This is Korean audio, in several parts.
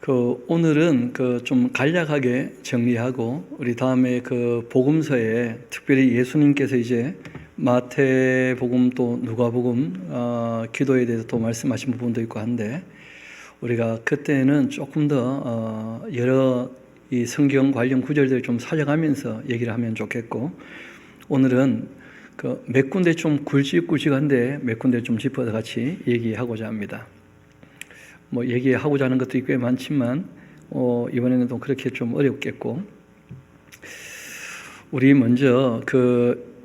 오늘은 좀 간략하게 정리하고 우리 다음에 복음서에 특별히 예수님께서 이제 마태복음 또 누가복음 기도에 대해서 또 말씀하신 부분도 있고 한데 우리가 그때는 조금 더 여러 이 성경 관련 구절들을 좀 살려가면서 얘기를 하면 좋겠고, 오늘은 몇 군데 좀 굵직굵직한데 몇 군데 좀 짚어서 같이 얘기하고자 합니다. 얘기하고자 하는 것들이 꽤 많지만 이번에는 또 그렇게 좀 어렵겠고, 우리 먼저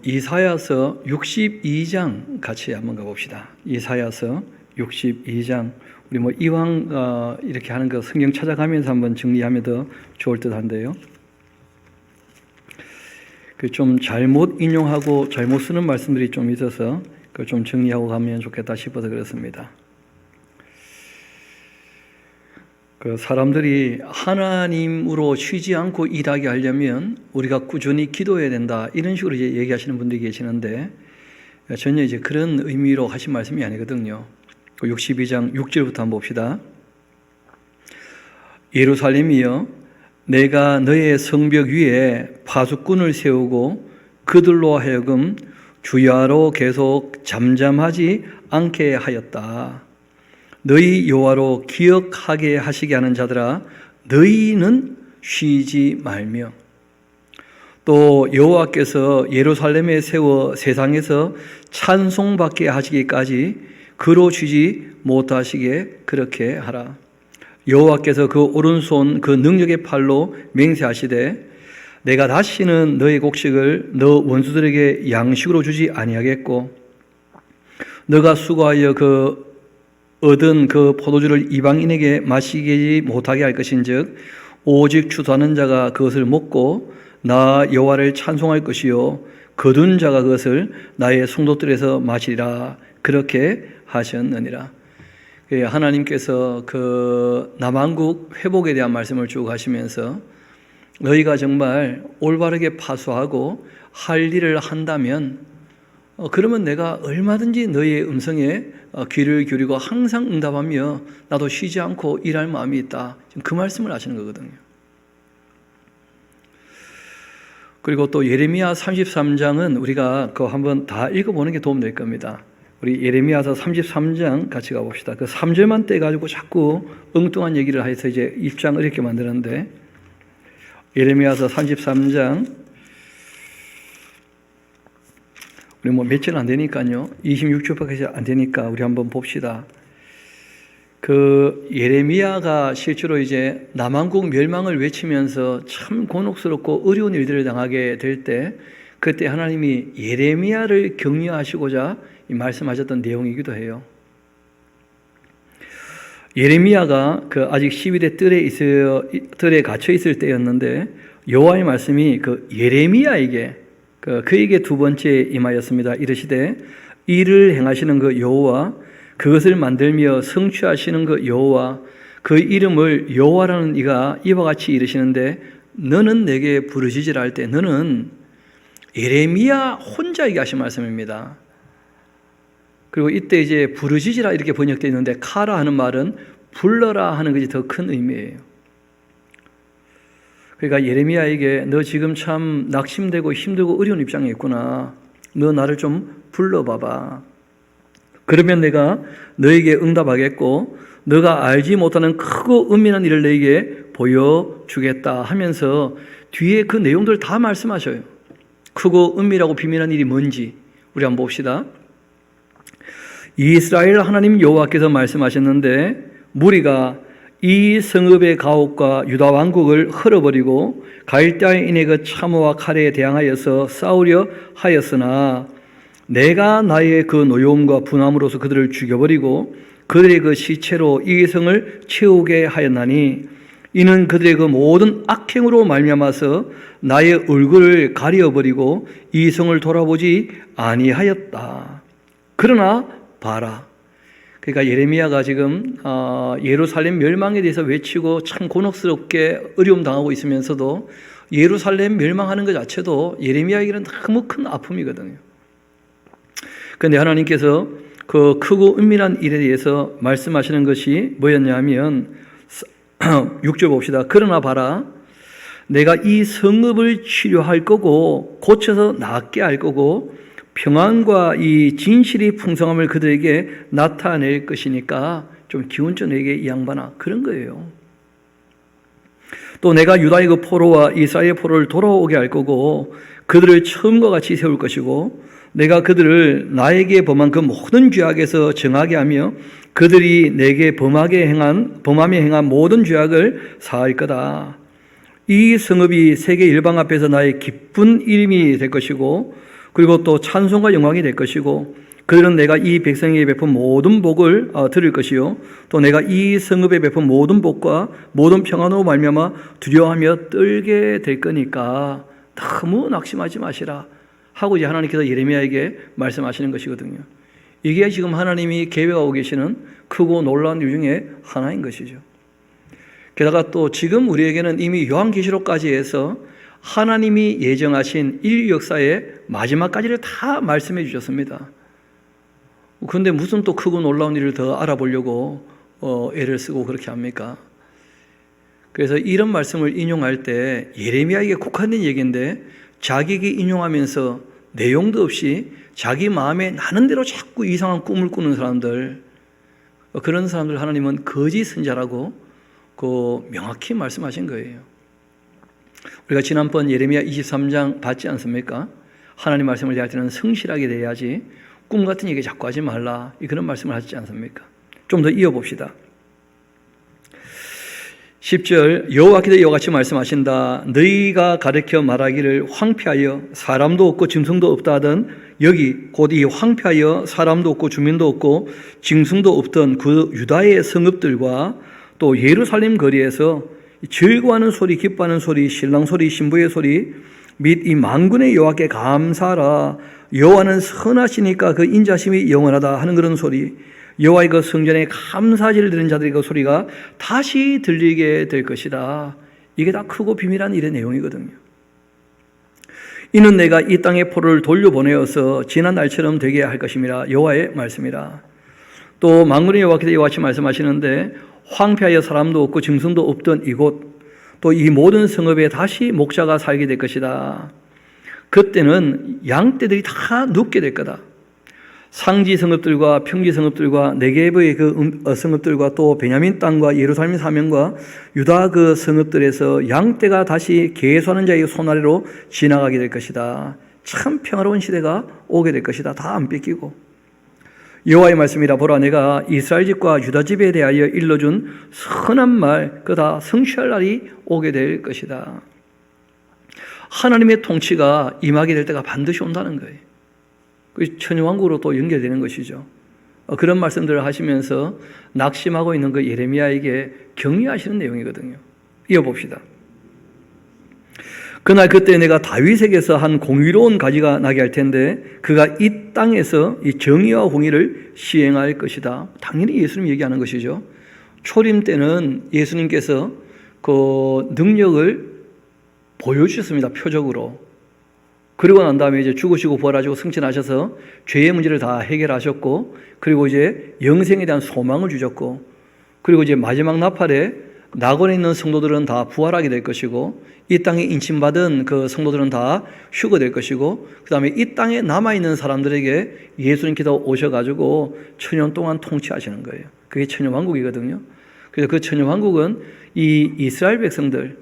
이사야서 62장 같이 한번 가봅시다. 이사야서 62장. 우리 이왕 이렇게 하는 거 성경 찾아가면서 한번 정리하면 더 좋을 듯한데요. 좀 잘못 인용하고 잘못 쓰는 말씀들이 좀 있어서 그걸 좀 정리하고 가면 좋겠다 싶어서 그렇습니다. 사람들이 하나님으로 쉬지 않고 일하게 하려면 우리가 꾸준히 기도해야 된다, 이런 식으로 이제 얘기하시는 분들이 계시는데 전혀 이제 그런 의미로 하신 말씀이 아니거든요. 62장 6절부터 한번 봅시다. 예루살렘이여, 내가 너의 성벽 위에 파수꾼을 세우고 그들로 하여금 주야로 계속 잠잠하지 않게 하였다. 너희 여호와로 기억하게 하시게 하는 자들아, 너희는 쉬지 말며, 또 여호와께서 예루살렘에 세워 세상에서 찬송받게 하시기까지 그로 쉬지 못하시게 그렇게 하라. 여호와께서 그 오른손 그 능력의 팔로 맹세하시되, 내가 다시는 너의 곡식을 너 원수들에게 양식으로 주지 아니하겠고, 너가 수고하여 얻은 포도주를 이방인에게 마시지 못하게 할 것인즉, 오직 추수하는 자가 그것을 먹고 나 여호와를 찬송할 것이요 거둔 자가 그것을 나의 성도들에서 마시리라. 그렇게 하셨느니라. 하나님께서 남한국 회복에 대한 말씀을 쭉 하시면서, 너희가 정말 올바르게 파수하고 할 일을 한다면 그러면 내가 얼마든지 너희의 음성에 귀를 기울이고 항상 응답하며 나도 쉬지 않고 일할 마음이 있다. 지금 그 말씀을 하시는 거거든요. 그리고 또 예레미야 33장은 우리가 한번 다 읽어보는 게 도움 될 겁니다. 우리 예레미야서 33장 같이 가봅시다. 3절만 떼가지고 자꾸 엉뚱한 얘기를 해서 이제 입장 어렵게 만드는데, 예레미야서 33장, 우리 며칠 안 되니까요. 26주밖에 안 되니까 우리 한번 봅시다. 예레미야가 실제로 이제 남한국 멸망을 외치면서 참 곤혹스럽고 어려운 일들을 당하게 될 때, 그때 하나님이 예레미야를 격려하시고자 말씀하셨던 내용이기도 해요. 예레미야가 아직 12대 뜰에 갇혀 있을 때였는데, 여호와의 말씀이 예레미야에게 그에게 두 번째 임하였습니다. 이르시되, 이를 행하시는 여호와, 그것을 만들며 성취하시는 여호와, 그 이름을 여호와라는 이가 이와 같이 이르시는데, 너는 내게 부르짖으라 할 때, 너는 예레미야 혼자에게 하신 말씀입니다. 그리고 이때 이제 부르짖으라 이렇게 번역되어 있는데, 카라 하는 말은 불러라 하는 것이 더 큰 의미예요. 그러니까 예레미야에게, 너 지금 참 낙심되고 힘들고 어려운 입장에 있구나. 너 나를 좀 불러봐봐. 그러면 내가 너에게 응답하겠고, 너가 알지 못하는 크고 은밀한 일을 너에게 보여주겠다 하면서 뒤에 그 내용들 다 말씀하셔요. 크고 은밀하고 비밀한 일이 뭔지 우리 한번 봅시다. 이스라엘 하나님 여호와께서 말씀하셨는데, 무리가 이 성읍의 가옥과 유다 왕국을 흘어버리고 갈대아인의 참호와 칼에 대항하여서 싸우려 하였으나, 내가 나의 노여움과 분함으로서 그들을 죽여버리고 그들의 시체로 이 성을 채우게 하였나니, 이는 그들의 모든 악행으로 말미암아서 나의 얼굴을 가려버리고 이 성을 돌아보지 아니하였다. 그러나 봐라. 그러니까 예레미야가 지금 예루살렘 멸망에 대해서 외치고 참 곤혹스럽게 어려움 당하고 있으면서도, 예루살렘 멸망하는 것 자체도 예레미야에게는 너무 큰 아픔이거든요. 그런데 하나님께서 크고 은밀한 일에 대해서 말씀하시는 것이 뭐였냐면, 6절 봅시다. 그러나 봐라, 내가 이 성읍을 치료할 거고 고쳐서 낫게 할 거고 평안과 이 진실이 풍성함을 그들에게 나타낼 것이니까 좀 기운 좀 내게 이 양반아, 그런 거예요. 또 내가 유다의 그 포로와 이스라엘의 포로를 돌아오게 할 거고 그들을 처음과 같이 세울 것이고 내가 그들을 나에게 범한 그 모든 죄악에서 정하게 하며 그들이 내게 범하며 행한 모든 죄악을 사할 거다. 이 성읍이 세계 일방 앞에서 나의 기쁜 이름이 될 것이고 그리고 또 찬송과 영광이 될 것이고 그들은 내가 이 백성에게 베푼 모든 복을 들을 것이요 또 내가 이 성읍에 베푼 모든 복과 모든 평안으로 말미암아 두려워하며 떨게 될 거니까 너무 낙심하지 마시라 하고 이제 하나님께서 예레미야에게 말씀하시는 것이거든요. 이게 지금 하나님이 계획하고 계시는 크고 놀라운 일 중에 하나인 것이죠. 게다가 또 지금 우리에게는 이미 요한계시록까지 해서 하나님이 예정하신 인류 역사의 마지막까지를 다 말씀해 주셨습니다. 그런데 무슨 또 크고 놀라운 일을 더 알아보려고 애를 쓰고 그렇게 합니까? 그래서 이런 말씀을 인용할 때 예레미야에게 국한된 얘기인데 자기에게 인용하면서 내용도 없이 자기 마음에 나는 대로 자꾸 이상한 꿈을 꾸는 사람들, 그런 사람들 하나님은 거짓 선자라고 명확히 말씀하신 거예요. 우리가 지난번 예레미야 23장 봤지 않습니까? 하나님 말씀을 대할 때는 성실하게 대해야지 꿈 같은 얘기 자꾸 하지 말라, 그런 말씀을 하시지 않습니까? 좀 더 이어봅시다. 10절 여호와께서 이와 같이 말씀하신다. 너희가 가르쳐 말하기를 황폐하여 사람도 없고 짐승도 없다 하던 여기 곧 이 황폐하여 사람도 없고 주민도 없고 짐승도 없던 그 유다의 성읍들과 또 예루살렘 거리에서 즐거워하는 소리, 기뻐하는 소리, 신랑 소리, 신부의 소리 및 이 만군의 여호와께 감사하라. 여호와는 선하시니까 그 인자심이 영원하다 하는 그런 소리, 여호와의 그 성전에 감사제를 드리는 자들의 그 소리가 다시 들리게 될 것이다. 이게 다 크고 비밀한 일의 내용이거든요. 이는 내가 이 땅의 포로를 돌려보내어서 지난 날처럼 되게 할 것임이라. 여호와의 말씀이라. 또 만군의 여호와께서 이와 같이 말씀하시는데 황폐하여 사람도 없고 짐승도 없던 이곳 또 이 모든 성읍에 다시 목자가 살게 될 것이다. 그때는 양떼들이 다 눕게 될 거다. 상지 성읍들과 평지 성읍들과 네게브의 그 성읍들과 또 베냐민 땅과 예루살렘 사면과 유다 그 성읍들에서 양떼가 다시 계수하는 자의 손 아래로 지나가게 될 것이다. 참 평화로운 시대가 오게 될 것이다. 다 안 뺏기고. 여호와의 말씀이라. 보라, 내가 이스라엘 집과 유다 집에 대하여 일러준 선한 말 그 다 성취할 날이 오게 될 것이다. 하나님의 통치가 임하게 될 때가 반드시 온다는 거예요. 천여왕국으로 또 연결되는 것이죠. 그런 말씀들을 하시면서 낙심하고 있는 그 예레미야에게 격려하시는 내용이거든요. 이어봅시다. 그날 그때 내가 다윗에게서 한 공의로운 가지가 나게 할 텐데 그가 이 땅에서 이 정의와 공의를 시행할 것이다. 당연히 예수님 얘기하는 것이죠. 초림 때는 예수님께서 그 능력을 보여주셨습니다. 표적으로. 그리고 난 다음에 이제 죽으시고 부활하시고 승천하셔서 죄의 문제를 다 해결하셨고, 그리고 이제 영생에 대한 소망을 주셨고, 그리고 이제 마지막 나팔에 낙원에 있는 성도들은 다 부활하게 될 것이고, 이 땅에 인침받은 그 성도들은 다 휴거될 것이고, 그 다음에 이 땅에 남아있는 사람들에게 예수님께서 오셔가지고 천년 동안 통치하시는 거예요. 그게 천년왕국이거든요. 그래서 그 천년왕국은 이 이스라엘 백성들,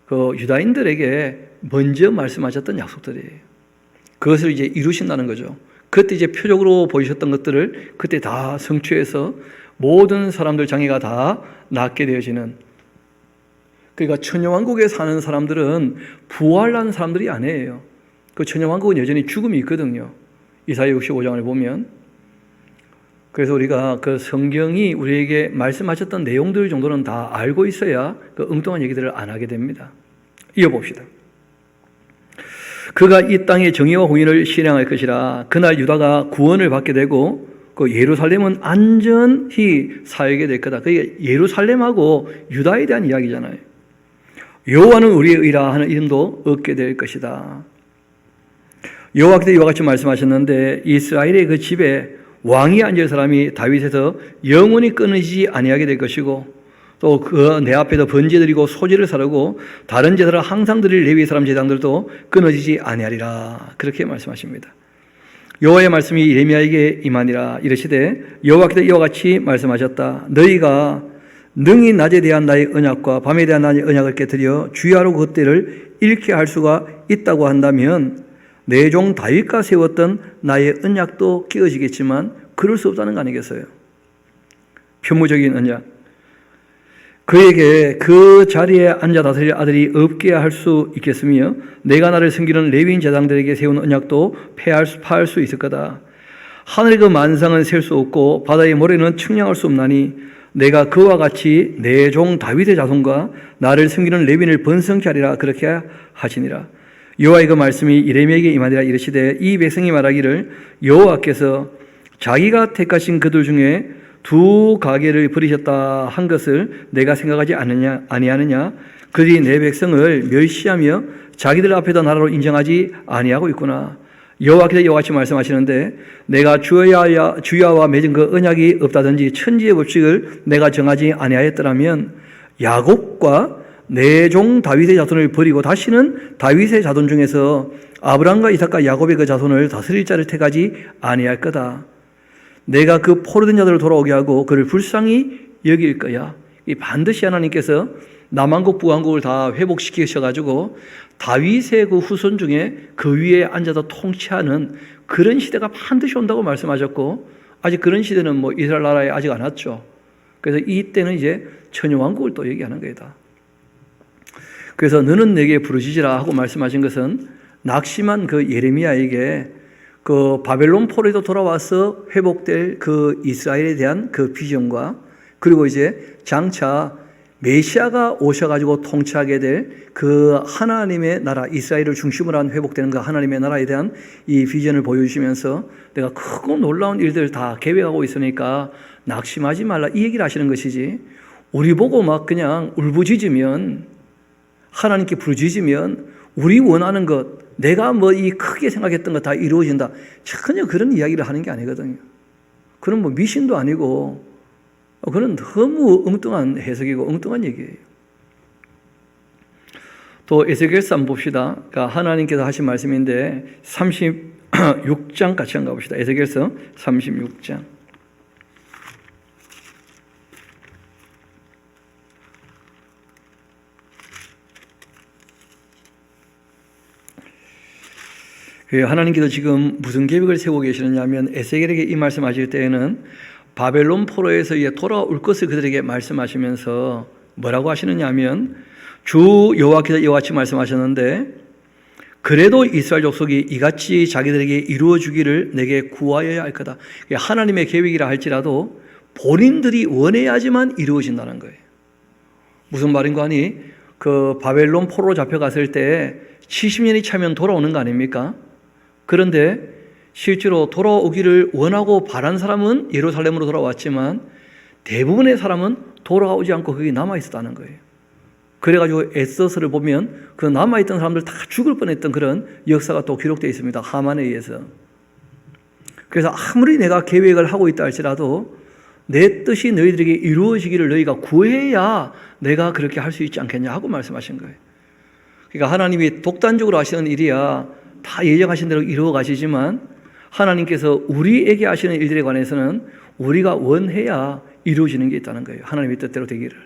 그 유다인들에게 먼저 말씀하셨던 약속들이에요. 그것을 이제 이루신다는 거죠. 그때 이제 표적으로 보이셨던 것들을 그때 다 성취해서 모든 사람들 장애가 다 낫게 되어지는. 그러니까 천년왕국에 사는 사람들은 부활한 사람들이 아니에요. 그 천년왕국은 여전히 죽음이 있거든요. 이사야 65장을 보면. 그래서 우리가 그 성경이 우리에게 말씀하셨던 내용들 정도는 다 알고 있어야 그 엉뚱한 얘기들을 안 하게 됩니다. 이어봅시다. 그가 이 땅의 정의와 공의를 실행할 것이라. 그날 유다가 구원을 받게 되고 그 예루살렘은 안전히 살게 될 거다. 그게 예루살렘하고 유다에 대한 이야기잖아요. 여호와는 우리의 의라 하는 이름도 얻게 될 것이다. 여호와께서 이와 같이 말씀하셨는데 이스라엘의 그 집에 왕이 앉을 사람이 다윗에서 영원히 끊이지 아니하게 될 것이고 또 그 내 앞에서 번제드리고 소제를 사르고 다른 제사를 항상 드릴 레위 사람 제당들도 끊어지지 아니하리라. 그렇게 말씀하십니다. 여호와의 말씀이 예레미야에게 임하니라. 이르시되 여호와께서 이와 같이 말씀하셨다. 너희가 능히 낮에 대한 나의 언약과 밤에 대한 나의 언약을 깨뜨려 주야로 그것들을 잃게 할 수가 있다고 한다면 내 종 다윗과 세웠던 나의 언약도 깨어지겠지만 그럴 수 없다는 거 아니겠어요? 표무적인 언약. 그에게 그 자리에 앉아 다스릴 아들이 없게 할 수 있겠으며 내가 나를 섬기는 레위인 제당들에게 세운 언약도 파할 수 있을 거다. 하늘의 그 만상은 셀 수 없고 바다의 모래는 측량할 수 없나니 내가 그와 같이 내 종 다윗의 자손과 나를 섬기는 레위인을 번성케 하리라. 그렇게 하시니라. 여호와의 그 말씀이 예레미야에게 임하니라. 이르시되 이 백성이 말하기를 여호와께서 자기가 택하신 그들 중에 두 가게를 버리셨다 한 것을 내가 생각하지 아니하느냐. 그들이 내 백성을 멸시하며 자기들 앞에다 나라로 인정하지 아니하고 있구나. 여호와께서 이와 같이 말씀하시는데 내가 주야와 맺은 그 언약이 없다든지 천지의 법칙을 내가 정하지 아니하였더라면 야곱과 내 종 다윗의 자손을 버리고 다시는 다윗의 자손 중에서 아브라함과 이삭과 야곱의 그 자손을 다스릴 자를 택하지 아니할 거다. 내가 그 포로된 자들을 돌아오게 하고 그를 불쌍히 여길 거야. 이 반드시 하나님께서 남한국 북한국을 다 회복시키셔가지고 다윗의 그 후손 중에 그 위에 앉아서 통치하는 그런 시대가 반드시 온다고 말씀하셨고 아직 그런 시대는 뭐 이스라엘 나라에 아직 안 왔죠. 그래서 이때는 이제 천여왕국을 또 얘기하는 거다. 그래서 너는 내게 부르짖으라 하고 말씀하신 것은 낙심한 그 예레미야에게 그 바벨론 포로에서 돌아와서 회복될 그 이스라엘에 대한 그 비전과 그리고 이제 장차 메시아가 오셔가지고 통치하게 될 그 하나님의 나라 이스라엘을 중심으로 한 회복되는 그 하나님의 나라에 대한 이 비전을 보여주시면서 내가 크고 놀라운 일들을 다 계획하고 있으니까 낙심하지 말라 이 얘기를 하시는 것이지 우리 보고 막 그냥 울부짖으면 하나님께 부르짖으면 우리 원하는 것 내가 뭐 이 크게 생각했던 거 다 이루어진다 전혀 그런 이야기를 하는 게 아니거든요. 그건 뭐 미신도 아니고 그건 너무 엉뚱한 해석이고 엉뚱한 얘기예요. 또 에스겔서 한번 봅시다. 그러니까 하나님께서 하신 말씀인데 36장 같이 한번 가봅시다. 에스겔서 36장. 하나님께서 지금 무슨 계획을 세우고 계시느냐면 에스겔에게 이 말씀하실 때에는 바벨론 포로에서 돌아올 것을 그들에게 말씀하시면서 뭐라고 하시느냐 하면 주 여호와께서 이와 같이 말씀하셨는데 그래도 이스라엘 족속이 이같이 자기들에게 이루어 주기를 내게 구하여야 할 거다. 하나님의 계획이라 할지라도 본인들이 원해야지만 이루어진다는 거예요. 무슨 말인가 하니 그 바벨론 포로로 잡혀갔을 때 70년이 차면 돌아오는 거 아닙니까? 그런데 실제로 돌아오기를 원하고 바란 사람은 예루살렘으로 돌아왔지만 대부분의 사람은 돌아오지 않고 거기 남아있었다는 거예요. 그래가지고 에스더서를 보면 그 남아있던 사람들 다 죽을 뻔했던 그런 역사가 또 기록되어 있습니다. 하만에 의해서. 그래서 아무리 내가 계획을 하고 있다 할지라도 내 뜻이 너희들에게 이루어지기를 너희가 구해야 내가 그렇게 할 수 있지 않겠냐 하고 말씀하신 거예요. 그러니까 하나님이 독단적으로 하시는 일이야 다 예정하신 대로 이루어 가시지만 하나님께서 우리에게 하시는 일들에 관해서는 우리가 원해야 이루어지는 게 있다는 거예요. 하나님의 뜻대로 되기를.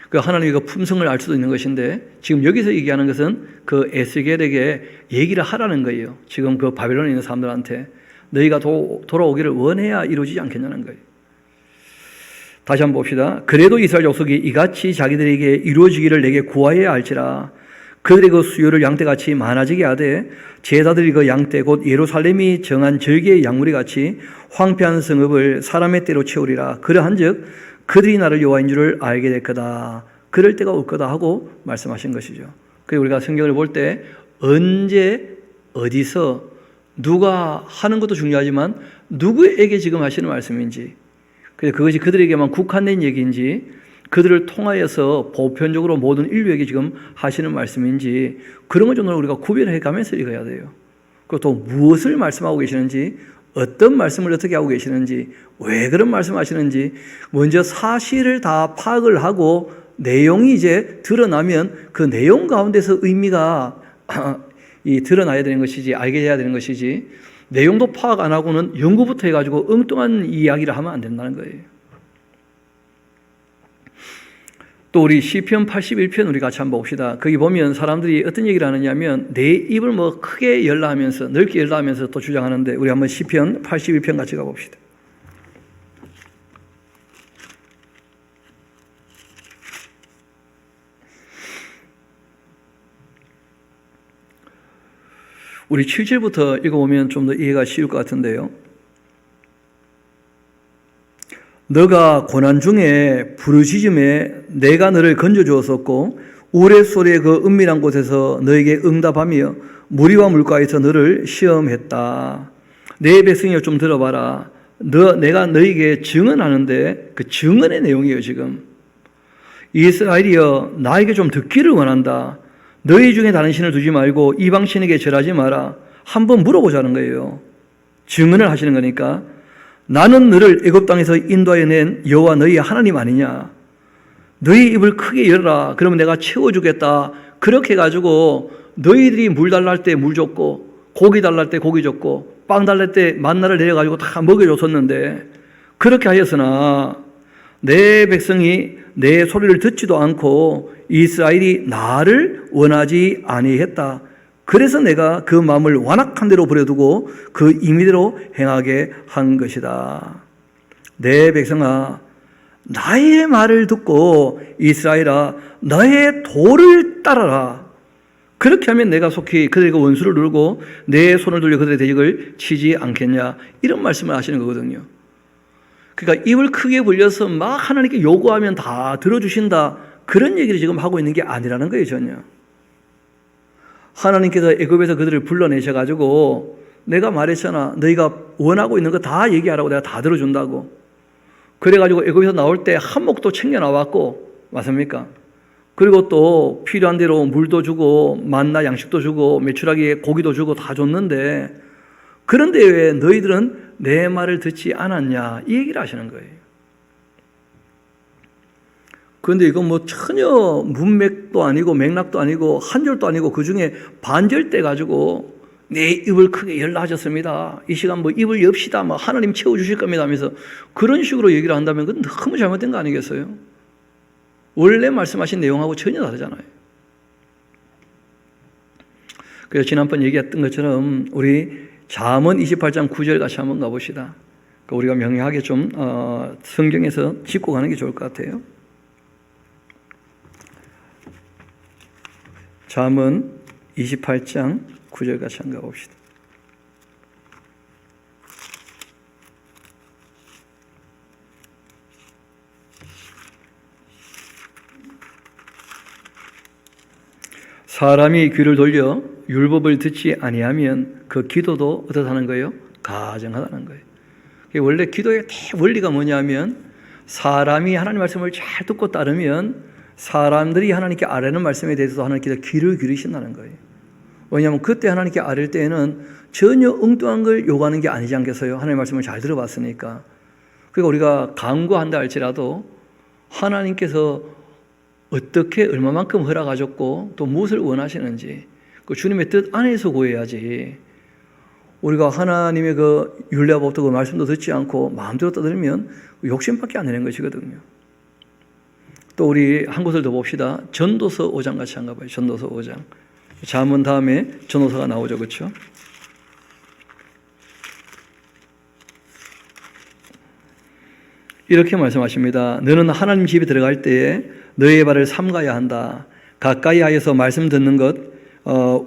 그 하나님의 그 품성을 알 수도 있는 것인데 지금 여기서 얘기하는 것은 그 에스겔에게 얘기를 하라는 거예요. 지금 그 바벨론에 있는 사람들한테 너희가 돌아오기를 원해야 이루어지지 않겠냐는 거예요. 다시 한번 봅시다. 그래도 이스라엘 족속이 이같이 자기들에게 이루어지기를 내게 구하여야 할지라. 그들의 그 수요를 양떼같이 많아지게 하되 제사들이 그 양떼 곧 예루살렘이 정한 절기의 양무리 같이 황폐한 성읍을 사람의 때로 채우리라. 그러한즉 그들이 나를 여호와인 줄을 알게 될 거다. 그럴 때가 올 거다 하고 말씀하신 것이죠. 그리고 우리가 성경을 볼 때 언제 어디서 누가 하는 것도 중요하지만 누구에게 지금 하시는 말씀인지 그것이 그들에게만 국한된 얘기인지 그들을 통하여서 보편적으로 모든 인류에게 지금 하시는 말씀인지 그런 걸 좀 우리가 구별해 가면서 읽어야 돼요. 그리고 또 무엇을 말씀하고 계시는지 어떤 말씀을 어떻게 하고 계시는지, 왜 그런 말씀하시는지 먼저 사실을 다 파악을 하고 내용이 이제 드러나면 그 내용 가운데서 의미가 드러나야 되는 것이지, 알게 돼야 되는 것이지, 내용도 파악 안 하고는 연구부터 해가지고 엉뚱한 이야기를 하면 안 된다는 거예요. 또 우리 시편 81편 우리 같이 한번 봅시다. 거기 보면 사람들이 어떤 얘기를 하느냐면 내 입을 뭐 크게 열라 하면서, 넓게 열라 하면서 또 주장하는데, 우리 한번 시편 81편 같이 가봅시다. 우리 7절부터 읽어보면 좀 더 이해가 쉬울 것 같은데요. 너가 고난 중에 부르짖음에 내가 너를 건져주었었고 우레소리의 그 은밀한 곳에서 너에게 응답하며 무리와 물가에서 너를 시험했다. 내 백성이여 좀 들어봐라. 내가 너에게 증언하는데, 그 증언의 내용이에요. 지금 이스라엘이여 나에게 좀 듣기를 원한다. 너희 중에 다른 신을 두지 말고 이방 신에게 절하지 마라. 한번 물어보자는 거예요. 증언을 하시는 거니까. 나는 너를 애굽 땅에서 인도하여 낸 여호와 너희 하나님 아니냐. 너희 입을 크게 열어라. 그러면 내가 채워주겠다. 그렇게 해가지고 너희들이 물 달랄 때 물 줬고, 고기 달랄 때 고기 줬고, 빵 달랄 때 만나를 내려가지고 다 먹여줬었는데, 그렇게 하였으나 내 백성이 내 소리를 듣지도 않고 이스라엘이 나를 원하지 아니했다. 그래서 내가 그 마음을 완악한 대로 버려두고 그 임의대로 행하게 한 것이다. 내 백성아, 나의 말을 듣고 이스라엘아, 나의 도를 따라라. 그렇게 하면 내가 속히 그들에게 원수를 누르고 내 손을 돌려 그들의 대적을 치지 않겠냐. 이런 말씀을 하시는 거거든요. 그러니까 입을 크게 벌려서 막 하나님께 요구하면 다 들어주신다. 그런 얘기를 지금 하고 있는 게 아니라는 거예요, 전혀. 하나님께서 애굽에서 그들을 불러내셔가지고 내가 말했잖아. 너희가 원하고 있는 거 다 얘기하라고 내가 다 들어준다고. 그래가지고 애굽에서 나올 때 한몫도 챙겨 나왔고, 맞습니까? 그리고 또 필요한 대로 물도 주고 만나 양식도 주고 메추라기에 고기도 주고 다 줬는데, 그런데 왜 너희들은 내 말을 듣지 않았냐, 이 얘기를 하시는 거예요. 그런데 이건 뭐 전혀 문맥도 아니고 맥락도 아니고 한 절도 아니고 그 중에 반절 때 가지고 내 입을 크게 열라 하셨습니다. 이 시간 뭐 입을 엽시다. 뭐 하나님 채워주실 겁니다 하면서 그런 식으로 얘기를 한다면 그건 너무 잘못된 거 아니겠어요? 원래 말씀하신 내용하고 전혀 다르잖아요. 그래서 지난번 얘기했던 것처럼 우리 잠언 28장 9절 같이 한번 가봅시다. 우리가 명료하게 좀 성경에서 짚고 가는 게 좋을 것 같아요. 잠언 28장 9절 같이 한번 가봅시다. 사람이 귀를 돌려 율법을 듣지 아니하면 그 기도도 어떻다는 거예요? 가증하다는 거예요. 원래 기도의 원리가 뭐냐면 사람이 하나님 말씀을 잘 듣고 따르면 사람들이 하나님께 아뢰는 말씀에 대해서 하나님께서 귀를 기르신다는 거예요. 왜냐하면 그때 하나님께 아뢰을 때에는 전혀 엉뚱한 걸 요구하는 게 아니지 않겠어요? 하나님의 말씀을 잘 들어봤으니까. 그러니까 우리가 간구한다 할지라도 하나님께서 어떻게 얼마만큼 허락하셨고 또 무엇을 원하시는지 그 주님의 뜻 안에서 구해야지, 우리가 하나님의 그 율례와 법도 그 말씀도 듣지 않고 마음대로 떠들면 욕심밖에 안 되는 것이거든요. 또 우리 한 곳을 더 봅시다. 전도서 5장 같이 한가 봐요. 전도서 5장. 잠언 다음에 전도서가 나오죠. 그렇죠? 이렇게 말씀하십니다. 너는 하나님 집에 들어갈 때에 너의 발을 삼가야 한다. 가까이 하여서 말씀 듣는 것,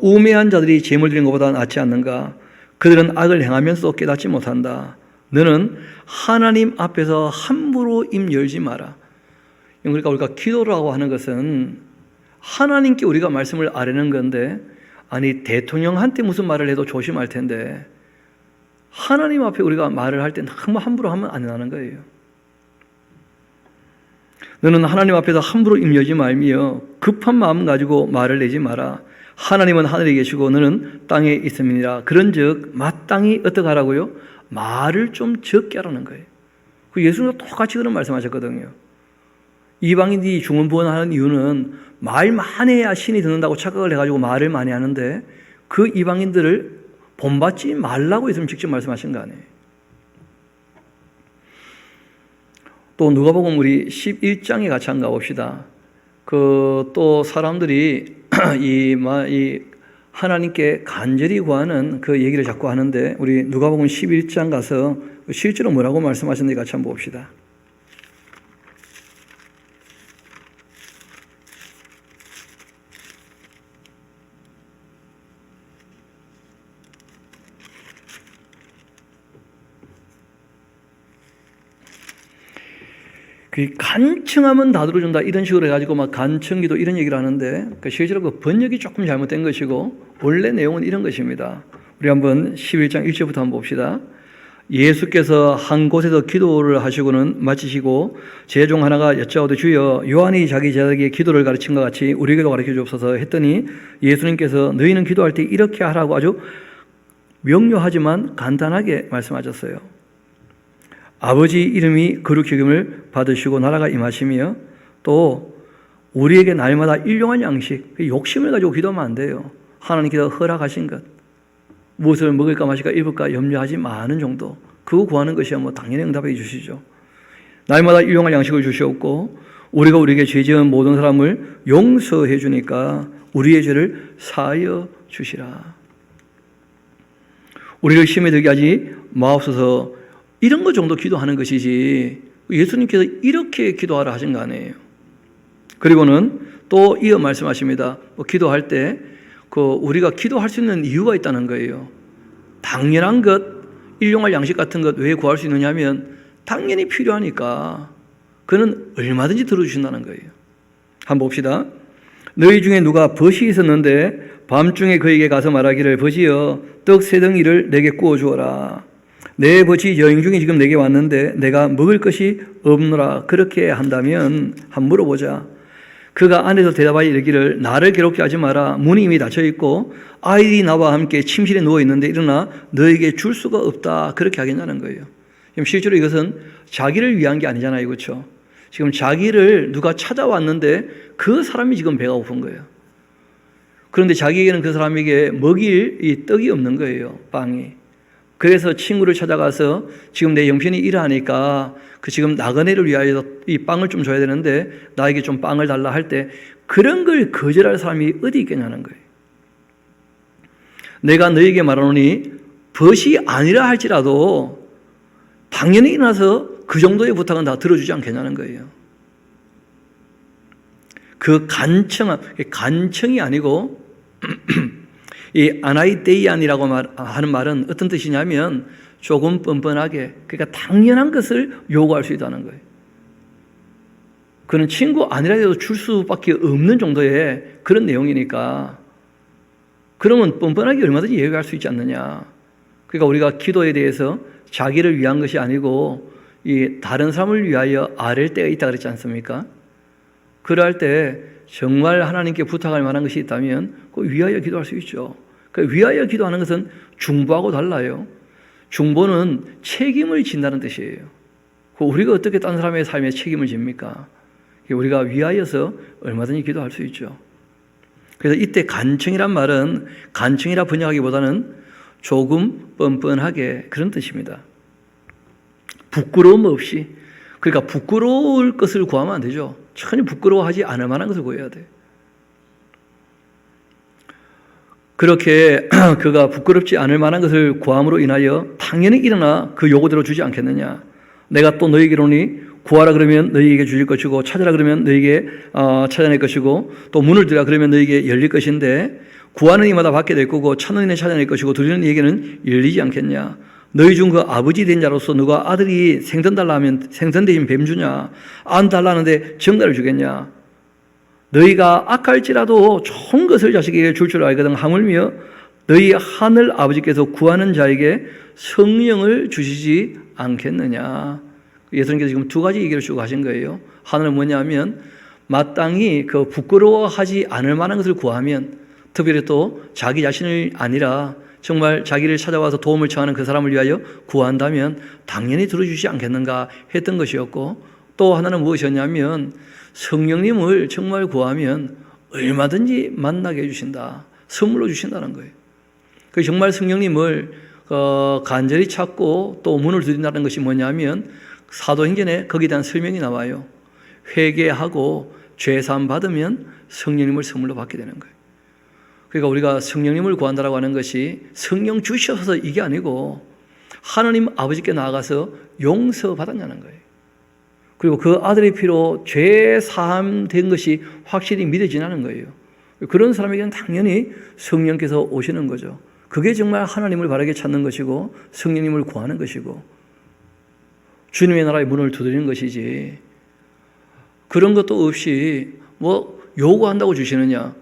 우매한 자들이 재물 드리는 것보다 낫지 않는가? 그들은 악을 행하면서도 깨닫지 못한다. 너는 하나님 앞에서 함부로 입 열지 마라. 그러니까 우리가 기도라고 하는 것은 하나님께 우리가 말씀을 아뢰는 건데, 아니 대통령한테 무슨 말을 해도 조심할 텐데 하나님 앞에 우리가 말을 할 때 너무 함부로 하면 안 되는 거예요. 너는 하나님 앞에서 함부로 입 열지 말며 급한 마음 가지고 말을 내지 마라. 하나님은 하늘에 계시고 너는 땅에 있음이니라. 그런즉 마땅히 어떻게 하라고요? 말을 좀 적게 하라는 거예요. 그 예수님도 똑같이 그런 말씀하셨거든요. 이방인이 중언부언하는 이유는 말 많이 해야 신이 듣는다고 착각을 해가지고 말을 많이 하는데 그 이방인들을 본받지 말라고 예수님 직접 말씀하신 거 아니에요. 또 누가복음 우리 11장에 같이 한번 가봅시다. 또 사람들이 이 하나님께 간절히 구하는 그 얘기를 자꾸 하는데 우리 누가복음 11장 가서 실제로 뭐라고 말씀하셨는지 같이 한번 봅시다. 그 간청하면 다 들어준다 이런 식으로 해가지고 막 간청기도 이런 얘기를 하는데 실제로 그 번역이 조금 잘못된 것이고 원래 내용은 이런 것입니다. 우리 한번 11장 1절부터 한번 봅시다. 예수께서 한 곳에서 기도를 하시고는 마치시고 제 중 하나가 여짜오되 주여 요한이 자기 제자에게 기도를 가르친 것 같이 우리에게도 가르쳐 주옵소서 했더니 예수님께서 너희는 기도할 때 이렇게 하라고 아주 명료하지만 간단하게 말씀하셨어요. 아버지 이름이 거룩히 여김을 받으시고 나라가 임하시며 또 우리에게 날마다 일용할 양식, 욕심을 가지고 기도하면 안 돼요. 하나님께서 허락하신 것, 무엇을 먹을까 마실까 입을까 염려하지 마는 정도, 그거 구하는 것이야 뭐 당연히 응답해 주시죠. 날마다 일용할 양식을 주시옵고 우리가 우리에게 죄 지은 모든 사람을 용서해 주니까 우리의 죄를 사하여 주시라. 우리를 시험에 들게 하지 마옵소서. 이런 것 정도 기도하는 것이지 예수님께서 이렇게 기도하라 하신 거 아니에요. 그리고는 또 이어 말씀하십니다. 기도할 때 우리가 기도할 수 있는 이유가 있다는 거예요. 당연한 것, 일용할 양식 같은 것 왜 구할 수 있느냐 하면 당연히 필요하니까 그는 얼마든지 들어주신다는 거예요. 한번 봅시다. 너희 중에 누가 벗이 있었는데 밤중에 그에게 가서 말하기를 벗이여 떡 세 덩이를 내게 구워 주어라. 내 벗이 여행 중에 지금 내게 왔는데 내가 먹을 것이 없노라. 그렇게 한다면 한번 물어보자. 그가 안에서 대답하여 이르기를 나를 괴롭게 하지 마라. 문이 이미 닫혀 있고 아이들이 나와 함께 침실에 누워 있는데 일어나 너에게 줄 수가 없다. 그렇게 하겠냐는 거예요. 지금 실제로 이것은 자기를 위한 게 아니잖아요. 그렇죠? 지금 자기를 누가 찾아왔는데 그 사람이 지금 배가 고픈 거예요. 그런데 자기에게는 그 사람에게 먹일 이 떡이 없는 거예요. 빵이. 그래서 친구를 찾아가서 지금 내 형편이 이러하니까 지금 나그네를 위하여 이 빵을 좀 줘야 되는데 나에게 좀 빵을 달라 할 때 그런 걸 거절할 사람이 어디 있겠냐는 거예요. 내가 너에게 말하노니 벗이 아니라 할지라도 당연히 일어나서 그 정도의 부탁은 다 들어주지 않겠냐는 거예요. 그 간청이 아니고 이 아나이데이안이라고 하는 말은 어떤 뜻이냐면 조금 뻔뻔하게, 그러니까 당연한 것을 요구할 수 있다는 거예요. 그는 친구 아니라도 줄 수밖에 없는 정도의 그런 내용이니까 그러면 뻔뻔하게 얼마든지 얘기할 수 있지 않느냐. 그러니까 우리가 기도에 대해서 자기를 위한 것이 아니고 이 다른 사람을 위하여 아랠 때가 있다 그랬지 않습니까? 그럴 때 정말 하나님께 부탁할 만한 것이 있다면 그 위하여 기도할 수 있죠. 그 위하여 기도하는 것은 중보하고 달라요. 중보는 책임을 진다는 뜻이에요. 우리가 어떻게 딴 사람의 삶에 책임을 집니까? 우리가 위하여서 얼마든지 기도할 수 있죠. 그래서 이때 간청이란 말은 간청이라 번역하기보다는 조금 뻔뻔하게 그런 뜻입니다. 부끄러움 없이, 그러니까 부끄러울 것을 구하면 안 되죠. 전혀 부끄러워하지 않을 만한 것을 구해야 돼. 그렇게 그가 부끄럽지 않을 만한 것을 구함으로 인하여 당연히 일어나 그 요구대로 주지 않겠느냐. 내가 또 너희에게로니 구하라 그러면 너희에게 주실 것이고 찾으라 그러면 너희에게 찾아낼 것이고 또 문을 두라 그러면 너희에게 열릴 것인데 구하는 이마다 받게 될 거고 찾는 이는 찾아낼 것이고 두드리는 이에게는 열리지 않겠냐. 너희 중 그 아버지 된 자로서 누가 아들이 생선 달라 하면 생선 대신 뱀 주냐. 안 달라는데 정달을 주겠냐. 너희가 악할지라도 좋은 것을 자식에게 줄 줄 알거든 하물며 너희 하늘 아버지께서 구하는 자에게 성령을 주시지 않겠느냐. 예수님께서 지금 두 가지 얘기를 주고 하신 거예요. 하나는 뭐냐면 마땅히 부끄러워하지 않을 만한 것을 구하면, 특별히 또 자기 자신을 아니라 정말 자기를 찾아와서 도움을 청하는 그 사람을 위하여 구한다면 당연히 들어주지 않겠는가 했던 것이었고, 또 하나는 무엇이었냐면 성령님을 정말 구하면 얼마든지 만나게 해주신다, 선물로 주신다는 거예요. 그 정말 성령님을 간절히 찾고 또 문을 두드린다는 것이 뭐냐면 사도행전에 거기에 대한 설명이 나와요. 회개하고 죄사함 받으면 성령님을 선물로 받게 되는 거예요. 그러니까 우리가 성령님을 구한다라고 하는 것이 성령 주셔서 이게 아니고 하나님 아버지께 나아가서 용서받았냐는 거예요. 그리고 그 아들의 피로 죄사함 된 것이 확실히 믿어지는 거예요. 그런 사람에게는 당연히 성령께서 오시는 거죠. 그게 정말 하나님을 바르게 찾는 것이고 성령님을 구하는 것이고 주님의 나라의 문을 두드리는 것이지, 그런 것도 없이 뭐 요구한다고 주시느냐.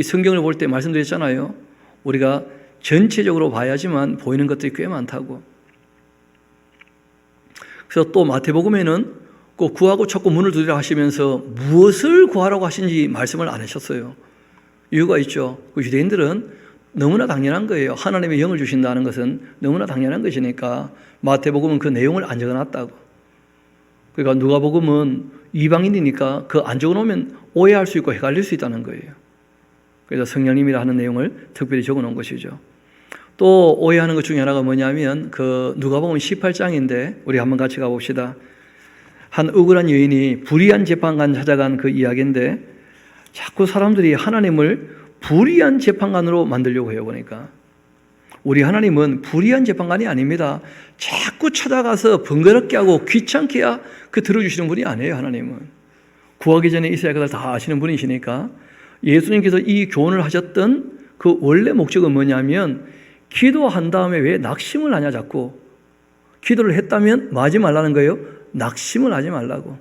성경을 볼 때 말씀드렸잖아요. 우리가 전체적으로 봐야지만 보이는 것들이 꽤 많다고. 그래서 또 마태복음에는 꼭 구하고 찾고 문을 두드리라 하시면서 무엇을 구하라고 하신지 말씀을 안 하셨어요. 이유가 있죠. 그 유대인들은 너무나 당연한 거예요. 하나님의 영을 주신다는 것은 너무나 당연한 것이니까 마태복음은 그 내용을 안 적어놨다고. 그러니까 누가복음은 이방인이니까 그 안 적어놓으면 오해할 수 있고 헷갈릴 수 있다는 거예요. 그래서 성령님이라 하는 내용을 특별히 적어놓은 것이죠. 또 오해하는 것 중에 하나가 뭐냐면 그 누가복음 18장인데 우리 한번 같이 가봅시다. 한 억울한 여인이 불의한 재판관 찾아간 그 이야기인데 자꾸 사람들이 하나님을 불의한 재판관으로 만들려고 해요. 보니까 우리 하나님은 불의한 재판관이 아닙니다. 자꾸 찾아가서 번거롭게 하고 귀찮게 해야 그 들어주시는 분이 아니에요. 하나님은 구하기 전에 있어야 할 것을 다 아시는 분이시니까 예수님께서 이 교훈을 하셨던 그 원래 목적은 뭐냐면 기도한 다음에 왜 낙심을 하냐. 자꾸 기도를 했다면 뭐 하지 말라는 거예요? 낙심을 하지 말라고.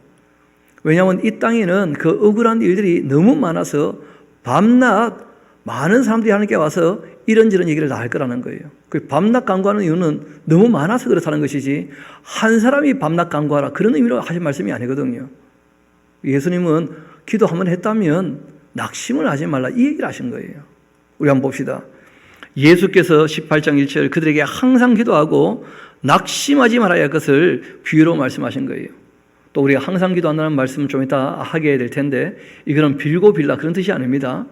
왜냐하면 이 땅에는 그 억울한 일들이 너무 많아서 밤낮 많은 사람들이 하나님께 와서 이런저런 얘기를 다 할 거라는 거예요. 그 밤낮 간구하는 이유는 너무 많아서 그렇다는 것이지 한 사람이 밤낮 간구하라 그런 의미로 하신 말씀이 아니거든요. 예수님은 기도 한번 했다면 낙심을 하지 말라 이 얘기를 하신 거예요. 우리 한번 봅시다. 예수께서 18장 1절 그들에게 항상 기도하고 낙심하지 말아야 할 것을 비유로 말씀하신 거예요. 또 우리가 항상 기도한다는 말씀은 좀 이따 하게 될 텐데 이거는 빌고 빌라 그런 뜻이 아닙니다.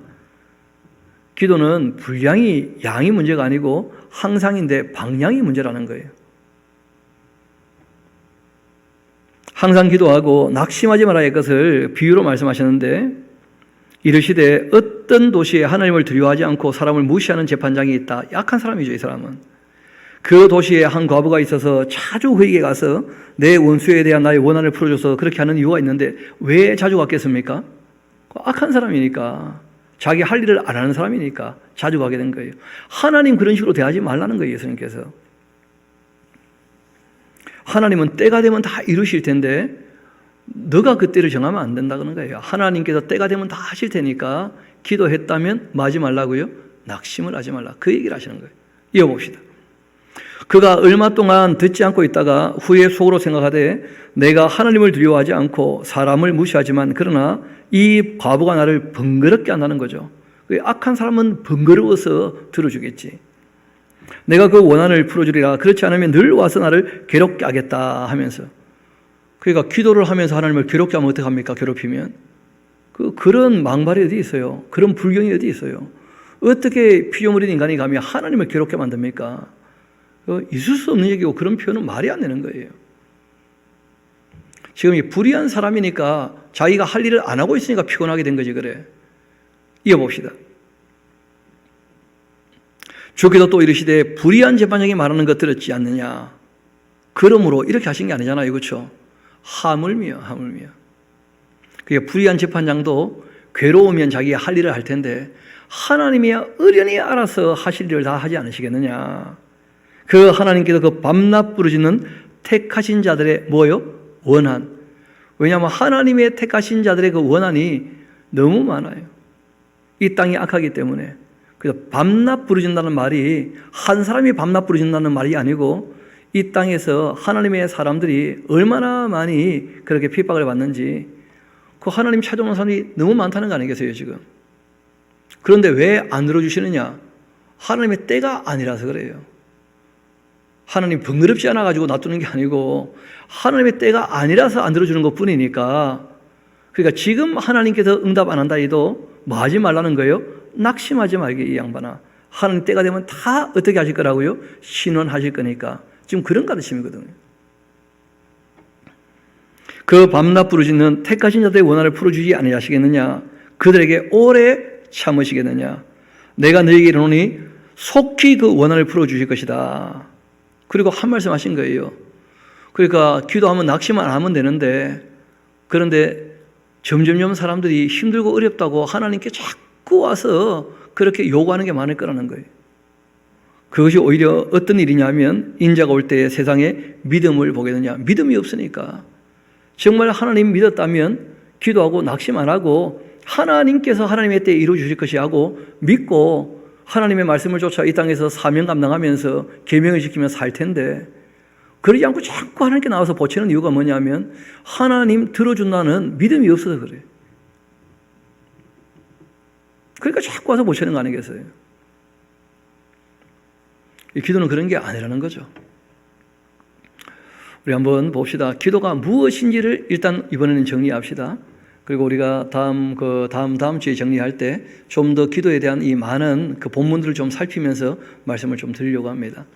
기도는 분량이 양이 문제가 아니고 항상인데 방향이 문제라는 거예요. 항상 기도하고 낙심하지 말아야 할 것을 비유로 말씀하셨는데 이르시되 어떤 도시에 하나님을 두려워하지 않고 사람을 무시하는 재판장이 있다. 약한 사람이죠. 이 사람은. 그 도시에 한 과부가 있어서 자주 그에게 가서 내 원수에 대한 나의 원한을 풀어줘서 그렇게 하는 이유가 있는데 왜 자주 갔겠습니까? 악한 사람이니까, 자기 할 일을 안 하는 사람이니까 자주 가게 된 거예요. 하나님 그런 식으로 대하지 말라는 거예요. 예수님께서. 하나님은 때가 되면 다 이루실 텐데 너가 그 때를 정하면 안 된다는 거예요. 하나님께서 때가 되면 다 하실 테니까 기도했다면 뭐 하지 말라고요? 낙심을 하지 말라. 그 얘기를 하시는 거예요. 이어봅시다. 그가 얼마 동안 듣지 않고 있다가 후에 속으로 생각하되 내가 하나님을 두려워하지 않고 사람을 무시하지만 그러나 이 과부가 나를 번거롭게 한다는 거죠. 악한 사람은 번거로워서 들어주겠지. 내가 그 원한을 풀어주리라. 그렇지 않으면 늘 와서 나를 괴롭게 하겠다 하면서. 그러니까 기도를 하면서 하나님을 괴롭게 하면 어떡합니까? 괴롭히면. 그런 망발이 어디 있어요? 그런 불경이 어디 있어요? 어떻게 피조물인 인간이 감히 하나님을 괴롭게 만듭니까? 있을 수 없는 얘기고 그런 표현은 말이 안 되는 거예요. 지금 이 불의한 사람이니까 자기가 할 일을 안 하고 있으니까 피곤하게 된 거지 그래. 이어봅시다. 주께서 또 이르시되 불의한 재판장이 말하는 것 들었지 않느냐. 그러므로 이렇게 하신 게 아니잖아요. 그렇죠? 하물며. 그게 불의한 재판장도 괴로우면 자기가 할 일을 할 텐데 하나님이 어련히 알아서 하실 일을 다 하지 않으시겠느냐. 그 하나님께서 그 밤낮 부르짖는 택하신 자들의 뭐요? 원한. 왜냐하면 하나님의 택하신 자들의 그 원한이 너무 많아요. 이 땅이 악하기 때문에. 그래서 밤낮 부르짖는다는 말이 한 사람이 밤낮 부르짖는다는 말이 아니고 이 땅에서 하나님의 사람들이 얼마나 많이 그렇게 핍박을 받는지 그 하나님 찾아오는 사람이 너무 많다는 거 아니겠어요 지금. 그런데 왜 안 들어주시느냐? 하나님의 때가 아니라서 그래요. 하나님 번거롭지 않아 가지고 놔두는 게 아니고 하나님의 때가 아니라서 안 들어주는 것뿐이니까. 그러니까 지금 하나님께서 응답 안 한다 해도 뭐 하지 말라는 거예요? 낙심하지 말게 이 양반아. 하나님 때가 되면 다 어떻게 하실 거라고요? 신원하실 거니까. 지금 그런 가르침이거든요. 그 밤낮 부르짖는 택하신 자들의 원한을 풀어주지 아니하시겠느냐? 그들에게 오래 참으시겠느냐? 내가 너에게 이르노니 속히 그 원한을 풀어주실 것이다. 그리고 한 말씀 하신 거예요. 그러니까 기도하면 낙심 안 하면 되는데, 그런데 점점점 사람들이 힘들고 어렵다고 하나님께 자꾸 와서 그렇게 요구하는 게 많을 거라는 거예요. 그것이 오히려 어떤 일이냐면 인자가 올 때 세상에 믿음을 보게 되냐. 믿음이 없으니까. 정말 하나님 믿었다면 기도하고 낙심 안 하고 하나님께서 하나님의 때에 이루어 주실 것이 하고 믿고 하나님의 말씀을 쫓아 이 땅에서 사명 감당하면서 계명을 지키며 살 텐데, 그러지 않고 자꾸 하나님께 나와서 보채는 이유가 뭐냐면 하나님 들어준다는 믿음이 없어서 그래요. 그러니까 자꾸 와서 보채는 거 아니겠어요? 이 기도는 그런 게 아니라는 거죠. 우리 한번 봅시다. 기도가 무엇인지를 일단 이번에는 정리합시다. 그리고 우리가 다음 주에 정리할 때 좀 더 기도에 대한 이 많은 그 본문들을 좀 살피면서 말씀을 좀 드리려고 합니다.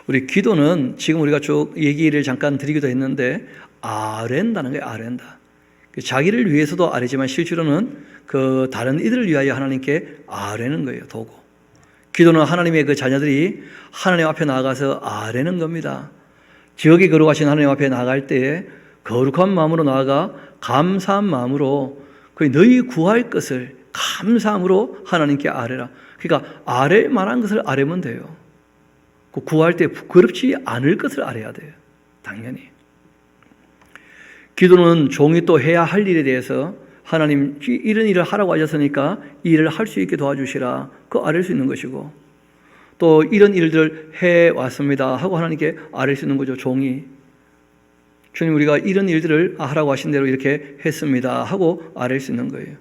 우리 기도는 지금 우리가 쭉 얘기를 잠깐 드리기도 했는데 아랜다는 거예요. 아랜다. 자기를 위해서도 아뢰지만 실제로는 그 다른 이들을 위하여 하나님께 아뢰는 거예요. 도구. 기도는 하나님의 그 자녀들이 하나님 앞에 나아가서 아뢰는 겁니다. 지옥에 거룩하신 하나님 앞에 나아갈 때에 거룩한 마음으로 나아가 감사한 마음으로 너희 구할 것을 감사함으로 하나님께 아뢰라. 그러니까 아뢰 만한 것을 아뢰면 돼요. 구할 때 부끄럽지 않을 것을 아뢰야 돼요. 당연히. 기도는 종이 또 해야 할 일에 대해서 하나님 이런 일을 하라고 하셨으니까 이 일을 할 수 있게 도와주시라. 그거 아뢰 수 있는 것이고, 또 이런 일들을 해왔습니다 하고 하나님께 아뢰 수 있는 거죠. 종이. 주님 우리가 이런 일들을 하라고 하신 대로 이렇게 했습니다 하고 아뢰 수 있는 거예요.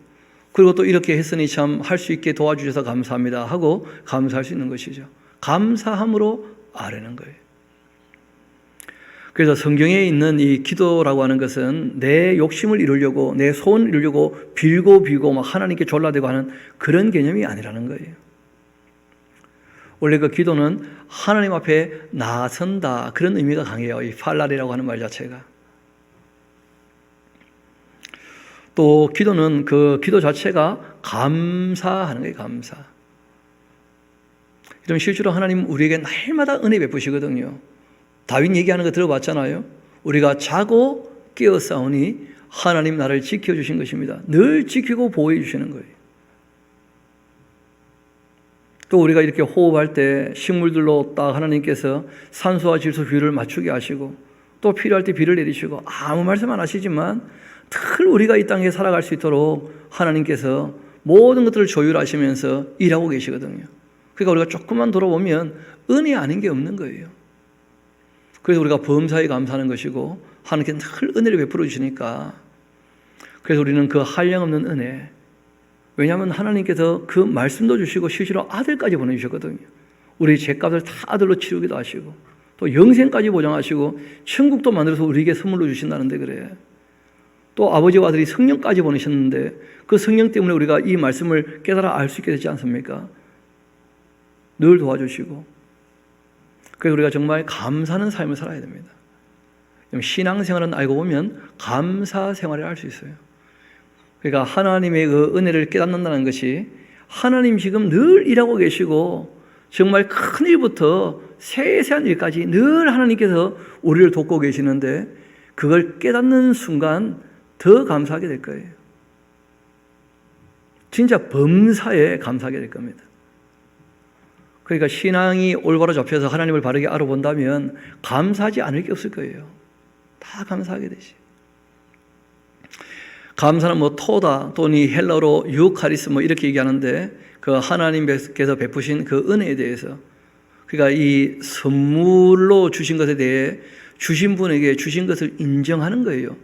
그리고 또 이렇게 했으니 참 할 수 있게 도와주셔서 감사합니다 하고 감사할 수 있는 것이죠. 감사함으로 아뢰는 거예요. 그래서 성경에 있는 이 기도라고 하는 것은 내 욕심을 이루려고 내 소원을 이루려고 빌고 막 하나님께 졸라대고 하는 그런 개념이 아니라는 거예요. 원래 그 기도는 하나님 앞에 나선다, 그런 의미가 강해요. 이 팔랄이라고 하는 말 자체가. 또 기도는 그 기도 자체가 감사하는 거예요. 감사. 이런 실제로 하나님 우리에게 날마다 은혜 베푸시거든요. 다윗 얘기하는 거 들어봤잖아요. 우리가 자고 깨어싸우니 하나님 나를 지켜주신 것입니다. 늘 지키고 보호해 주시는 거예요. 또 우리가 이렇게 호흡할 때 식물들로 딱 하나님께서 산소와 질소 비율을 맞추게 하시고, 또 필요할 때 비를 내리시고, 아무 말씀 안 하시지만 늘 우리가 이 땅에 살아갈 수 있도록 하나님께서 모든 것들을 조율하시면서 일하고 계시거든요. 그러니까 우리가 조금만 돌아보면 은혜 아닌 게 없는 거예요. 그래서 우리가 범사에 감사하는 것이고 하나님께 늘 은혜를 베풀어 주시니까, 그래서 우리는 그 한량없는 은혜, 왜냐하면 하나님께서 그 말씀도 주시고 실제로 아들까지 보내주셨거든요. 우리 죄값을 다 아들로 치르기도 하시고 또 영생까지 보장하시고 천국도 만들어서 우리에게 선물로 주신다는데 그래. 또 아버지와 아들이 성령까지 보내셨는데 그 성령 때문에 우리가 이 말씀을 깨달아 알 수 있게 되지 않습니까? 늘 도와주시고. 그래서 우리가 정말 감사하는 삶을 살아야 됩니다. 신앙생활은 알고 보면 감사 생활을 할 수 있어요. 그러니까 하나님의 그 은혜를 깨닫는다는 것이 하나님 지금 늘 일하고 계시고 정말 큰 일부터 세세한 일까지 늘 하나님께서 우리를 돕고 계시는데 그걸 깨닫는 순간 더 감사하게 될 거예요. 진짜 범사에 감사하게 될 겁니다. 그러니까 신앙이 올바로 잡혀서 하나님을 바르게 알아본다면 감사하지 않을 게 없을 거예요. 다 감사하게 되지. 감사는 뭐 토다 또는 헬라어로 유카리스 뭐 이렇게 얘기하는데 그 하나님께서 베푸신 그 은혜에 대해서, 그러니까 이 선물로 주신 것에 대해 주신 분에게 주신 것을 인정하는 거예요.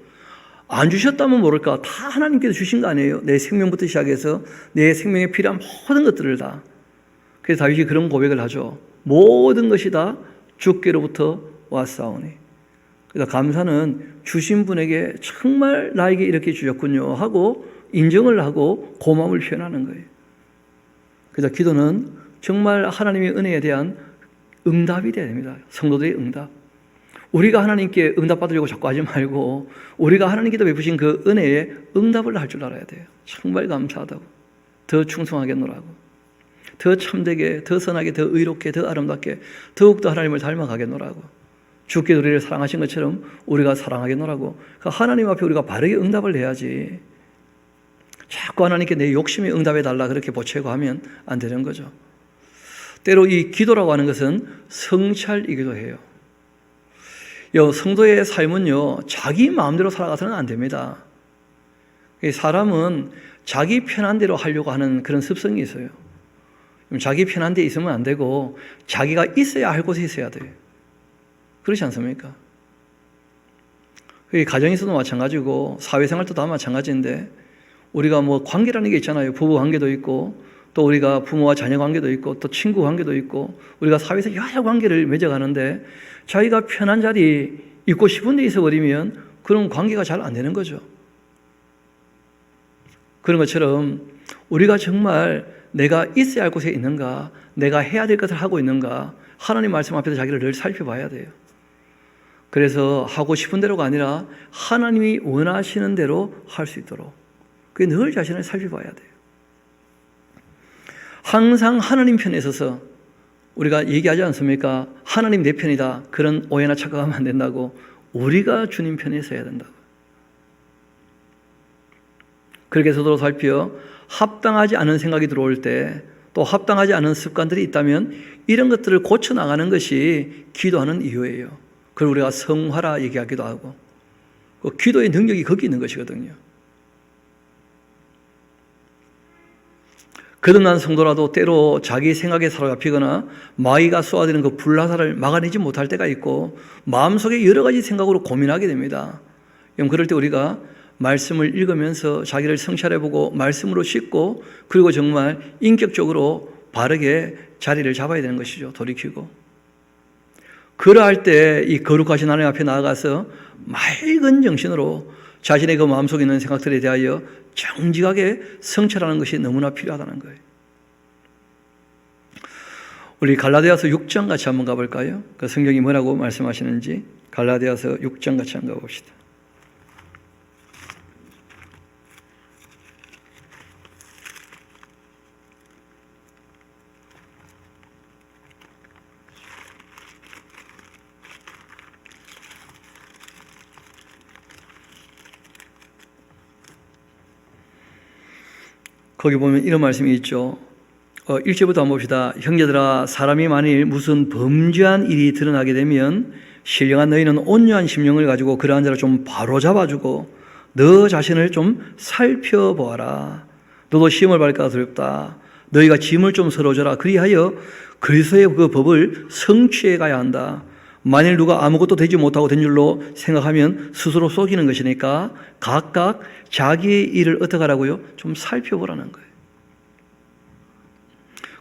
안 주셨다면 모를까, 다 하나님께서 주신 거 아니에요. 내 생명부터 시작해서 내 생명에 필요한 모든 것들을 다. 그래서 다윗이 그런 고백을 하죠. 모든 것이 다 주께로부터 왔사오니. 그래서 감사는 주신 분에게 정말 나에게 이렇게 주셨군요 하고 인정을 하고 고마움을 표현하는 거예요. 그래서 기도는 정말 하나님의 은혜에 대한 응답이 되어야 됩니다. 성도들의 응답. 우리가 하나님께 응답받으려고 자꾸 하지 말고 우리가 하나님께서 베푸신 그 은혜에 응답을 할 줄 알아야 돼요. 정말 감사하다고, 더 충성하겠노라고, 더 참되게, 더 선하게, 더 의롭게, 더 아름답게 더욱더 하나님을 닮아가겠노라고, 주께서 우리를 사랑하신 것처럼 우리가 사랑하겠노라고. 하나님 앞에 우리가 바르게 응답을 해야지 자꾸 하나님께 내 욕심에 응답해달라 그렇게 보채고 하면 안 되는 거죠. 때로 이 기도라고 하는 것은 성찰이기도 해요. 성도의 삶은요, 자기 마음대로 살아가서는 안 됩니다. 사람은 자기 편한 대로 하려고 하는 그런 습성이 있어요. 자기 편한 데 있으면 안 되고 자기가 있어야 할 곳에 있어야 돼요. 그렇지 않습니까? 가정에서도 마찬가지고 사회생활도 다 마찬가지인데 우리가 뭐 관계라는 게 있잖아요. 부부 관계도 있고 또 우리가 부모와 자녀 관계도 있고 또 친구 관계도 있고 우리가 사회에서 여러 관계를 맺어가는데 자기가 편한 자리 있고 싶은 데 있어버리면 그런 관계가 잘 안 되는 거죠. 그런 것처럼 우리가 정말 내가 있어야 할 곳에 있는가, 내가 해야 될 것을 하고 있는가, 하나님 말씀 앞에서 자기를 늘 살펴봐야 돼요. 그래서 하고 싶은 대로가 아니라 하나님이 원하시는 대로 할 수 있도록 그게 늘 자신을 살펴봐야 돼요. 항상 하나님 편에 서서 우리가 얘기하지 않습니까? 하나님 내 편이다. 그런 오해나 착각하면 안 된다고. 우리가 주님 편에 서야 된다고. 그렇게 서로 살펴 합당하지 않은 생각이 들어올 때 또 합당하지 않은 습관들이 있다면 이런 것들을 고쳐나가는 것이 기도하는 이유예요. 그걸 우리가 성화라 얘기하기도 하고 기도의 능력이 거기 있는 것이거든요. 거듭난 성도라도 때로 자기 생각에 사로잡히거나 마귀가 쏘아대는 그 불나사를 막아내지 못할 때가 있고 마음속에 여러 가지 생각으로 고민하게 됩니다. 그럴 때 우리가 말씀을 읽으면서 자기를 성찰해보고 말씀으로 씻고 그리고 정말 인격적으로 바르게 자리를 잡아야 되는 것이죠. 돌이키고. 그러할 때 이 거룩하신 하나님 앞에 나아가서 맑은 정신으로 자신의 그 마음속에 있는 생각들에 대하여 정직하게 성찰하는 것이 너무나 필요하다는 거예요. 우리 갈라디아서 6장 같이 한번 가볼까요? 그 성경이 뭐라고 말씀하시는지 갈라디아서 6장 같이 한번 가봅시다. 거기 보면 이런 말씀이 있죠. 1절부터 한번 봅시다. 형제들아, 사람이 만일 무슨 범죄한 일이 드러나게 되면 신령한 너희는 온유한 심령을 가지고 그러한 자를 좀 바로잡아주고 너 자신을 좀 살펴보아라. 너도 시험을 받을까 두렵다. 너희가 짐을 좀 서러져라. 그리하여 그리스도의 그 법을 성취해 가야 한다. 만일 누가 아무것도 되지 못하고 된 줄로 생각하면 스스로 속이는 것이니까 각각 자기의 일을 어떻게 하라고요? 좀 살펴보라는 거예요.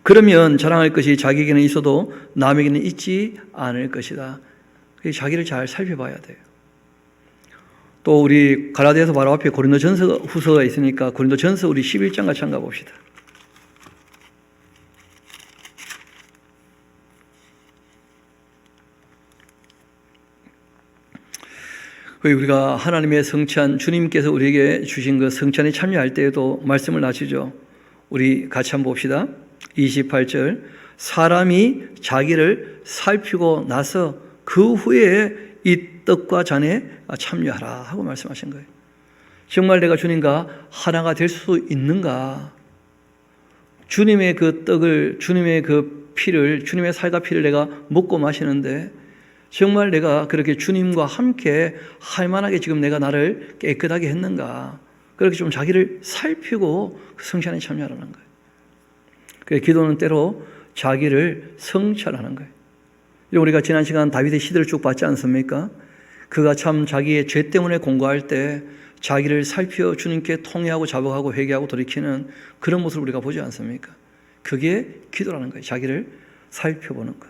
그러면 자랑할 것이 자기에게는 있어도 남에게는 있지 않을 것이다. 자기를 잘 살펴봐야 돼요. 또 우리 갈라디아서 바로 앞에 고린도전서 후서가 있으니까 고린도전서 우리 11장 같이 한번 봅시다. 우리가 하나님의 성찬, 주님께서 우리에게 주신 그 성찬에 참여할 때에도 말씀을 나누죠. 우리 같이 한번 봅시다. 28절 사람이 자기를 살피고 나서 그 후에 이 떡과 잔에 참여하라 하고 말씀하신 거예요. 정말 내가 주님과 하나가 될 수 있는가? 주님의 그 떡을, 주님의 그 피를, 주님의 살과 피를 내가 먹고 마시는데 정말 내가 그렇게 주님과 함께 할 만하게 지금 내가 나를 깨끗하게 했는가? 그렇게 좀 자기를 살피고 성찬에 참여하라는 거예요. 그래서 기도는 때로 자기를 성찰하는 거예요. 우리가 지난 시간 다윗의 시대를 쭉 봤지 않습니까? 그가 참 자기의 죄 때문에 공고할 때 자기를 살펴 주님께 통회하고 자복하고 회개하고 돌이키는 그런 모습을 우리가 보지 않습니까? 그게 기도라는 거예요. 자기를 살펴보는 것.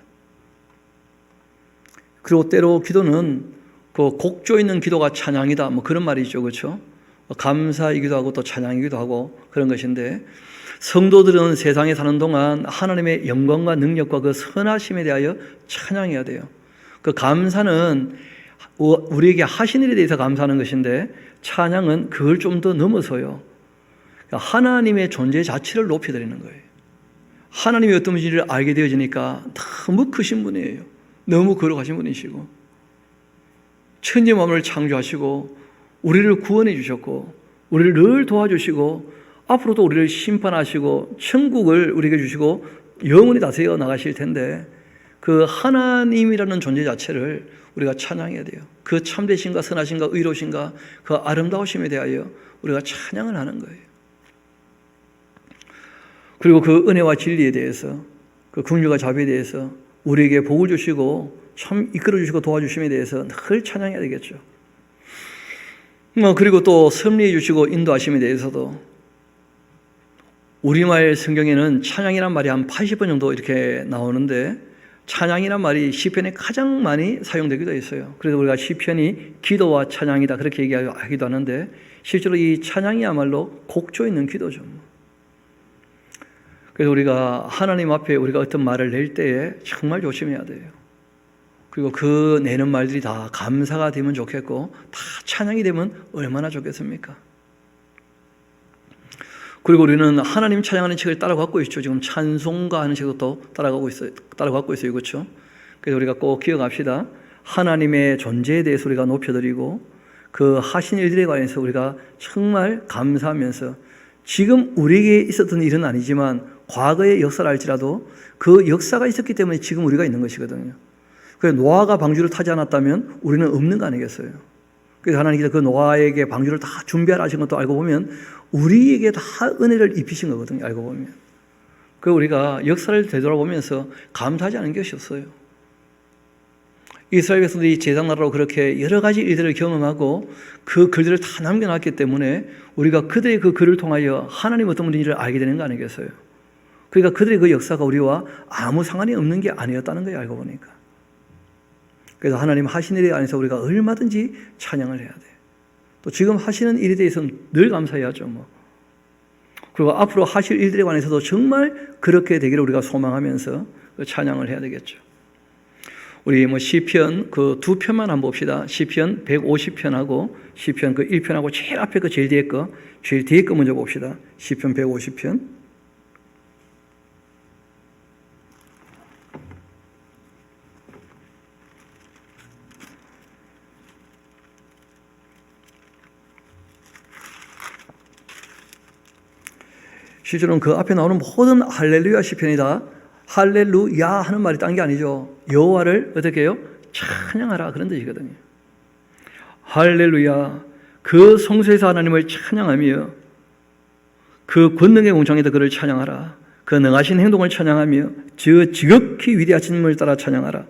그리고 때로 기도는 그 곡조 있는 기도가 찬양이다. 뭐 그런 말이죠. 그렇죠? 감사이기도 하고 또 찬양이기도 하고 그런 것인데, 성도들은 세상에 사는 동안 하나님의 영광과 능력과 그 선하심에 대하여 찬양해야 돼요. 그 감사는 우리에게 하신 일에 대해서 감사하는 것인데, 찬양은 그걸 좀 더 넘어서요. 하나님의 존재 자체를 높여드리는 거예요. 하나님이 어떤 분인지를 알게 되어지니까 너무 크신 분이에요. 너무 거룩하신 분이시고, 천지 만물을 창조하시고 우리를 구원해 주셨고 우리를 늘 도와주시고 앞으로도 우리를 심판하시고 천국을 우리에게 주시고 영원히 다스려 나가실 텐데, 그 하나님이라는 존재 자체를 우리가 찬양해야 돼요. 그 참되신가 선하신가 의로우신가 그 아름다우심에 대하여 우리가 찬양을 하는 거예요. 그리고 그 은혜와 진리에 대해서, 그 긍휼과 자비에 대해서, 우리에게 복을 주시고 참 이끌어 주시고 도와주심에 대해서 늘 찬양해야 되겠죠. 그리고 또 섭리해 주시고 인도하심에 대해서도, 우리말 성경에는 찬양이란 말이 한 80번 정도 이렇게 나오는데, 찬양이란 말이 시편에 가장 많이 사용되기도 했어요. 그래서 우리가 시편이 기도와 찬양이다 그렇게 얘기하기도 하는데, 실제로 이 찬양이야말로 곡조 있는 기도죠. 그래서 우리가 하나님 앞에 우리가 어떤 말을 낼 때에 정말 조심해야 돼요. 그리고 그 내는 말들이 다 감사가 되면 좋겠고 다 찬양이 되면 얼마나 좋겠습니까? 그리고 우리는 하나님 찬양하는 책을 따라가고 있죠. 지금 찬송가 하는 책도 또 따라가고 있어요. 그렇죠? 그래서 우리가 꼭 기억합시다. 하나님의 존재에 대해서 우리가 높여드리고 그 하신 일들에 관해서 우리가 정말 감사하면서, 지금 우리에게 있었던 일은 아니지만 과거의 역사를 알지라도 그 역사가 있었기 때문에 지금 우리가 있는 것이거든요. 그래서 노아가 방주를 타지 않았다면 우리는 없는 거 아니겠어요? 그래서 하나님께서 그 노아에게 방주를 다 준비하라 하신 것도 알고 보면 우리에게 다 은혜를 입히신 거거든요. 알고 보면. 그 우리가 역사를 되돌아보면서 감사하지 않은 것이 없어요. 이스라엘 백성들이 제당 나라로 그렇게 여러 가지 일들을 경험하고 그 글들을 다 남겨놨기 때문에 우리가 그들의 그 글을 통하여 하나님 어떤 분인지를 알게 되는 거 아니겠어요? 그러니까 그들의 그 역사가 우리와 아무 상관이 없는 게 아니었다는 거예요. 알고 보니까. 그래서 하나님 하신 일에 관해서 우리가 얼마든지 찬양을 해야 돼. 또 지금 하시는 일에 대해서는 늘 감사해야죠. 그리고 앞으로 하실 일들에 관해서도 정말 그렇게 되기를 우리가 소망하면서 찬양을 해야 되겠죠. 우리 시편 그 두 편만 한번 봅시다. 시편 150편하고 시편 그 1편하고 제일 앞에 그 제일 뒤에 거 먼저 봅시다. 시편 150편. 실제로는 그 앞에 나오는 모든 할렐루야 시편이다 할렐루야 하는 말이 딴 게 아니죠. 여호와를 어떻게 해요? 찬양하라 그런 뜻이거든요. 할렐루야, 그 성소에서 하나님을 찬양하며 그 권능의 공창에서 그를 찬양하라. 그 능하신 행동을 찬양하며 저 지극히 위대하신 분을 따라 찬양하라.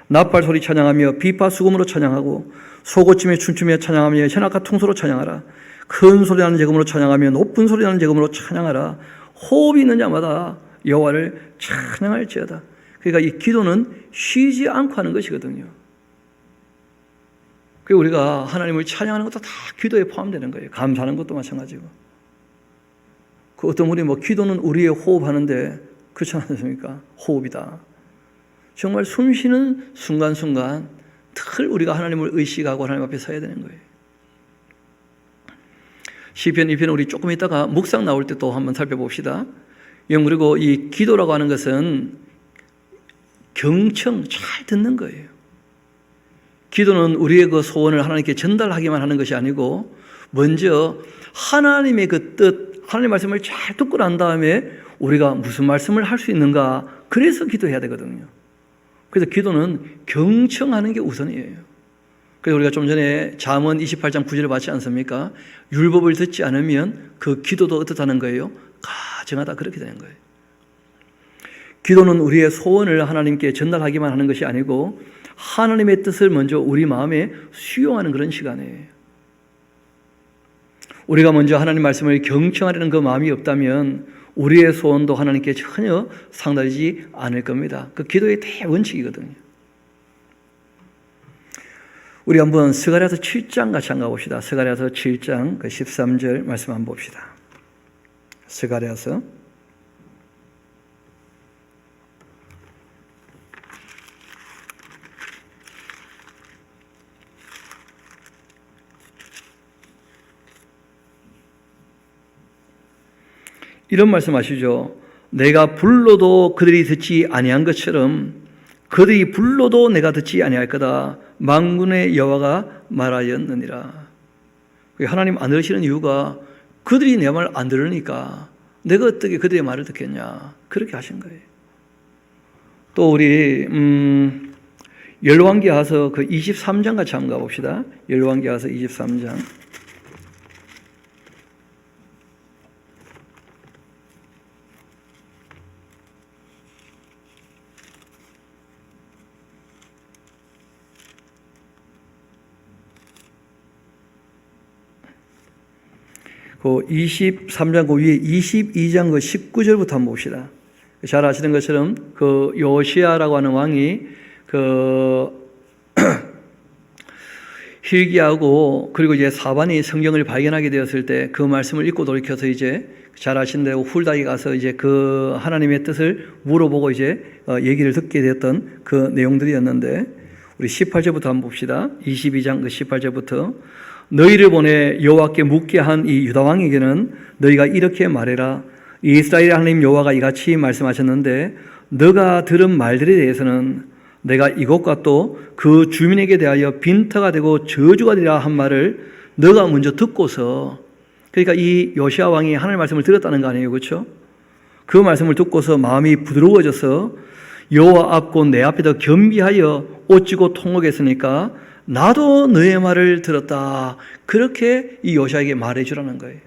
나팔 소리 찬양하며 비파 수금으로 찬양하고 소고침에 춤추며 찬양하며 현악과 통소로 찬양하라. 큰 소리 나는 제금으로 찬양하며 높은 소리 나는 제금으로 찬양하라. 호흡이 있는 자마다 여호와를 찬양할지어다. 그러니까 이 기도는 쉬지 않고 하는 것이거든요. 그리고 우리가 하나님을 찬양하는 것도 다 기도에 포함되는 거예요. 감사하는 것도 마찬가지고. 그 어떤 분이 기도는 우리의 호흡하는데 그렇지 않습니까? 호흡이다. 정말 숨 쉬는 순간순간 늘 우리가 하나님을 의식하고 하나님 앞에 서야 되는 거예요. 시편 2편 우리 조금 있다가 묵상 나올 때 또 한번 살펴봅시다. 그리고 이 기도라고 하는 것은 경청, 잘 듣는 거예요. 기도는 우리의 그 소원을 하나님께 전달하기만 하는 것이 아니고 먼저 하나님의 그 뜻, 하나님의 말씀을 잘 듣고 난 다음에 우리가 무슨 말씀을 할 수 있는가, 그래서 기도해야 되거든요. 그래서 기도는 경청하는 게 우선이에요. 그래서 우리가 좀 전에 잠언 28장 9절을 봤지 않습니까? 율법을 듣지 않으면 그 기도도 어떻다는 거예요? 가증하다, 그렇게 되는 거예요. 기도는 우리의 소원을 하나님께 전달하기만 하는 것이 아니고 하나님의 뜻을 먼저 우리 마음에 수용하는 그런 시간이에요. 우리가 먼저 하나님 말씀을 경청하려는 그 마음이 없다면 우리의 소원도 하나님께 전혀 상달되지 않을 겁니다. 그 기도의 대원칙이거든요. 우리 한번 스가랴서 7장 같이 한번 가봅시다. 스가랴서 7장 그 13절 말씀 한번 봅시다. 스가랴서 이런 말씀하시죠. 내가 불러도 그들이 듣지 아니한 것처럼 그들이 불러도 내가 듣지 아니할 거다. 만군의 여호와가 말하였느니라. 하나님 안 들으시는 이유가 그들이 내 말 안 들으니까 내가 어떻게 그들의 말을 듣겠냐. 그렇게 하신 거예요. 또 우리 열왕기하서 그 23장 같이 한번 가봅시다. 열왕기하서 23장. 그 23장 그 위에 22장 그 19절부터 한번 봅시다. 잘 아시는 것처럼 그 요시야라고 하는 왕이 그 hil기야하고 그리고 이제 사반이 성경을 발견하게 되었을 때 그 말씀을 읽고 돌이켜서 이제 잘 아시는 대로 훌다기 가서 이제 그 하나님의 뜻을 물어보고 이제 얘기를 듣게 되었던 그 내용들이었는데 우리 18절부터 한번 봅시다. 22장 그 18절부터 너희를 보내 여호와께 묻게 한 이 유다 왕에게는 너희가 이렇게 말해라. 이스라엘 하나님 여호와가 이같이 말씀하셨는데 너가 들은 말들에 대해서는 내가 이곳과 또 그 주민에게 대하여 빈터가 되고 저주가 되리라 한 말을 너가 먼저 듣고서, 그러니까 이 요시야 왕이 하나님의 말씀을 들었다는 거 아니에요, 그렇죠? 그 말씀을 듣고서 마음이 부드러워져서 여호와 앞고 내 앞에 더 겸비하여 옷지고 통곡했으니까 나도 너의 말을 들었다. 그렇게 이 요시야에게 말해주라는 거예요.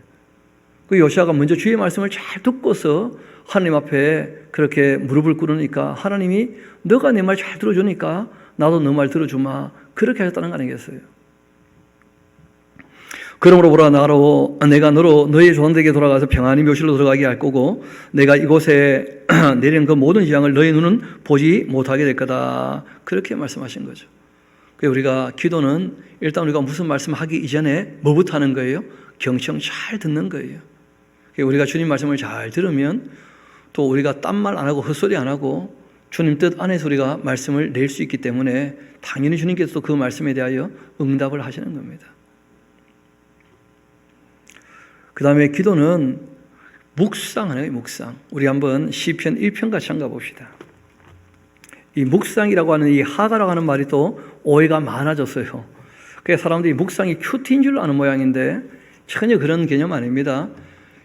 그 요시야가 먼저 주의 말씀을 잘 듣고서 하나님 앞에 그렇게 무릎을 꿇으니까 하나님이 너가 내 말 잘 들어주니까 나도 너 말 들어주마. 그렇게 하셨다는 거 아니겠어요? 그러므로 보라, 내가 너로 너의 조상들에게 돌아가서 평안히 묘실로 들어가게 할 거고 내가 이곳에 내린 그 모든 재앙을 너의 눈은 보지 못하게 될 거다. 그렇게 말씀하신 거죠. 우리가 기도는 일단 우리가 무슨 말씀하기 이전에 뭐부터 하는 거예요? 경청 잘 듣는 거예요. 우리가 주님 말씀을 잘 들으면 또 우리가 딴말 안 하고 헛소리 안 하고 주님 뜻 안에서 우리가 말씀을 낼 수 있기 때문에 당연히 주님께서도 그 말씀에 대하여 응답을 하시는 겁니다. 그 다음에 기도는 묵상하네요. 묵상. 우리 한번 시편 1편 같이 한번 봅시다. 이 묵상이라고 하는 이 하가라고 하는 말이 또 오해가 많아졌어요. 그래서 사람들이 묵상이 큐티인 줄 아는 모양인데 전혀 그런 개념 아닙니다.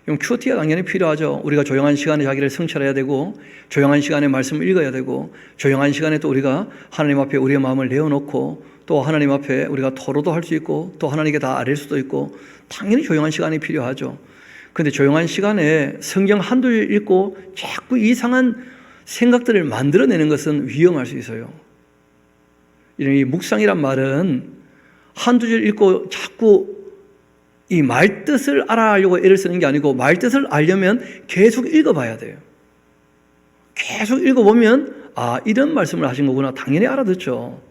큐티가 당연히 필요하죠. 우리가 조용한 시간에 자기를 성찰해야 되고 조용한 시간에 말씀을 읽어야 되고 조용한 시간에 또 우리가 하나님 앞에 우리의 마음을 내어놓고 또 하나님 앞에 우리가 토로도 할 수 있고 또 하나님께 다 아뢰일 수도 있고 당연히 조용한 시간이 필요하죠. 그런데 조용한 시간에 성경 한두 줄 읽고 자꾸 이상한 생각들을 만들어내는 것은 위험할 수 있어요. 이 묵상이란 말은 한두 줄 읽고 자꾸 이 말뜻을 알아가려고 애를 쓰는 게 아니고 말뜻을 알려면 계속 읽어봐야 돼요. 계속 읽어보면 아, 이런 말씀을 하신 거구나. 당연히 알아듣죠.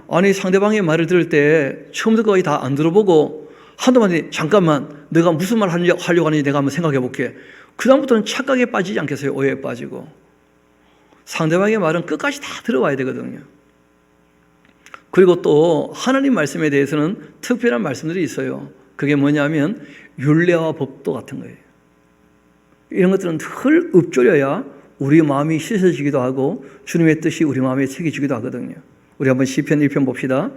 아니, 상대방의 말을 들을 때 처음부터 거의 다 안 들어보고 한동안 잠깐만 내가 무슨 말 하려고 하는지 내가 한번 생각해 볼게. 그 다음부터는 착각에 빠지지 않겠어요? 오해에 빠지고. 상대방의 말은 끝까지 다 들어봐야 되거든요. 그리고 또 하나님 말씀에 대해서는 특별한 말씀들이 있어요. 그게 뭐냐면 율례와 법도 같은 거예요. 이런 것들은 늘 읊조려야 우리 마음이 씻어지기도 하고 주님의 뜻이 우리 마음에 새겨지기도 하거든요. 우리 한번 시편 1편 봅시다.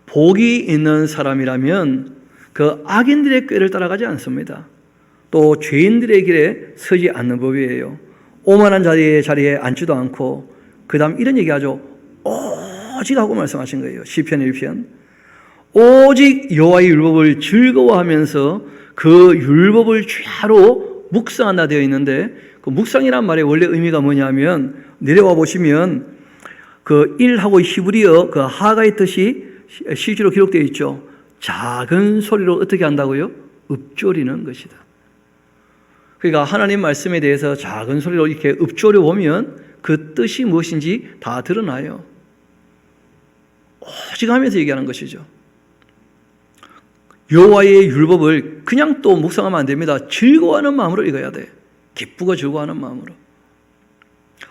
복이 있는 사람이라면 그 악인들의 꾀를 따라가지 않습니다. 또 죄인들의 길에 서지 않는 법이에요. 오만한 자리에 앉지도 않고, 그 다음 이런 얘기하죠. 오직 하고 말씀하신 거예요. 시편 1편. 오직 여호와의 율법을 즐거워하면서 그 율법을 죄로 묵상한다 되어 있는데, 그 묵상이란 말의 원래 의미가 뭐냐면 내려와 보시면 그 1하고 히브리어 그 하가의 뜻이 실제로 기록되어 있죠. 작은 소리로 어떻게 한다고요? 읊조리는 것이다. 그러니까 하나님 말씀에 대해서 작은 소리로 이렇게 읊조려 보면 그 뜻이 무엇인지 다 드러나요. 오직 하면서 얘기하는 것이죠. 여호와의 율법을 그냥 또 묵상하면 안 됩니다. 즐거워하는 마음으로 읽어야 돼. 기쁘고 즐거워하는 마음으로.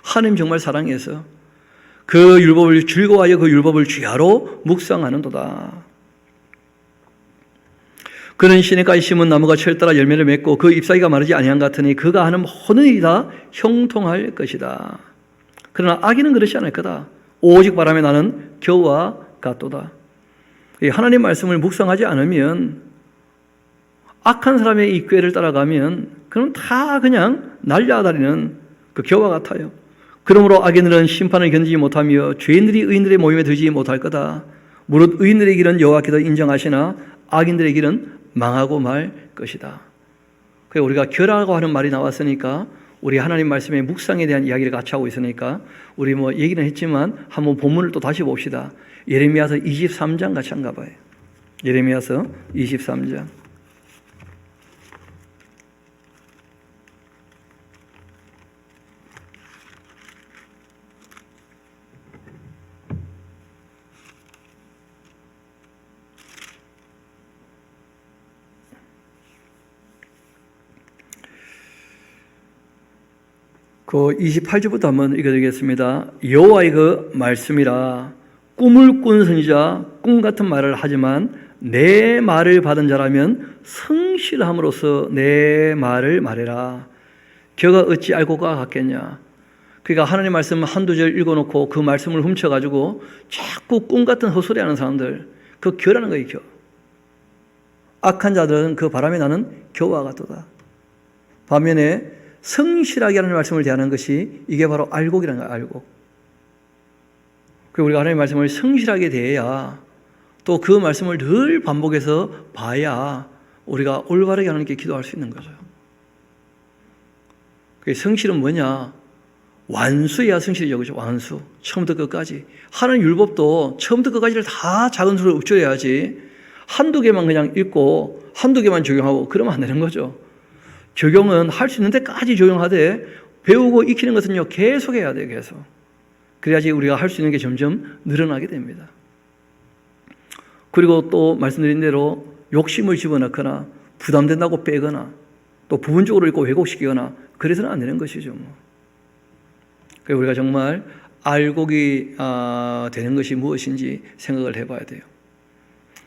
하나님 정말 사랑해서 그 율법을 즐거워하여 그 율법을 주야로 묵상하는도다. 그는 시냇가에 심은 나무가 철 따라 열매를 맺고 그 잎사귀가 마르지 아니한 같으니 그가 하는 모든 일이 다 형통할 것이다. 그러나 악인은 그렇지 않을 거다. 오직 바람에 나는 겨와 같도다. 하나님 말씀을 묵상하지 않으면 악한 사람의 이 꾀를 따라가면 그럼 다 그냥 날려다니는 그 겨와 같아요. 그러므로 악인들은 심판을 견디지 못하며 죄인들이 의인들의 모임에 들지 못할 거다. 무릇 의인들의 길은 여호와께서 인정하시나 악인들의 길은 망하고 말 것이다. 그래서 우리가 결하고 하는 말이 나왔으니까 우리 하나님 말씀의 묵상에 대한 이야기를 같이 하고 있으니까 우리 얘기는 했지만 한번 본문을 또 다시 봅시다. 예레미야서 23장 같이 한가 봐요. 예레미야서 23장. 그 28절부터 한번 읽어드리겠습니다. 여호와의 그 말씀이라 꿈을 꾼 선지자 꿈 같은 말을 하지만 내 말을 받은 자라면 성실함으로써 내 말을 말해라. 겨가 어찌 알고 가 같겠냐. 그러니까 하나님 말씀 한두 절 읽어놓고 그 말씀을 훔쳐가지고 자꾸 꿈 같은 헛소리하는 사람들, 그 겨라는 거예요. 겨. 악한 자들은 그 바람에 나는 겨와 같도다. 반면에 성실하게 하는 말씀을 대하는 것이 이게 바로 알곡이라는 거예요. 알곡. 그리고 우리가 하나님의 말씀을 성실하게 대해야 또 그 말씀을 늘 반복해서 봐야 우리가 올바르게 하나님께 기도할 수 있는 거죠. 성실은 뭐냐? 완수해야 성실이죠. 그렇죠? 완수. 처음부터 끝까지. 하나님 율법도 처음부터 끝까지를 다 작은 소리로 읊조려야지 한두 개만 그냥 읽고 한두 개만 적용하고 그러면 안 되는 거죠. 적용은 할 수 있는 데까지 적용하되 배우고 익히는 것은요 계속 해야 돼요. 계속. 그래야지 우리가 할 수 있는 게 점점 늘어나게 됩니다. 그리고 또 말씀드린 대로 욕심을 집어넣거나 부담된다고 빼거나 또 부분적으로 읽고 왜곡시키거나 그래서는 안 되는 것이죠. 그래서 우리가 정말 알곡이 되는 것이 무엇인지 생각을 해봐야 돼요.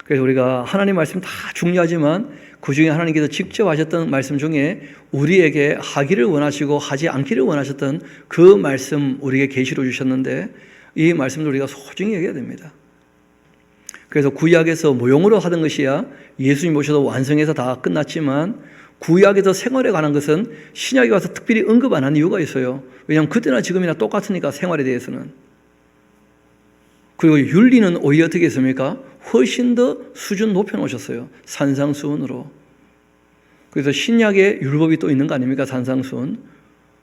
그래서 우리가 하나님 말씀 다 중요하지만 그 중에 하나님께서 직접 하셨던 말씀 중에 우리에게 하기를 원하시고 하지 않기를 원하셨던 그 말씀 우리에게 계시로 주셨는데 이 말씀도 우리가 소중히 여겨야 됩니다. 그래서 구약에서 모형으로 하던 것이야 예수님 오셔서 완성해서 다 끝났지만 구약에서 생활에 관한 것은 신약에 와서 특별히 언급 안 한 이유가 있어요. 왜냐하면 그때나 지금이나 똑같으니까 생활에 대해서는. 그리고 윤리는 오히려 어떻게 했습니까? 훨씬 더 수준 높여놓으셨어요. 산상수훈으로. 그래서 신약의 율법이 또 있는 거 아닙니까? 산상수훈.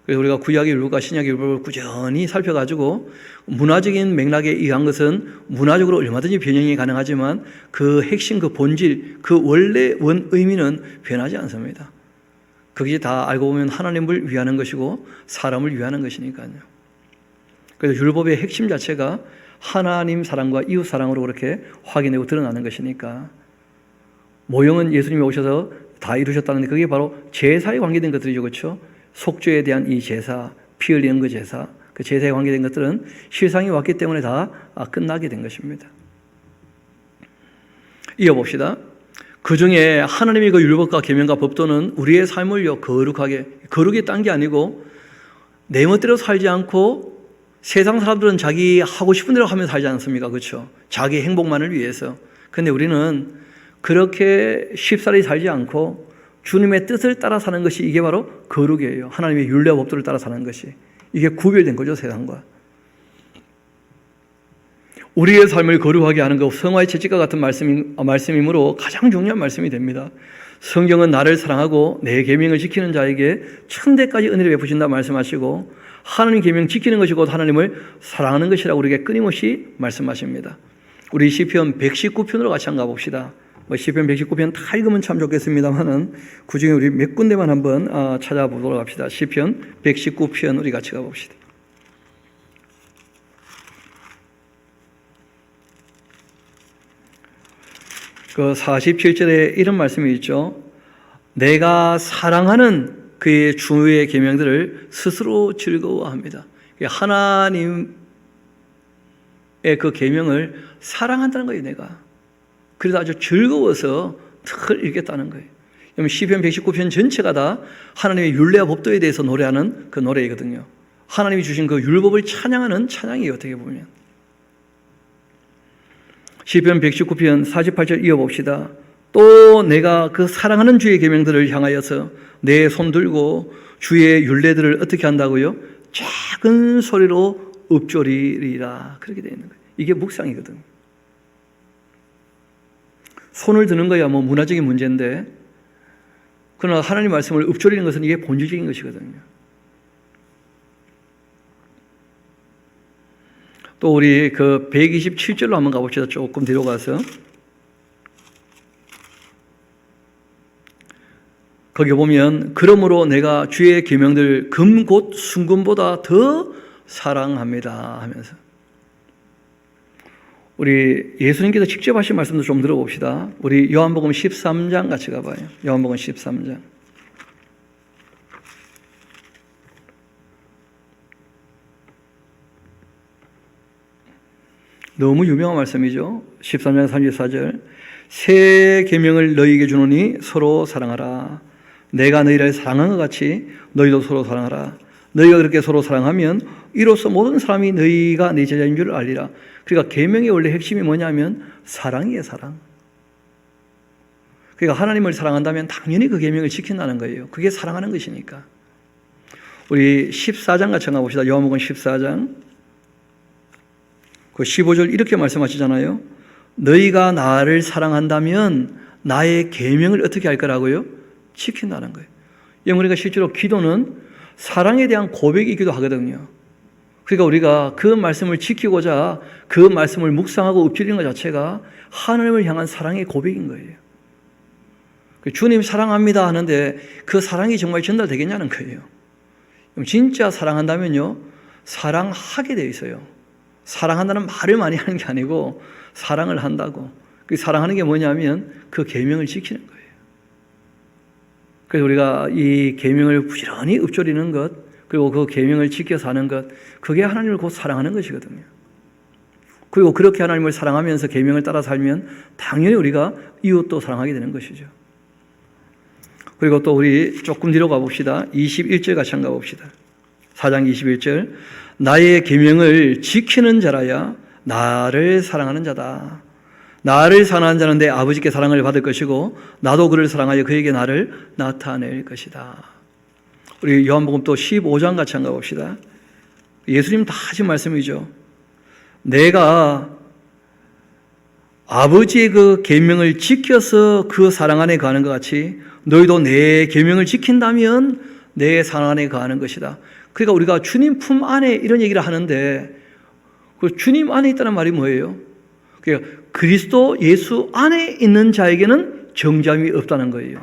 그래서 우리가 구약의 율법과 신약의 율법을 꾸준히 살펴가지고 문화적인 맥락에 의한 것은 문화적으로 얼마든지 변형이 가능하지만 그 핵심, 그 본질, 그 원래 원 의미는 변하지 않습니다. 그게 다 알고 보면 하나님을 위하는 것이고 사람을 위하는 것이니까요. 그래서 율법의 핵심 자체가 하나님 사랑과 이웃 사랑으로 그렇게 확인되고 드러나는 것이니까 모형은 예수님이 오셔서 다 이루셨다는데 그게 바로 제사에 관계된 것들이죠. 그렇죠? 속죄에 대한 이 제사, 피 흘리는 그 제사, 그 제사에 관계된 것들은 실상이 왔기 때문에 다 끝나게 된 것입니다. 이어봅시다. 그 중에 하나님의 그 율법과 계명과 법도는 우리의 삶을요 거룩하게, 거룩이 딴 게 아니고 내 멋대로 살지 않고 세상 사람들은 자기 하고 싶은 대로 하면서 살지 않습니까? 그렇죠? 자기 행복만을 위해서. 그런데 우리는 그렇게 쉽사리 살지 않고 주님의 뜻을 따라 사는 것이 이게 바로 거룩이에요. 하나님의 율례와 법도를 따라 사는 것이. 이게 구별된 거죠, 세상과. 우리의 삶을 거룩하게 하는 것, 성화의 채찍과 같은 말씀이므로 가장 중요한 말씀이 됩니다. 성경은 나를 사랑하고 내 계명을 지키는 자에게 천대까지 은혜를 베푸신다 말씀하시고 하나님 계명 지키는 것이 곧 하나님을 사랑하는 것이라고 우리에게 끊임없이 말씀하십니다. 우리 시편 119편으로 같이 한번 가봅시다. 시편 119편 다 읽으면 참 좋겠습니다만은 그중에 우리 몇 군데만 한번 찾아보도록 합시다. 시편 119편 우리 같이 가봅시다. 그 47절에 이런 말씀이 있죠. 내가 사랑하는 그의 주의 계명들을 스스로 즐거워합니다. 하나님의 그 계명을 사랑한다는 거예요, 내가. 그래서 아주 즐거워서 늘 읽겠다는 거예요. 시편 119편 전체가 다 하나님의 율례와 법도에 대해서 노래하는 그 노래이거든요. 하나님이 주신 그 율법을 찬양하는 찬양이에요, 어떻게 보면. 시편 119편 48절 이어봅시다. 또 내가 그 사랑하는 주의 계명들을 향하여서 내 손 들고 주의 율례들을 어떻게 한다고요? 작은 소리로 읊조리리라. 그렇게 되어 있는 거예요. 이게 묵상이거든. 손을 드는 거야 뭐 문화적인 문제인데, 그러나 하나님 말씀을 읊조리는 것은 이게 본질적인 것이거든요. 또 우리 그 127절로 한번 가봅시다. 조금 뒤로 가서. 거기 보면 그러므로 내가 주의 계명들 금 곧 순금보다 더 사랑합니다 하면서, 우리 예수님께서 직접 하신 말씀도 좀 들어봅시다. 우리 요한복음 13장 같이 가봐요. 요한복음 13장. 너무 유명한 말씀이죠. 13장 34절. 새 계명을 너희에게 주노니 서로 사랑하라. 내가 너희를 사랑한 것 같이 너희도 서로 사랑하라. 너희가 그렇게 서로 사랑하면 이로써 모든 사람이 너희가 내 제자인 줄 알리라. 그러니까 계명의 원래 핵심이 뭐냐면 사랑이에요, 사랑. 그러니까 하나님을 사랑한다면 당연히 그 계명을 지킨다는 거예요. 그게 사랑하는 것이니까. 우리 14장 같이 가봅시다. 요한복음 14장. 그 15절 이렇게 말씀하시잖아요. 너희가 나를 사랑한다면 나의 계명을 어떻게 할 거라고요? 지킨다는 거예요. 우리가 실제로 기도는 사랑에 대한 고백이기도 하거든요. 그러니까 우리가 그 말씀을 지키고자 그 말씀을 묵상하고 읊조리는 것 자체가 하나님을 향한 사랑의 고백인 거예요. 주님 사랑합니다 하는데 그 사랑이 정말 전달되겠냐는 거예요. 진짜 사랑한다면요, 사랑하게 되어 있어요. 사랑한다는 말을 많이 하는 게 아니고 사랑을 한다고. 그 사랑하는 게 뭐냐면 그 계명을 지키는 거예요. 그래서 우리가 이 계명을 부지런히 읊조리는 것, 그리고 그 계명을 지켜 사는 것, 그게 하나님을 곧 사랑하는 것이거든요. 그리고 그렇게 하나님을 사랑하면서 계명을 따라 살면 당연히 우리가 이웃도 사랑하게 되는 것이죠. 그리고 또 우리 조금 뒤로 가봅시다. 21절 같이 한번 가봅시다. 4장 21절. 나의 계명을 지키는 자라야 나를 사랑하는 자다. 나를 사랑하는 자는 내 아버지께 사랑을 받을 것이고 나도 그를 사랑하여 그에게 나를 나타낼 것이다. 우리 요한복음 또 15장 같이 한번 가봅시다. 예수님 다 하신 말씀이죠. 내가 아버지의 그 계명을 지켜서 그 사랑 안에 거하는 것 같이 너희도 내 계명을 지킨다면 내 사랑 안에 거하는 것이다. 그러니까 우리가 주님 품 안에 이런 얘기를 하는데 그 주님 안에 있다는 말이 뭐예요? 그러니까 그리스도 예수 안에 있는 자에게는 정죄함이 없다는 거예요.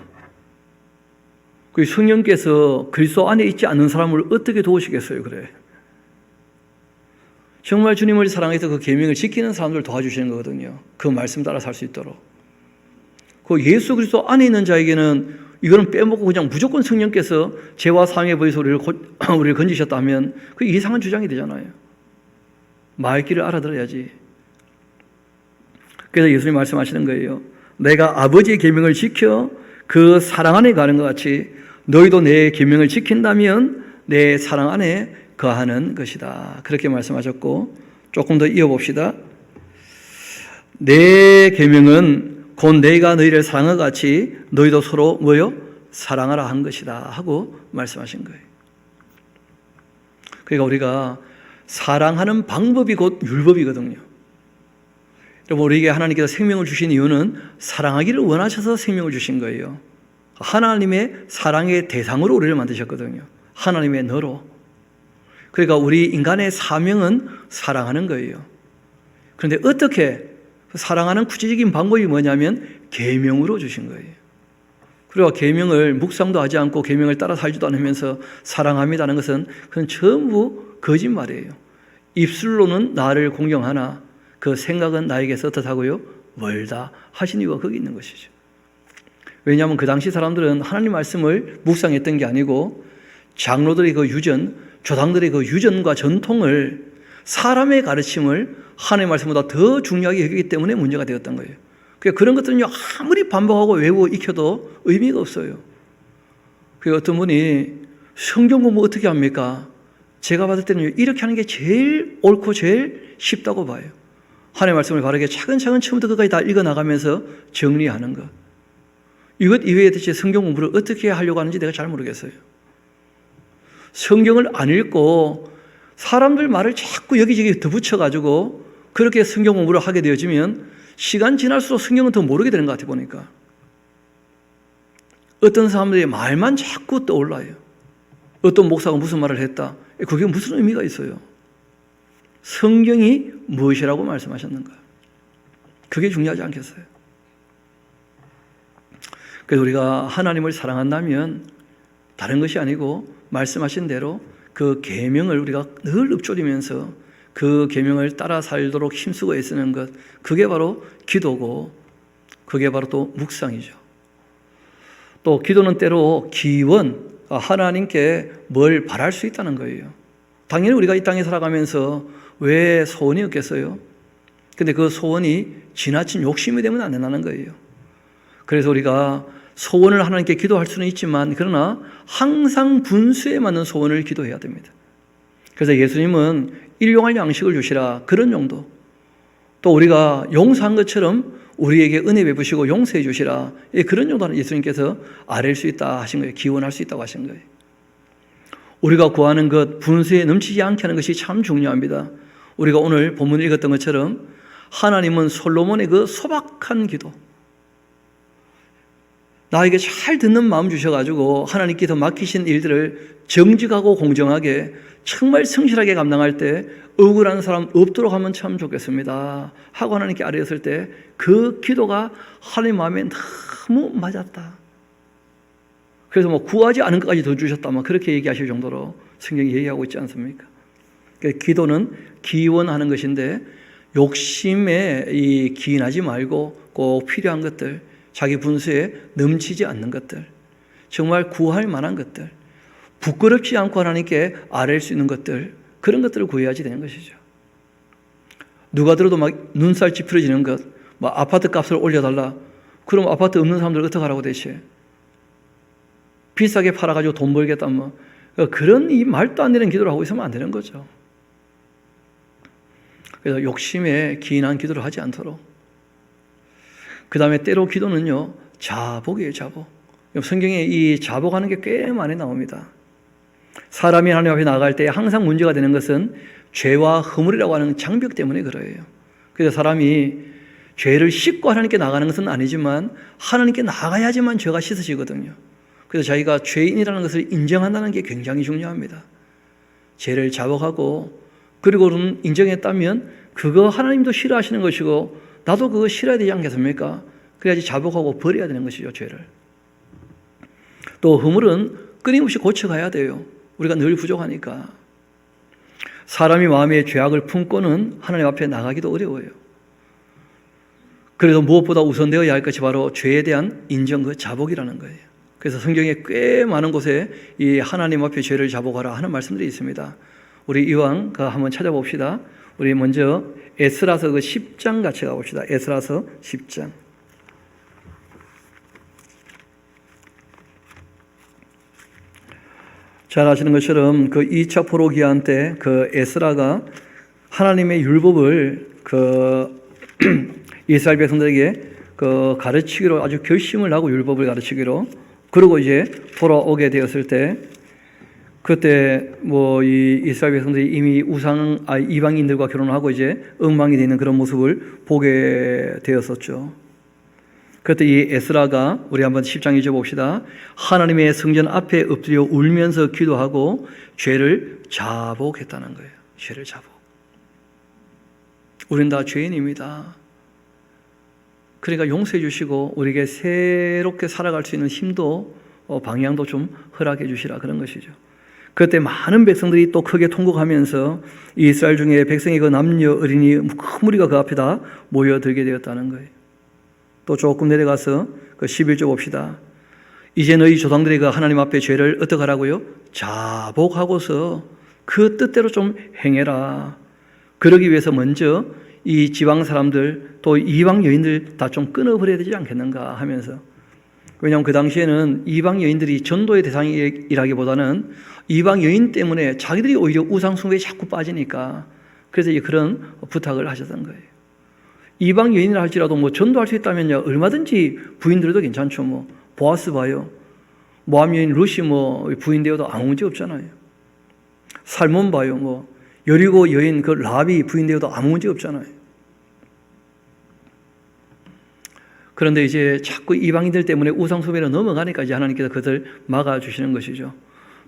그 성령께서 그리스도 안에 있지 않는 사람을 어떻게 도우시겠어요? 그래. 정말 주님을 사랑해서 그 계명을 지키는 사람들을 도와주시는 거거든요. 그 말씀 따라 살 수 있도록. 그 예수 그리스도 안에 있는 자에게는 이거는 빼먹고 그냥 무조건 성령께서 죄와 사망의 벌에서 우리를 건지셨다면 그 이상한 주장이 되잖아요. 말귀를 알아들어야지. 그래서 예수님 말씀하시는 거예요. 내가 아버지의 계명을 지켜 그 사랑 안에 가는 것 같이 너희도 내 계명을 지킨다면 내 사랑 안에 거하는 것이다. 그렇게 말씀하셨고 조금 더 이어봅시다. 내 계명은 곧 내가 너희를 사랑한 것 같이 너희도 서로 뭐요? 사랑하라 한 것이다 하고 말씀하신 거예요. 그러니까 우리가 사랑하는 방법이 곧 율법이거든요. 여러분, 우리에게 하나님께서 생명을 주신 이유는 사랑하기를 원하셔서 생명을 주신 거예요. 하나님의 사랑의 대상으로 우리를 만드셨거든요. 하나님의 너로. 그러니까 우리 인간의 사명은 사랑하는 거예요. 그런데 어떻게 사랑하는 구체적인 방법이 뭐냐면 계명으로 주신 거예요. 그리고 계명을 묵상도 하지 않고 계명을 따라 살지도 않으면서 사랑합니다는 것은 그건 전부 거짓말이에요. 입술로는 나를 공경하나 그 생각은 나에게서 어떻다고요? 멀다 하신 이유가 거기 있는 것이죠. 왜냐하면 그 당시 사람들은 하나님 말씀을 묵상했던 게 아니고 장로들의 그 유전, 조상들의 그 유전과 전통을 사람의 가르침을 하나님의 말씀보다 더 중요하게 여기기 때문에 문제가 되었던 거예요. 그런 것들은요, 아무리 반복하고 외우고 익혀도 의미가 없어요. 어떤 분이 성경 공부 어떻게 합니까? 제가 봤을 때는 이렇게 하는 게 제일 옳고 제일 쉽다고 봐요. 하나님의 말씀을 바르게 차근차근 처음부터 끝까지 다 읽어나가면서 정리하는 것. 이것 이외에 대체 성경 공부를 어떻게 하려고 하는지 내가 잘 모르겠어요. 성경을 안 읽고 사람들 말을 자꾸 여기저기 덧붙여가지고 그렇게 성경 공부를 하게 되어지면 시간 지날수록 성경은 더 모르게 되는 것 같아 보니까. 어떤 사람들의 말만 자꾸 떠올라요. 어떤 목사가 무슨 말을 했다. 그게 무슨 의미가 있어요? 성경이 무엇이라고 말씀하셨는가? 그게 중요하지 않겠어요? 그래서 우리가 하나님을 사랑한다면 다른 것이 아니고 말씀하신 대로 그 계명을 우리가 늘 읊조리면서 그 계명을 따라 살도록 힘쓰고 애쓰는 것, 그게 바로 기도고 그게 바로 또 묵상이죠. 또 기도는 때로 기원, 하나님께 뭘 바랄 수 있다는 거예요. 당연히 우리가 이 땅에 살아가면서 왜 소원이 없겠어요? 근데 그 소원이 지나친 욕심이 되면 안 된다는 거예요. 그래서 우리가 소원을 하나님께 기도할 수는 있지만 그러나 항상 분수에 맞는 소원을 기도해야 됩니다. 그래서 예수님은 일용할 양식을 주시라 그런 용도, 또 우리가 용서한 것처럼 우리에게 은혜 베푸시고 용서해 주시라 그런 용도는 예수님께서 아뢰일 수 있다 하신 거예요. 기원할 수 있다고 하신 거예요. 우리가 구하는 것 분수에 넘치지 않게 하는 것이 참 중요합니다. 우리가 오늘 본문을 읽었던 것처럼 하나님은 솔로몬의 그 소박한 기도, 나에게 잘 듣는 마음 주셔가지고 하나님께서 맡기신 일들을 정직하고 공정하게 정말 성실하게 감당할 때 억울한 사람 없도록 하면 참 좋겠습니다 하고 하나님께 아뢰었을 때 그 기도가 하나님 마음에 너무 맞았다. 그래서 구하지 않은 것까지 더 주셨다 그렇게 얘기하실 정도로 성경이 얘기하고 있지 않습니까? 기도는 기원하는 것인데 욕심에 기인하지 말고 꼭 필요한 것들, 자기 분수에 넘치지 않는 것들, 정말 구할 만한 것들, 부끄럽지 않고 하나님께 아뢰일 수 있는 것들, 그런 것들을 구해야지 되는 것이죠. 누가 들어도 눈살 찌푸려지는 것, 아파트 값을 올려달라. 그럼 아파트 없는 사람들 어떻게 하라고 대체? 비싸게 팔아가지고 돈 벌겠다 그런 이 말도 안 되는 기도를 하고 있으면 안 되는 거죠. 그래서 욕심에 기인한 기도를 하지 않도록. 그 다음에 때로 기도는요, 자복이에요, 자복. 성경에 이 자복하는 게 꽤 많이 나옵니다. 사람이 하나님 앞에 나아갈 때 항상 문제가 되는 것은 죄와 허물이라고 하는 장벽 때문에 그래요. 그래서 사람이 죄를 씻고 하나님께 나가는 것은 아니지만 하나님께 나가야지만 죄가 씻어지거든요. 그래서 자기가 죄인이라는 것을 인정한다는 게 굉장히 중요합니다. 죄를 자복하고 그리고는 인정했다면 그거 하나님도 싫어하시는 것이고 나도 그거 싫어야 되지 않겠습니까? 그래야지 자복하고 버려야 되는 것이죠, 죄를. 또 허물은 끊임없이 고쳐가야 돼요. 우리가 늘 부족하니까. 사람이 마음에 죄악을 품고는 하나님 앞에 나가기도 어려워요. 그래서 무엇보다 우선되어야 할 것이 바로 죄에 대한 인정, 그 자복이라는 거예요. 그래서 성경에 꽤 많은 곳에 이 하나님 앞에 죄를 자복하라 하는 말씀들이 있습니다. 우리 이왕 한번 찾아봅시다. 우리 먼저 에스라서 그 10장 같이 가봅시다. 에스라서 10장. 잘 아시는 것처럼 그 2차 포로기한 때 그 에스라가 하나님의 율법을 이스라엘 백성들에게 가르치기로 아주 결심을 하고 율법을 가르치기로, 그러고 이제 돌아오게 되었을 때 그때 이 이스라엘 백성들이 이미 이방인들과 결혼하고 이제 엉망이 되는 그런 모습을 보게 되었었죠. 그때 이 에스라가 우리 한번 10장 읽어봅시다. 하나님의 성전 앞에 엎드려 울면서 기도하고 죄를 자복했다는 거예요. 죄를 자복. 우린 다 죄인입니다. 그러니까 용서해 주시고 우리에게 새롭게 살아갈 수 있는 힘도 방향도 좀 허락해 주시라 그런 것이죠. 그때 많은 백성들이 또 크게 통곡하면서 이스라엘 중에 백성의 그 남녀 어린이 큰 무리가 그 앞에 다 모여들게 되었다는 거예요. 또 조금 내려가서 그 11절 봅시다. 이제 너희 조상들이 그 하나님 앞에 죄를 어떻게 하라고요? 자복하고서 그 뜻대로 좀 행해라. 그러기 위해서 먼저 이 지방 사람들 또 이방 여인들 다 좀 끊어버려야 되지 않겠는가 하면서, 왜냐하면 그 당시에는 이방 여인들이 전도의 대상이라기보다는 이방 여인 때문에 자기들이 오히려 우상 숭배에 자꾸 빠지니까 그래서 그런 부탁을 하셨던 거예요. 이방 여인이라 할지라도 뭐 전도할 수 있다면요 얼마든지 부인들도 괜찮죠. 뭐 보아스 봐요. 모함 여인 룻이 뭐 부인 되어도 아무 문제 없잖아요. 살몬 봐요. 뭐 여리고 여인 그 라합이 부인 되어도 아무 문제 없잖아요. 그런데 이제 자꾸 이방인들 때문에 우상 숭배로 넘어가니까 이제 하나님께서 그들 막아주시는 것이죠.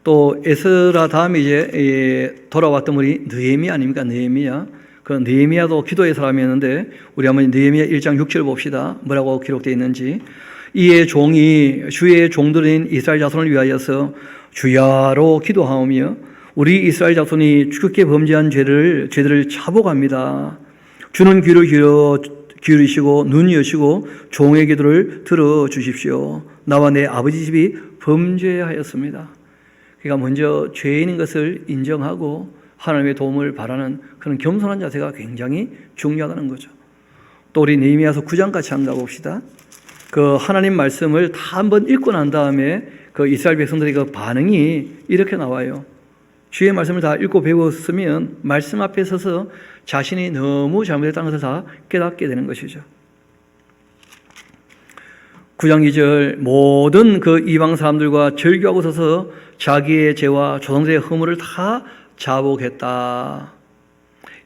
또 에스라 다음에 이제 돌아왔던 분이 느헤미야 아닙니까? 느헤미야. 그 느헤미야도 기도의 사람이었는데 우리 한번 느헤미야 1장 6절 봅시다. 뭐라고 기록되어 있는지. 이에 종이 주의 종들인 이스라엘 자손을 위하여서 주야로 기도하오며 우리 이스라엘 자손이 주께 범죄한 죄들을 자복합니다. 주는 귀를 기울이시고 눈 여시고 종의 기도를 들어주십시오. 나와 내 아버지 집이 범죄하였습니다. 그러니까 먼저 죄인인 것을 인정하고 하나님의 도움을 바라는 그런 겸손한 자세가 굉장히 중요하다는 거죠. 또 우리 느헤미야서 9장 같이 한번 가봅시다. 그 하나님 말씀을 다 한번 읽고 난 다음에 그 이스라엘 백성들의 그 반응이 이렇게 나와요. 주의 말씀을 다 읽고 배웠으면 말씀 앞에 서서 자신이 너무 잘못했다는 것을 다 깨닫게 되는 것이죠. 9장 2절 모든 그 이방 사람들과 절교하고 서서 자기의 죄와 조상들의 허물을 다 자복했다.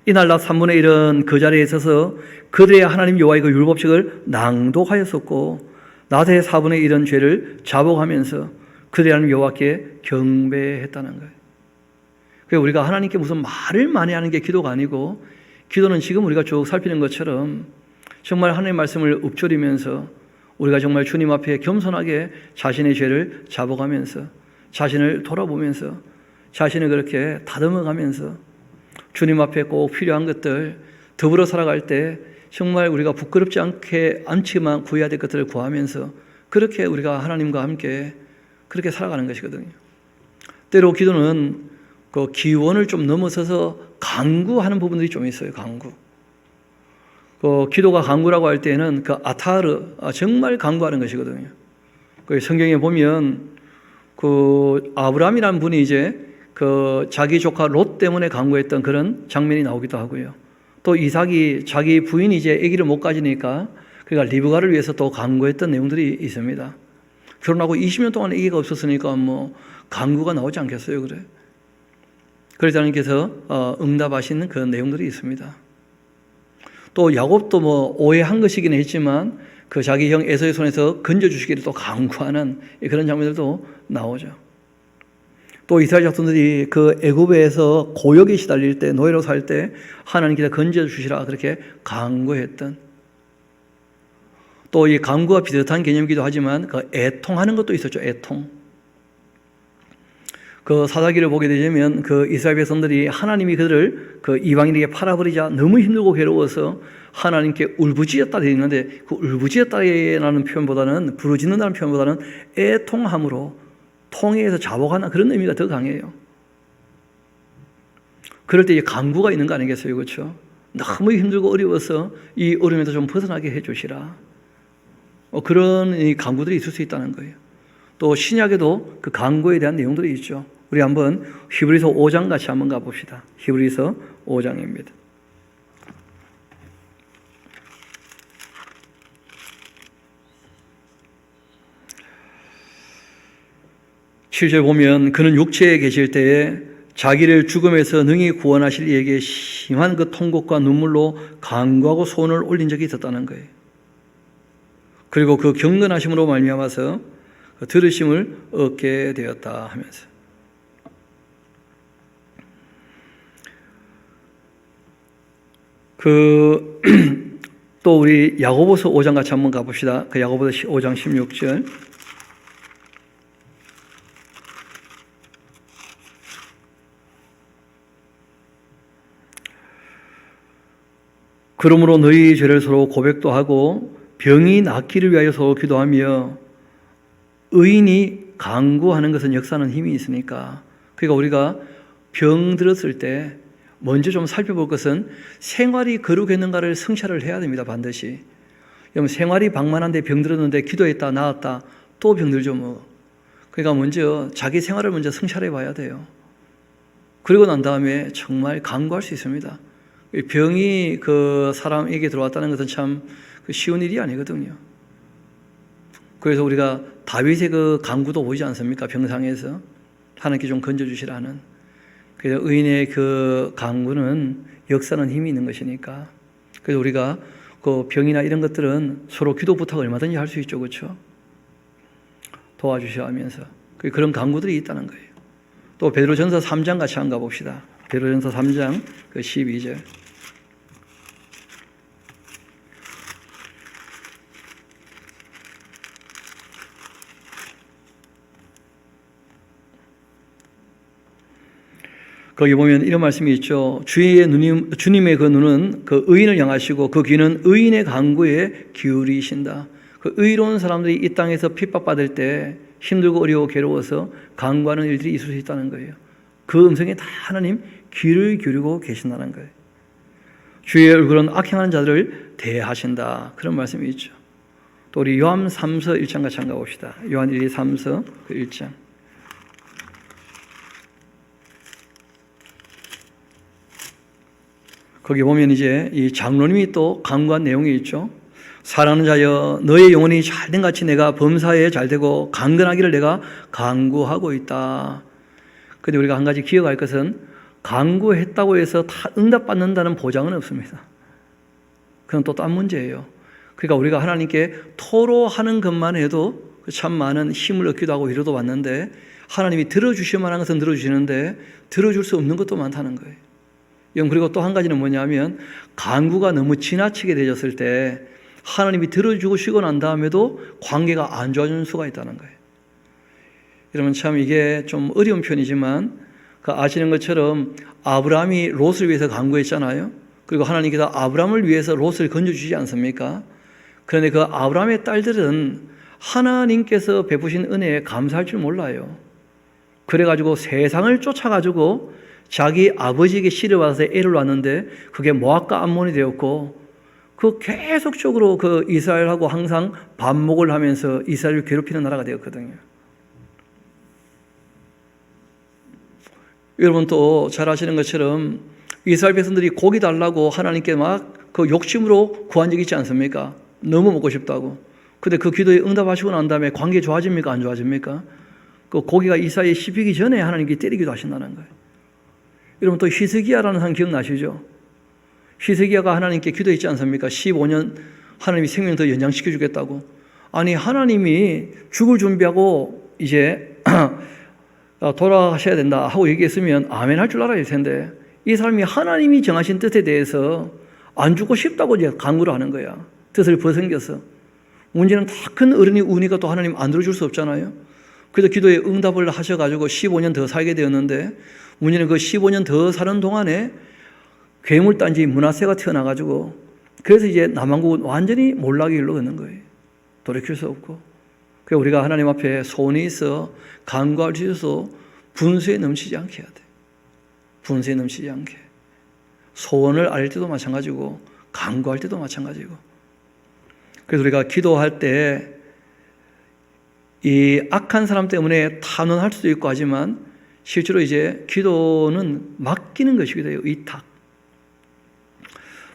이날 낮 3분의 1은 그 자리에 있어서 그들의 하나님 여호와의 그 율법책을 낭독하였었고 낮의 4분의 1은 죄를 자복하면서 그들의 하나님 여호와께 경배했다는 거예요. 그래서 우리가 하나님께 무슨 말을 많이 하는 게 기도가 아니고, 기도는 지금 우리가 쭉 살피는 것처럼 정말 하나님의 말씀을 읊조리면서 우리가 정말 주님 앞에 겸손하게 자신의 죄를 자복하면서 자신을 돌아보면서 자신을 그렇게 다듬어가면서 주님 앞에 꼭 필요한 것들 더불어 살아갈 때 정말 우리가 부끄럽지 않지만 구해야 될 것들을 구하면서 그렇게 우리가 하나님과 함께 그렇게 살아가는 것이거든요. 때로 기도는 그 기원을 좀 넘어서서 강구하는 부분들이 좀 있어요. 강구. 그 기도가 강구라고 할 때는 그 아타르, 정말 강구하는 것이거든요. 그 성경에 보면 그 아브라함이라는 분이 이제 그 자기 조카 롯 때문에 강구했던 그런 장면이 나오기도 하고요. 또 이삭이 자기 부인이 이제 아기를 못 가지니까 그러니까 리브가를 위해서 또 강구했던 내용들이 있습니다. 결혼하고 20년 동안 아기가 없었으니까 뭐 강구가 나오지 않겠어요, 그래? 그래서 하나님께서 응답하시는 그런 내용들이 있습니다. 또 야곱도 뭐 오해한 것이긴 했지만 그 자기 형 에서의 손에서 건져주시기를 또 강구하는 그런 장면들도 나오죠. 또 이스라엘 자손들이 그 애굽에서 고역에 시달릴 때, 노예로 살 때 하나님께서 건져주시라 그렇게 강구했던, 또 이 강구와 비슷한 개념이기도 하지만 그 애통하는 것도 있었죠. 애통. 그 사사기를 보게 되면 그 이스라엘 백성들이 하나님이 그들을 그 이방인에게 팔아버리자 너무 힘들고 괴로워서 하나님께 울부짖었다 되어 있는데, 그 울부짖었다라는 표현보다는, 부르짖는다는 표현보다는 애통함으로 통해서 자복하는 그런 의미가 더 강해요. 그럴 때 강구가 있는 거 아니겠어요? 그렇죠? 너무 힘들고 어려워서 이 어려움에서 좀 벗어나게 해주시라. 그런 이 강구들이 있을 수 있다는 거예요. 또 신약에도 그 강구에 대한 내용들이 있죠. 우리 한번 히브리서 5장 같이 한번 가봅시다. 히브리서 5장입니다. (7절) 보면 그는 육체에 계실 때에 자기를 죽음에서 능히 구원하실 이에게 심한 그 통곡과 눈물로 간구하고 소원을 올린 적이 있었다는 거예요. 그리고 그 경건하심으로 말미암아서 들으심을 얻게 되었다 하면서, 또 우리 야고보서 5장 같이 한번 가봅시다. 그 야고보서 5장 16절. 그러므로 너희 죄를 서로 고백도 하고 병이 낫기를 위하여 서로 기도하며 의인이 간구하는 것은 역사는 힘이 있으니까. 그러니까 우리가 병 들었을 때 먼저 좀 살펴볼 것은 생활이 거룩했는가를 성찰을 해야 됩니다. 반드시. 여러분 생활이 방만한데 병 들었는데 기도했다 나았다 또 병들죠 뭐. 그러니까 먼저 자기 생활을 먼저 성찰해 봐야 돼요. 그리고 난 다음에 정말 간구할 수 있습니다. 병이 그 사람에게 들어왔다는 것은 참 쉬운 일이 아니거든요. 그래서 우리가 다윗의 그 간구도 보이지 않습니까? 병상에서 하나님께 좀 건져주시라는. 그래서 의인의 그 간구는 역사는 힘이 있는 것이니까. 그래서 우리가 그 병이나 이런 것들은 서로 기도 부탁을 얼마든지 할 수 있죠, 그렇죠? 도와주셔 하면서 그런 간구들이 있다는 거예요. 또 베드로전서 3장 같이 한번 가봅시다. 베드로전서 3장 그 12절. 거기 보면 이런 말씀이 있죠. 주님의 그 눈은 그 의인을 향하시고 그 귀는 의인의 간구에 기울이신다. 그 의로운 사람들이 이 땅에서 핍박받을 때 힘들고 어려워 괴로워서 간구하는 일들이 있을 수 있다는 거예요. 그 음성에 다 하나님 귀를 기울이고 계신다는 거예요. 주의 얼굴은 악행하는 자들을 대하신다. 그런 말씀이 있죠. 또 우리 요한 3서 1장 같이 한번 가봅시다. 요한 1, 2, 3서 그 1장. 거기 보면 이제 이 장로님이 또 간구한 내용이 있죠. 사랑하는 자여 너의 영혼이 잘된 같이 내가 범사에 잘되고 강건하기를 내가 간구하고 있다. 그런데 우리가 한 가지 기억할 것은 간구했다고 해서 다 응답받는다는 보장은 없습니다. 그건 또 딴 문제예요. 그러니까 우리가 하나님께 토로하는 것만 해도 참 많은 힘을 얻기도 하고 위로도 받는데 하나님이 들어주실 만한 것은 들어주시는데 들어줄 수 없는 것도 많다는 거예요. 그리고 또 한 가지는 뭐냐면 간구가 너무 지나치게 되었을 때 하나님이 들어주시고 난 다음에도 관계가 안 좋아지는 수가 있다는 거예요. 여러분 참 이게 좀 어려운 표현이지만 그 아시는 것처럼 아브라함이 롯을 위해서 간구했잖아요. 그리고 하나님께서 아브라함을 위해서 롯을 건져주지 않습니까? 그런데 그 아브라함의 딸들은 하나님께서 베푸신 은혜에 감사할 줄 몰라요. 그래가지고 세상을 쫓아가지고 자기 아버지에게 시려와서 애를 낳았는데 그게 모압과 암몬이 되었고 그 계속적으로 그 이스라엘하고 항상 반목을 하면서 이스라엘을 괴롭히는 나라가 되었거든요. 여러분 또 잘 아시는 것처럼 이스라엘 백성들이 고기 달라고 하나님께 막 그 욕심으로 구한 적이 있지 않습니까? 너무 먹고 싶다고. 근데 그 기도에 응답하시고 난 다음에 관계 좋아집니까? 안 좋아집니까? 그 고기가 이사야에 씹히기 전에 하나님께 때리기도 하신다는 거예요. 여러분 또 히스기야라는 사람 기억나시죠? 히스기야가 하나님께 기도했지 않습니까? 15년 하나님이 생명 더 연장시켜 주겠다고. 아니 하나님이 죽을 준비하고 이제 돌아가셔야 된다 하고 얘기했으면 아멘 할 줄 알아야 될 텐데 이 사람이 하나님이 정하신 뜻에 대해서 안 죽고 싶다고 이제 간구를 하는 거야. 뜻을 벗어겨서. 문제는 다 큰 어른이 우니까 또 하나님 안 들어줄 수 없잖아요. 그래서 기도에 응답을 하셔가지고 15년 더 살게 되었는데 문제는 그 15년 더 사는 동안에 괴물단지 므낫세가 태어나가지고 그래서 이제 남왕국은 완전히 몰락의 길로 걷는 거예요. 돌이킬 수 없고. 그래서 우리가 하나님 앞에 소원이 있어 간구할 수 있어서 분수에 넘치지 않게 해야 돼. 분수에 넘치지 않게. 소원을 알 때도 마찬가지고 간구할 때도 마찬가지고. 그래서 우리가 기도할 때 이 악한 사람 때문에 탄원할 수도 있고 하지만 실제로 이제 기도는 맡기는 것이기도 의탁.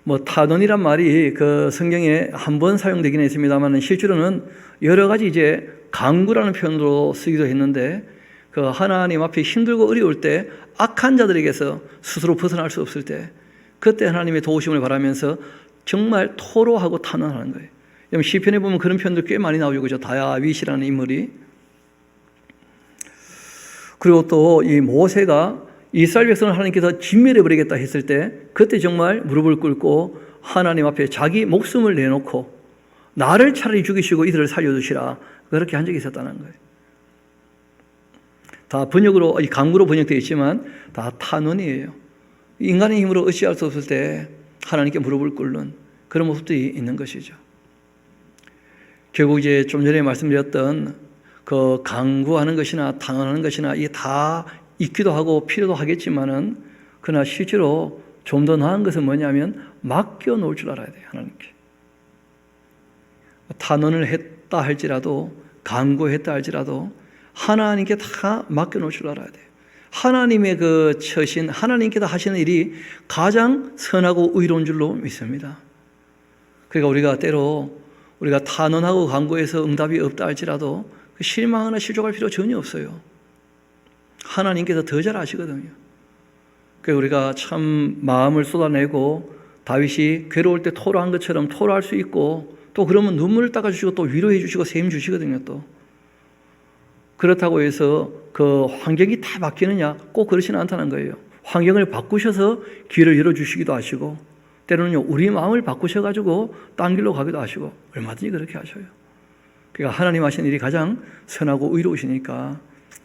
뭐 탄원이란 말이 그 성경에 한 번 사용되긴 했습니다만 실제로는 여러 가지 이제 간구라는 표현으로 쓰기도 했는데 그 하나님 앞에 힘들고 어려울 때 악한 자들에게서 스스로 벗어날 수 없을 때 그때 하나님의 도우심을 바라면서 정말 토로하고 탄원하는 거예요. 시편에 보면 그런 표현들 꽤 많이 나오죠. 그죠? 다윗이라는 인물이. 그리고 또 이 모세가 이스라엘 백성을 하나님께서 진멸해 버리겠다 했을 때 그때 정말 무릎을 꿇고 하나님 앞에 자기 목숨을 내놓고 나를 차라리 죽이시고 이들을 살려주시라, 그렇게 한 적이 있었다는 거예요. 다 번역으로, 강구로 번역되어 있지만 다 탄원이에요. 인간의 힘으로 어찌할 수 없을 때 하나님께 무릎을 꿇는 그런 모습들이 있는 것이죠. 결국 이제 좀 전에 말씀드렸던 그 강구하는 것이나 탄원하는 것이나 이게 다 있기도 하고 필요도 하겠지만은, 그러나 실제로 좀 더 나은 것은 뭐냐면 맡겨 놓을 줄 알아야 돼요. 하나님께. 탄원을 했다 할지라도, 강구했다 할지라도 하나님께 다 맡겨 놓을 줄 알아야 돼요. 하나님의 그 처신, 하나님께서 하시는 일이 가장 선하고 의로운 줄로 믿습니다. 그러니까 우리가 때로 우리가 탄원하고 강구해서 응답이 없다 할지라도 실망하거나 실족할 필요 전혀 없어요. 하나님께서 더 잘 아시거든요. 그러니까 우리가 참 마음을 쏟아내고 다윗이 괴로울 때 토로한 것처럼 토로할 수 있고, 또 그러면 눈물을 닦아주시고 또 위로해 주시고 세임 주시거든요. 또 그렇다고 해서 그 환경이 다 바뀌느냐, 꼭 그렇지는 않다는 거예요. 환경을 바꾸셔서 길을 열어주시기도 하시고, 때로는요 우리 마음을 바꾸셔가지고 딴 길로 가기도 하시고, 얼마든지 그렇게 하셔요. 그러니까 하나님 하시는 일이 가장 선하고 의로우시니까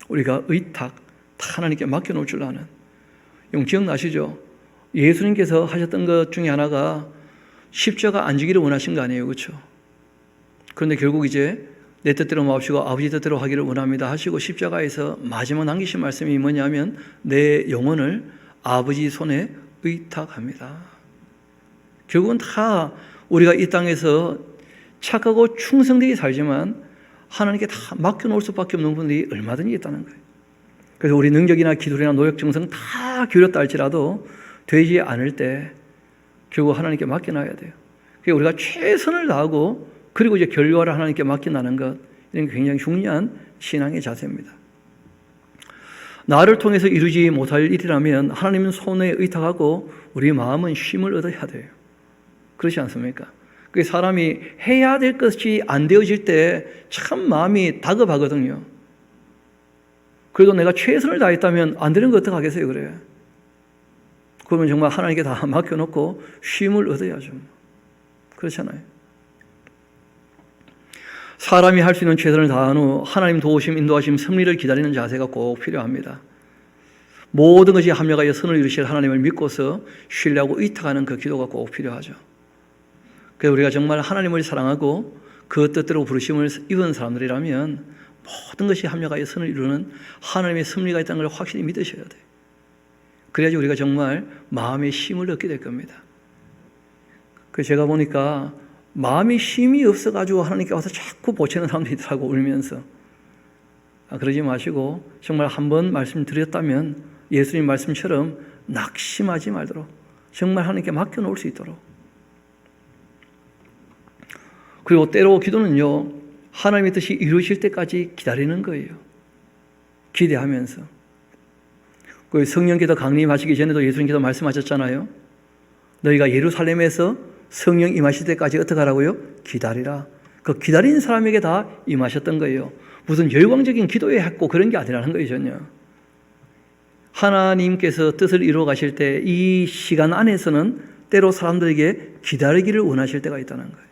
우리가 의탁 다 하나님께 맡겨놓을 줄 아는, 기억나시죠? 예수님께서 하셨던 것 중에 하나가 십자가 안 지기를 원하신 거 아니에요, 그렇죠? 그런데 결국 이제 내 뜻대로 마옵시고 아버지 뜻대로 하기를 원합니다 하시고 십자가에서 마지막 남기신 말씀이 뭐냐면 내 영혼을 아버지 손에 의탁합니다. 결국은 다 우리가 이 땅에서 착하고 충성되게 살지만 하나님께 다 맡겨놓을 수밖에 없는 분들이 얼마든지 있다는 거예요. 그래서 우리 능력이나 기도나 노력 정성 다 기울였다 할지라도 되지 않을 때 결국 하나님께 맡겨놔야 돼요. 그러니까 우리가 최선을 다하고 그리고 이제 결과를 하나님께 맡긴다는 것, 이런 굉장히 중요한 신앙의 자세입니다. 나를 통해서 이루지 못할 일이라면 하나님 손에 의탁하고 우리 마음은 쉼을 얻어야 돼요. 그렇지 않습니까? 그 사람이 해야 될 것이 안 되어질 때 참 마음이 다급하거든요. 그래도 내가 최선을 다했다면 안 되는 거 어떡하겠어요, 그래? 그러면 정말 하나님께 다 맡겨놓고 쉼을 얻어야죠. 그렇잖아요. 사람이 할 수 있는 최선을 다한 후 하나님 도우심, 인도하심, 섭리를 기다리는 자세가 꼭 필요합니다. 모든 것이 합력하여 선을 이루실 하나님을 믿고서 신뢰하고 의탁하는 그 기도가 꼭 필요하죠. 그래서 우리가 정말 하나님을 사랑하고 그 뜻대로 부르심을 입은 사람들이라면 모든 것이 합력하여 선을 이루는 하나님의 섭리가 있다는 걸 확실히 믿으셔야 돼요. 그래야지 우리가 정말 마음의 힘을 얻게 될 겁니다. 그래서 제가 보니까 마음이 힘이 없어가지고 하나님께 와서 자꾸 보채는 사람들이 있더라고, 울면서. 그러지 마시고 정말 한번 말씀드렸다면 예수님 말씀처럼 낙심하지 말도록 정말 하나님께 맡겨놓을 수 있도록. 그리고 때로 기도는요 하나님의 뜻이 이루어질 때까지 기다리는 거예요. 기대하면서. 그 성령께서 강림하시기 전에도 예수님께서 말씀하셨잖아요. 너희가 예루살렘에서 성령 임하실 때까지 어떻게 하라고요? 기다리라. 그 기다리는 사람에게 다 임하셨던 거예요. 무슨 열광적인 기도에 했고 그런 게 아니라는 거예요, 전혀. 하나님께서 뜻을 이루어 가실 때 이 시간 안에서는 때로 사람들에게 기다리기를 원하실 때가 있다는 거예요.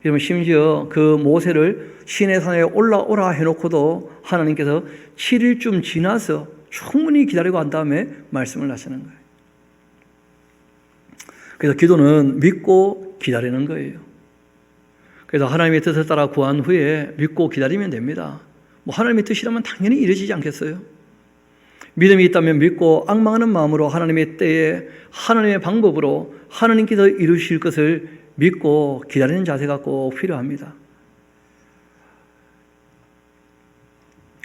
여러분, 심지어 그 모세를 시내산에 올라오라 해놓고도 하나님께서 7일쯤 지나서 충분히 기다리고 한 다음에 말씀을 하시는 거예요. 그래서 기도는 믿고 기다리는 거예요. 그래서 하나님의 뜻을 따라 구한 후에 믿고 기다리면 됩니다. 뭐 하나님의 뜻이라면 당연히 이루어지지 않겠어요? 믿음이 있다면 믿고 앙망하는 마음으로 하나님의 때에 하나님의 방법으로 하나님께서 이루실 것을 믿고 기다리는 자세가 꼭 필요합니다.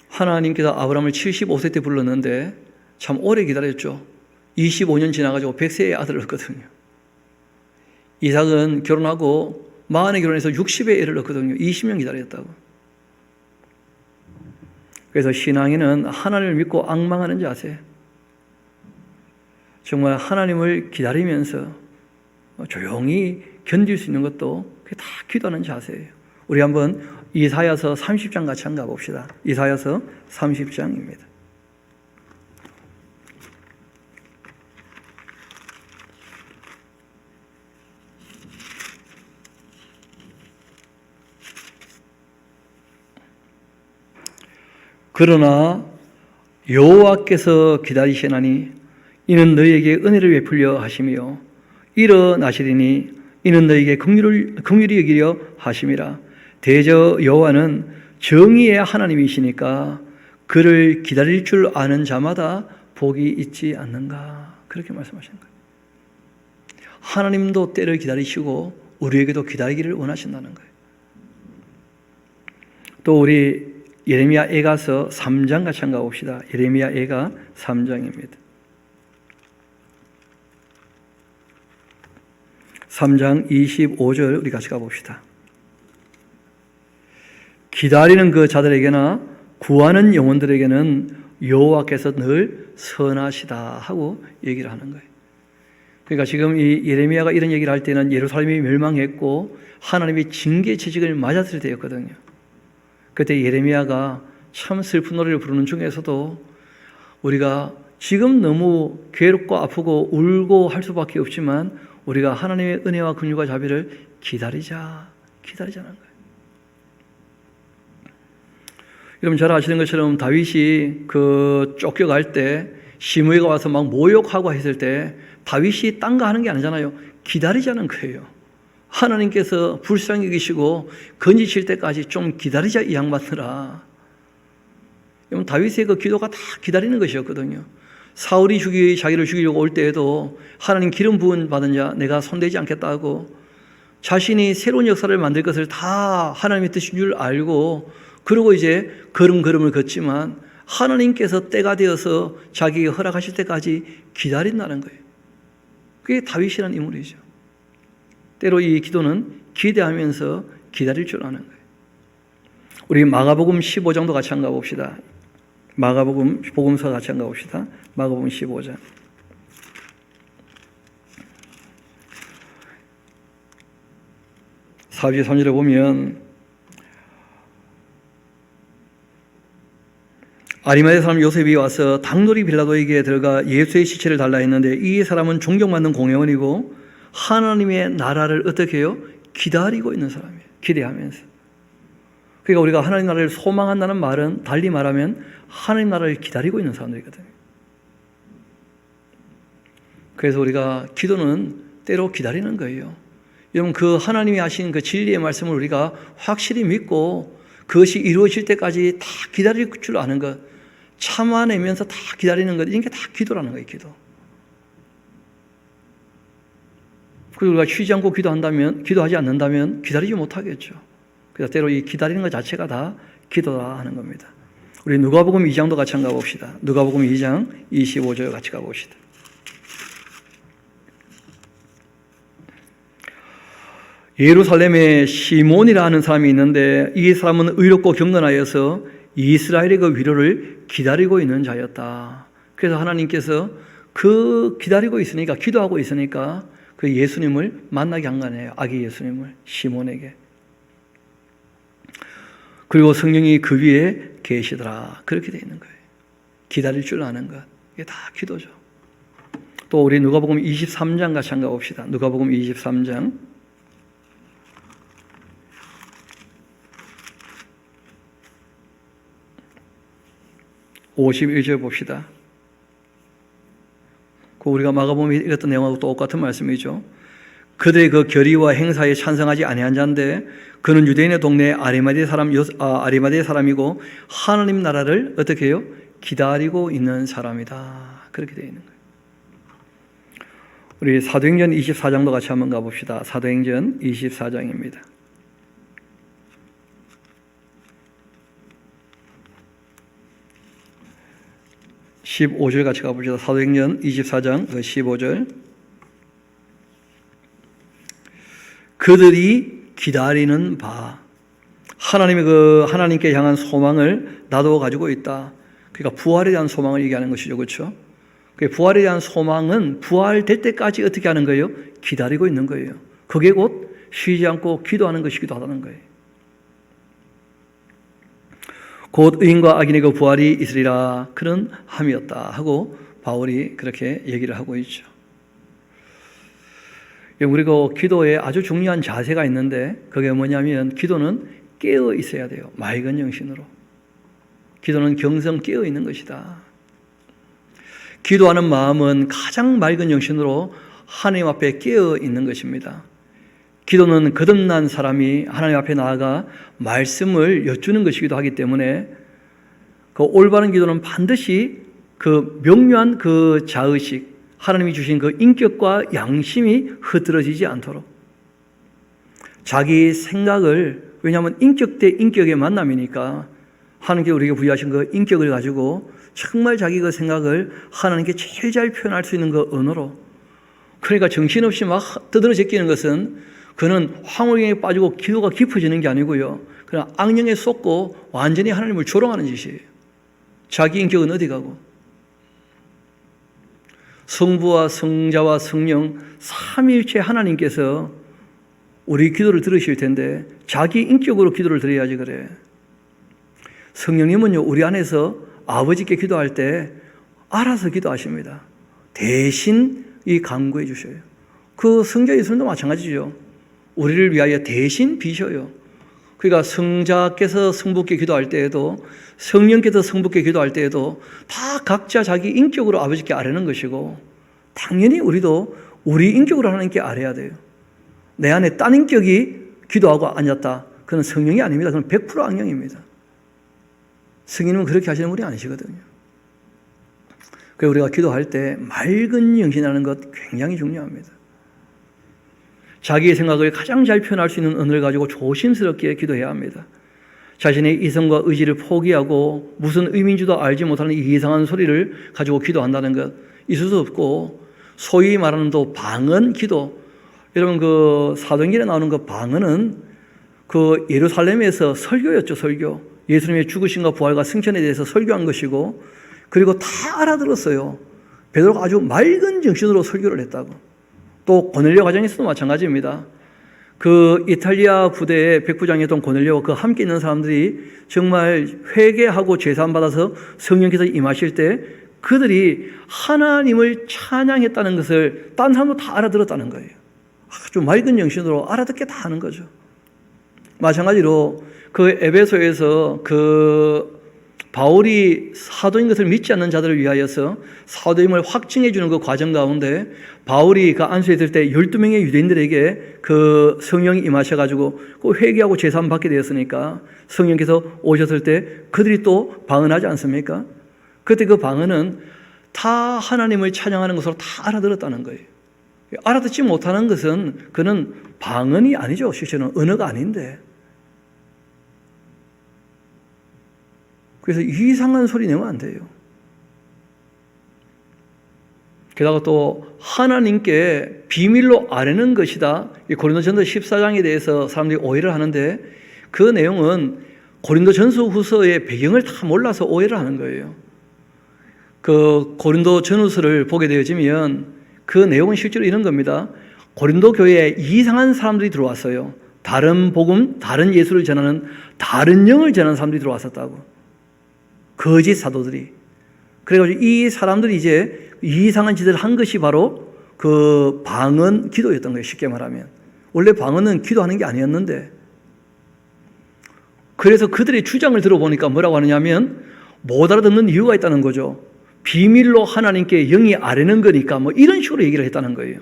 하나님께서 아브라함을 75세 때 불렀는데 참 오래 기다렸죠. 25년 지나가지고 100세의 아들을 얻거든요. 이삭은 결혼하고 40에 결혼해서 60에 애를 얻거든요. 20년 기다렸다고. 그래서 신앙에는 하나님을 믿고 앙망하는 자세, 정말 하나님을 기다리면서 조용히 견딜 수 있는 것도 그게 다 기도하는 자세예요. 우리 한번 이사야서 30장 같이 한번 가봅시다. 이사야서 30장입니다. 그러나 여호와께서 기다리시나니 이는 너희에게 은혜를 베풀려 하시며 일어나시리니 이는 너희에게 긍휼히 여기려 하심이라. 대저 여호와는 정의의 하나님이시니까 그를 기다릴 줄 아는 자마다 복이 있지 않는가. 그렇게 말씀하시는 거예요. 하나님도 때를 기다리시고 우리에게도 기다리기를 원하신다는 거예요. 또 우리 예레미야 애가서 3장 같이 한번 가봅시다. 예레미야 애가 3장입니다. 3장 25절 우리 같이 가봅시다. 기다리는 그 자들에게나 구하는 영혼들에게는 여호와께서 늘 선하시다 하고 얘기를 하는 거예요. 그러니까 지금 이 예레미야가 이런 얘기를 할 때는 예루살렘이 멸망했고 하나님이 징계 채찍을 맞았을 때였거든요. 그때 예레미야가 참 슬픈 노래를 부르는 중에서도 우리가 지금 너무 괴롭고 아프고 울고 할 수밖에 없지만 우리가 하나님의 은혜와 긍휼과 자비를 기다리자는 거예요. 여러분 잘 아시는 것처럼 다윗이 그 쫓겨갈 때 시므이가 와서 막 모욕하고 했을 때 다윗이 딴 거 하는 게 아니잖아요. 기다리자는 거예요. 하나님께서 불쌍히 계시고 건지실 때까지 좀 기다리자 이 양반들아. 여러분 다윗의 그 기도가 다 기다리는 것이었거든요. 사울이 자기를 죽이려고 올 때에도 하나님 기름 부은 받은 자 내가 손대지 않겠다고 자신이 새로운 역사를 만들 것을 다 하나님의 뜻인 줄 알고 그러고 이제 걸음을 걷지만 하나님께서 때가 되어서 자기에게 허락하실 때까지 기다린다는 거예요. 그게 다윗이라는 인물이죠. 때로 이 기도는 기대하면서 기다릴 줄 아는 거예요. 우리 마가복음 15장도 같이 한번 가봅시다. 복음서 같이 한번 가봅시다. 마가복음 15장. 4절 3절에 보면 아리마대 사람 요셉이 와서 당놀이 빌라도에게 들어가 예수의 시체를 달라 했는데 이 사람은 존경받는 공회원이고 하나님의 나라를 어떻게 해요? 기다리고 있는 사람이에요. 기대하면서. 그러니까 우리가 하나님 나라를 소망한다는 말은 달리 말하면 하나님 나라를 기다리고 있는 사람들이거든요. 그래서 우리가 기도는 때로 기다리는 거예요. 여러분 그 하나님이 하신 그 진리의 말씀을 우리가 확실히 믿고 그것이 이루어질 때까지 다 기다릴 줄 아는 것, 참아내면서 다 기다리는 것, 이게 다 기도라는 거예요. 그리고 우리가 쉬지 않고 기도하지 않는다면 기다리지 못하겠죠. 그래서 때로 이 기다리는 것 자체가 다 기도라 하는 겁니다. 우리 누가복음 2장도 같이 한번 가봅시다. 누가복음 2장 25절 같이 가봅시다. 예루살렘에 시몬이라 하는 사람이 있는데 이 사람은 의롭고 경건하여서 이스라엘의 그 위로를 기다리고 있는 자였다. 그래서 하나님께서 그 기다리고 있으니까 기도하고 있으니까 그 예수님을 만나게 한 거네요. 아기 예수님을 시몬에게. 그리고 성령이 그 위에 계시더라. 그렇게 되어 있는 거예요. 기다릴 줄 아는 것. 이게 다 기도죠. 또 우리 누가복음 23장 같이 한번 가봅시다. 누가복음 23장. (51절) 봅시다. 우리가 마가복음에 읽었던 내용하고 똑같은 말씀이죠. 그들의 그 결의와 행사에 찬성하지 아니한 자인데 그는 유대인의 동네 아리마대 사람이고 하나님 나라를 어떻게 해요? 기다리고 있는 사람이다. 그렇게 되어 있는 거예요. 우리 사도행전 24장도 같이 한번 가봅시다. 사도행전 24장입니다. 15절 같이 가봅시다. 사도행전 24장 15절. 그들이 기다리는 바, 하나님께 향한 소망을 나도 가지고 있다. 그러니까 부활에 대한 소망을 얘기하는 것이죠. 그렇죠? 그 부활에 대한 소망은 부활될 때까지 어떻게 하는 거예요? 기다리고 있는 거예요. 그게 곧 쉬지 않고 기도하는 것이기도 하다는 거예요. 곧 의인과 악인의 그 부활이 있으리라 그런 함이었다 하고 바울이 그렇게 얘기를 하고 있죠. 우리가 기도에 아주 중요한 자세가 있는데 그게 뭐냐면 기도는 깨어 있어야 돼요. 맑은 정신으로. 기도는 경성 깨어 있는 것이다. 기도하는 마음은 가장 맑은 정신으로 하나님 앞에 깨어 있는 것입니다. 기도는 거듭난 사람이 하나님 앞에 나아가 말씀을 여쭈는 것이기도 하기 때문에 그 올바른 기도는 반드시 그 명료한 그 자의식, 하나님이 주신 그 인격과 양심이 흐트러지지 않도록 자기 생각을, 왜냐하면 인격 대 인격의 만남이니까 하나님께 우리에게 부여하신 그 인격을 가지고 정말 자기 그 생각을 하나님께 제일 잘 표현할 수 있는 그 언어로, 그러니까 정신없이 막 떠들어 제끼는 것은 그는 황홀경에 빠지고 기도가 깊어지는 게 아니고요, 그냥 악령에 쏟고 완전히 하나님을 조롱하는 짓이에요. 자기 인격은 어디 가고. 성부와 성자와 성령 삼위일체 하나님께서 우리 기도를 들으실 텐데 자기 인격으로 기도를 드려야지 그래. 성령님은요, 우리 안에서 아버지께 기도할 때 알아서 기도하십니다. 대신 이 간구해 주셔요. 그 성자 예수님도 마찬가지죠. 우리를 위하여 대신 비셔요. 그러니까 성자께서 성부께 기도할 때에도, 성령께서 성부께 기도할 때에도 다 각자 자기 인격으로 아버지께 아뢰는 것이고, 당연히 우리도 우리 인격으로 하나님께 아뢰야 돼요. 내 안에 딴 인격이 기도하고 앉았다, 그건 성령이 아닙니다. 그건 100% 악령입니다. 성령님은 그렇게 하시는 분이 아니시거든요. 그래서 우리가 기도할 때 맑은 정신이라는 것 굉장히 중요합니다. 자기의 생각을 가장 잘 표현할 수 있는 언어를 가지고 조심스럽게 기도해야 합니다. 자신의 이성과 의지를 포기하고 무슨 의미인지도 알지 못하는 이상한 소리를 가지고 기도한다는 것 있을 수 없고, 소위 말하는 또 방언 기도, 여러분 그 사도행전에 나오는 그 방언은 그 예루살렘에서 설교였죠. 설교. 예수님의 죽으심과 부활과 승천에 대해서 설교한 것이고, 그리고 다 알아들었어요. 베드로가 아주 맑은 정신으로 설교를 했다고. 또 고넬료 가정에서도 마찬가지입니다. 그 이탈리아 부대의 백부장이었던 고넬료와 그 함께 있는 사람들이 정말 회개하고 제사함 받아서 성령께서 임하실 때 그들이 하나님을 찬양했다는 것을 딴 사람도 다 알아들었다는 거예요. 아주 맑은 정신으로 알아듣게 다 하는 거죠. 마찬가지로 그 에베소에서 그 바울이 사도인 것을 믿지 않는 자들을 위하여서 사도임을 확증해 주는 그 과정 가운데 바울이 그 안수에 있을 때 12명의 유대인들에게 그 성령이 임하셔가지고 그 회개하고 제사함 받게 되었으니까 성령께서 오셨을 때 그들이 또 방언하지 않습니까? 그때 그 방언은 다 하나님을 찬양하는 것으로 다 알아들었다는 거예요. 알아듣지 못하는 것은 그는 방언이 아니죠. 실제는 언어가 아닌데. 그래서 이상한 소리 내면 안 돼요. 게다가 또 하나님께 비밀로 아뢰는 것이다. 고린도전서 14장에 대해서 사람들이 오해를 하는데 그 내용은 고린도전서 후서의 배경을 다 몰라서 오해를 하는 거예요. 그 고린도전후서를 보게 되어지면 그 내용은 실제로 이런 겁니다. 고린도 교회에 이상한 사람들이 들어왔어요. 다른 복음, 다른 예수를 전하는, 다른 영을 전하는 사람들이 들어왔었다고. 거짓 사도들이. 그래가지고 이 사람들이 이제 이상한 짓을 한 것이 바로 그 방언 기도였던 거예요. 쉽게 말하면. 원래 방언은 기도하는 게 아니었는데. 그래서 그들의 주장을 들어보니까 뭐라고 하느냐면 못 알아듣는 이유가 있다는 거죠. 비밀로 하나님께 영이 아뢰는 거니까 뭐 이런 식으로 얘기를 했다는 거예요.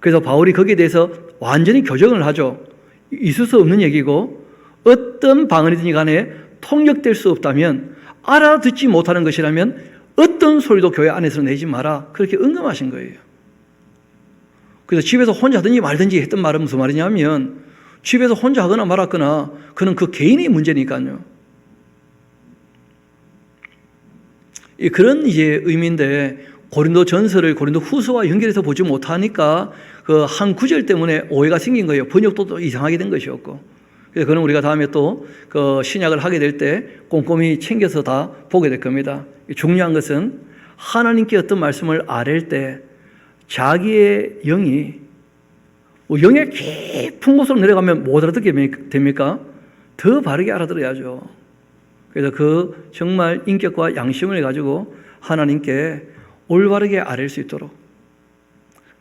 그래서 바울이 거기에 대해서 완전히 교정을 하죠. 있을 수 없는 얘기고, 어떤 방언이든지 간에 통역될 수 없다면, 알아듣지 못하는 것이라면 어떤 소리도 교회 안에서 내지 마라. 그렇게 언급하신 거예요. 그래서 집에서 혼자 하든지 말든지 했던 말은 무슨 말이냐면, 집에서 혼자 하거나 말았거나 그는 그 개인의 문제니까요. 그런 이제 의미인데, 고린도 전서를 고린도 후서와 연결해서 보지 못하니까 그 한 구절 때문에 오해가 생긴 거예요. 번역도 또 이상하게 된 것이었고. 그래서 그는 우리가 다음에 또 그 신약을 하게 될 때 꼼꼼히 챙겨서 다 보게 될 겁니다. 중요한 것은 하나님께 어떤 말씀을 아랠 때 자기의 영이 영의 깊은 곳으로 내려가면 못 알아듣게 됩니까? 더 바르게 알아들어야죠. 그래서 그 정말 인격과 양심을 가지고 하나님께 올바르게 아뢰 수 있도록,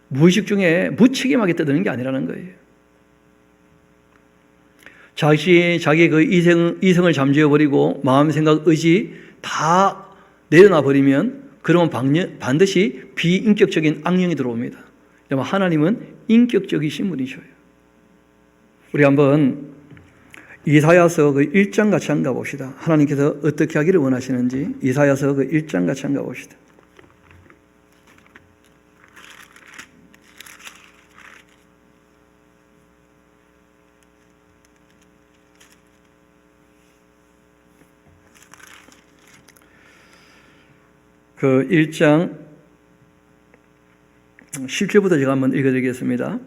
무의식 중에 무책임하게 떠드는 게 아니라는 거예요. 자기의 그 이성을 잠재워버리고 마음, 생각, 의지 다 내려놔 버리면 그러면 반드시 비인격적인 악령이 들어옵니다. 하나님은 인격적이신 분이셔요. 우리 한번 이사야서 그 1장 같이 한번 가봅시다. 하나님께서 어떻게 하기를 원하시는지 이사야서 그 1장 같이 한번 가봅시다. 그 1장 10절부터 제가 한번 읽어드리겠습니다.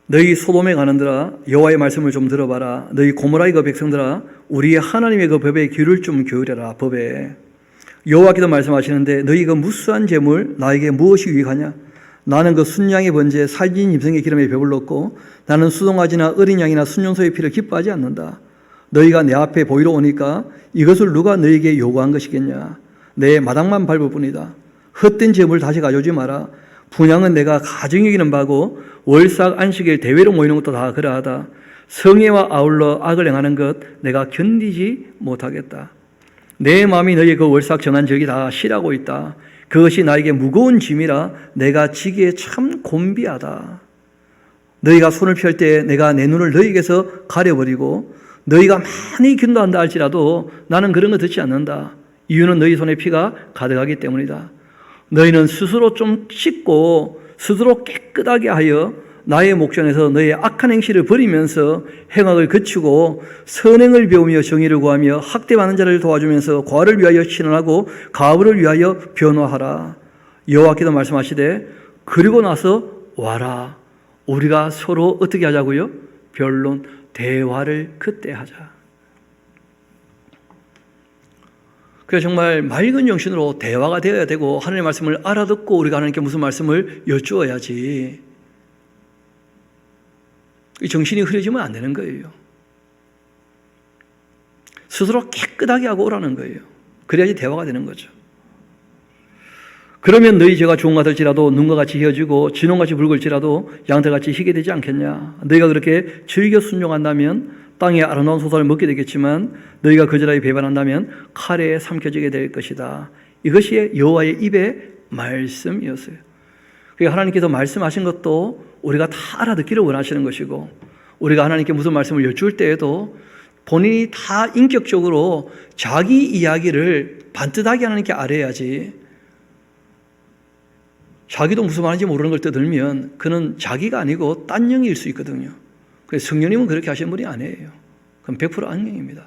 너희 소돔에 가는들아 여호와의 말씀을 좀 들어봐라. 너희 고모라의 그 백성들아 우리의 하나님의 그 법에 귀를 좀 기울여라. 법에 여호와께서 말씀하시는데 너희 그 무수한 재물 나에게 무엇이 유익하냐? 나는 그 순양의 번제 살진 짐승의 기름에 배불렀고 나는 수송아지나 어린 양이나 순용소의 피를 기뻐하지 않는다. 너희가 내 앞에 보이러 오니까 이것을 누가 너희에게 요구한 것이겠냐? 내 마당만 밟을 뿐이다. 헛된 재물 다시 가져오지 마라. 분향은 내가 가증 여기는 바고 월삭 안식일 대회로 모이는 것도 다 그러하다. 성회와 아울러 악을 행하는 것 내가 견디지 못하겠다. 내 마음이 너희의 그 월삭 정한 적이 다 실하고 있다. 그것이 나에게 무거운 짐이라 내가 지기에 참 곤비하다. 너희가 손을 펼 때 내가 내 눈을 너희에게서 가려버리고 너희가 많이 기도한다 할지라도 나는 그런 거 듣지 않는다. 이유는 너희 손에 피가 가득하기 때문이다. 너희는 스스로 좀 씻고 스스로 깨끗하게 하여 나의 목전에서 너희의 악한 행실을 버리면서 행악을 그치고 선행을 배우며 정의를 구하며 학대받는 자를 도와주면서 과를 위하여 신원하고 가부를 위하여 변호하라. 여호와께서 말씀하시되 그리고 나서 와라. 우리가 서로 어떻게 하자고요? 변론, 대화를 그때 하자. 그래서 정말 맑은 정신으로 대화가 되어야 되고 하나님의 말씀을 알아듣고 우리가 하나님께 무슨 말씀을 여쭈어야지. 이 정신이 흐려지면 안 되는 거예요. 스스로 깨끗하게 하고 오라는 거예요. 그래야지 대화가 되는 거죠. 그러면 너희 죄가 좋은 것 같을지라도 눈과 같이 헤어지고 진홍같이 붉을지라도 양털같이 희게 되지 않겠냐. 너희가 그렇게 즐겨 순종한다면 땅의 아름다운 소산을 먹게 되겠지만 너희가 거절하여 배반한다면 칼에 삼켜지게 될 것이다. 이것이 여호와의 입의 말씀이었어요. 그러니까 하나님께서 말씀하신 것도 우리가 다 알아듣기를 원하시는 것이고 우리가 하나님께 무슨 말씀을 여쭐 때에도 본인이 다 인격적으로 자기 이야기를 반듯하게 하나님께 알아야지. 자기도 무슨 말인지 모르는 걸 떠들면 그는 자기가 아니고 딴 영일 수 있거든요. 그래서 성령님은 그렇게 하시는 분이 아니에요. 그럼 100% 악령입니다.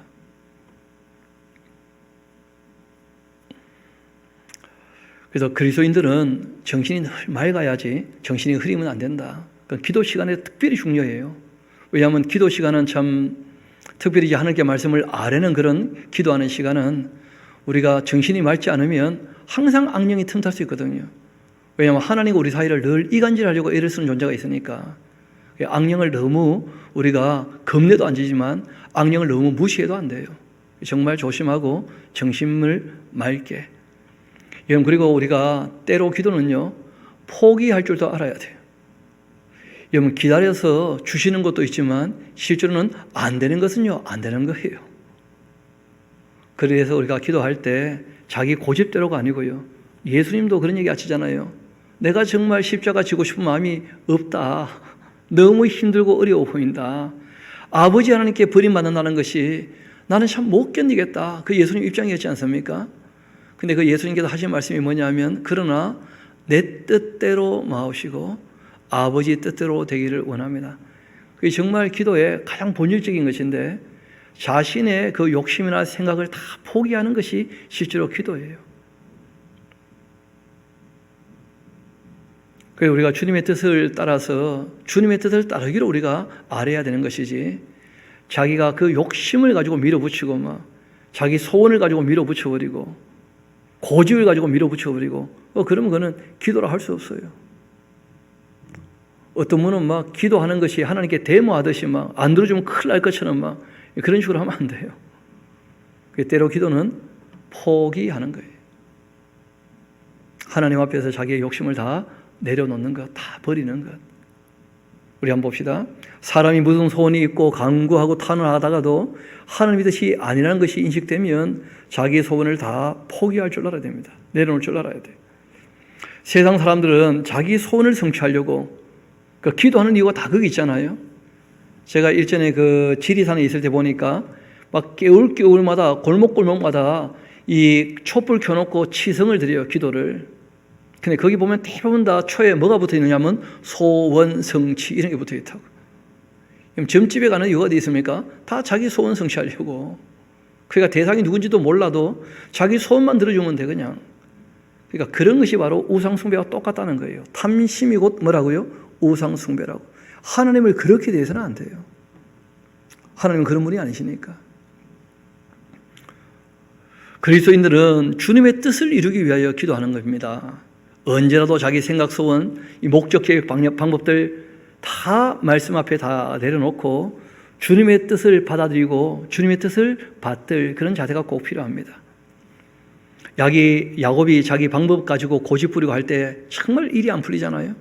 그래서 그리스도인들은 정신이 늘 맑아야지 정신이 흐리면 안 된다. 그러니까 기도 시간에 특별히 중요해요. 왜냐하면 기도 시간은 참 특별히 하나님께 말씀을 아뢰는 그런 기도하는 시간은 우리가 정신이 맑지 않으면 항상 악령이 틈탈 수 있거든요. 왜냐하면 하나님과 우리 사이를 늘 이간질하려고 애를 쓰는 존재가 있으니까. 악령을 너무 우리가 겁내도 안 지지만 악령을 너무 무시해도 안 돼요. 정말 조심하고 정신을 맑게. 여러분, 그리고 우리가 때로 기도는요 포기할 줄도 알아야 돼요. 여러분, 기다려서 주시는 것도 있지만 실제로는 안 되는 것은요 안 되는 거예요. 그래서 우리가 기도할 때 자기 고집대로가 아니고요, 예수님도 그런 얘기 하시잖아요. 내가 정말 십자가 지고 싶은 마음이 없다. 너무 힘들고 어려워 보인다. 아버지 하나님께 버림받는다는 것이 나는 참 못 견디겠다. 그 예수님 입장이었지 않습니까? 근데 그 예수님께서 하신 말씀이 뭐냐면 그러나 내 뜻대로 마옵시고 아버지 뜻대로 되기를 원합니다. 그게 정말 기도의 가장 본질적인 것인데 자신의 그 욕심이나 생각을 다 포기하는 것이 실제로 기도예요. 그래서 우리가 주님의 뜻을 따라서 주님의 뜻을 따르기로 우리가 알아야 되는 것이지, 자기가 그 욕심을 가지고 밀어붙이고 막 자기 소원을 가지고 밀어붙여버리고 고집을 가지고 밀어붙여버리고 그러면 그거는 기도라 할 수 없어요. 어떤 분은 막 기도하는 것이 하나님께 데모하듯이 막 안 들어주면 큰일 날 것처럼 막 그런 식으로 하면 안 돼요. 때로 기도는 포기하는 거예요. 하나님 앞에서 자기의 욕심을 다 내려놓는 것, 다 버리는 것. 우리 한번 봅시다. 사람이 무슨 소원이 있고 간구하고 탄원하다가도 하나님의 뜻이 아니라는 것이 인식되면 자기의 소원을 다 포기할 줄 알아야 됩니다. 내려놓을 줄 알아야 돼요. 세상 사람들은 자기 소원을 성취하려고 기도하는 이유가 다 거기 있잖아요. 제가 일전에 그 지리산에 있을 때 보니까 막 겨울마다 골목골목마다 이 촛불 켜놓고 치성을 드려요, 기도를. 근데 거기 보면 대부분 다 초에 뭐가 붙어 있느냐면 소원 성취 이런 게 붙어 있다고. 그럼 점집에 가는 이유가 어디 있습니까? 다 자기 소원 성취하려고. 그러니까 대상이 누군지도 몰라도 자기 소원만 들어주면 돼, 그냥. 그러니까 그런 것이 바로 우상숭배와 똑같다는 거예요. 탐심이 곧 뭐라고요? 우상숭배라고. 하나님을 그렇게 대해서는 안 돼요. 하나님은 그런 분이 아니시니까. 그리스도인들은 주님의 뜻을 이루기 위하여 기도하는 겁니다. 언제라도 자기 생각, 소원, 이 목적, 계획, 방법들 다 말씀 앞에 다 내려놓고 주님의 뜻을 받아들이고 주님의 뜻을 받들 그런 자세가 꼭 필요합니다. 야곱이 자기 방법 가지고 고집 부리고 할 때 정말 일이 안 풀리잖아요.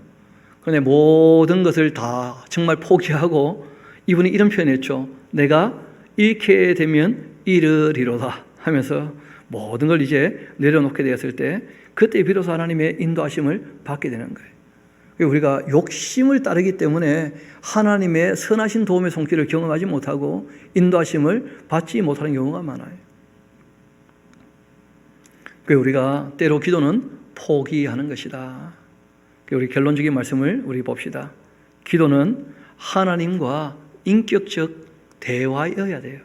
그런데 모든 것을 다 정말 포기하고 이분이 이런 표현했죠. 내가 잃게 되면 잃으리로다 하면서 모든 걸 이제 내려놓게 되었을 때 그때 비로소 하나님의 인도하심을 받게 되는 거예요. 우리가 욕심을 따르기 때문에 하나님의 선하신 도움의 손길을 경험하지 못하고 인도하심을 받지 못하는 경우가 많아요. 우리가 때로 기도는 포기하는 것이다. 우리 결론적인 말씀을 우리 봅시다. 기도는 하나님과 인격적 대화여야 돼요.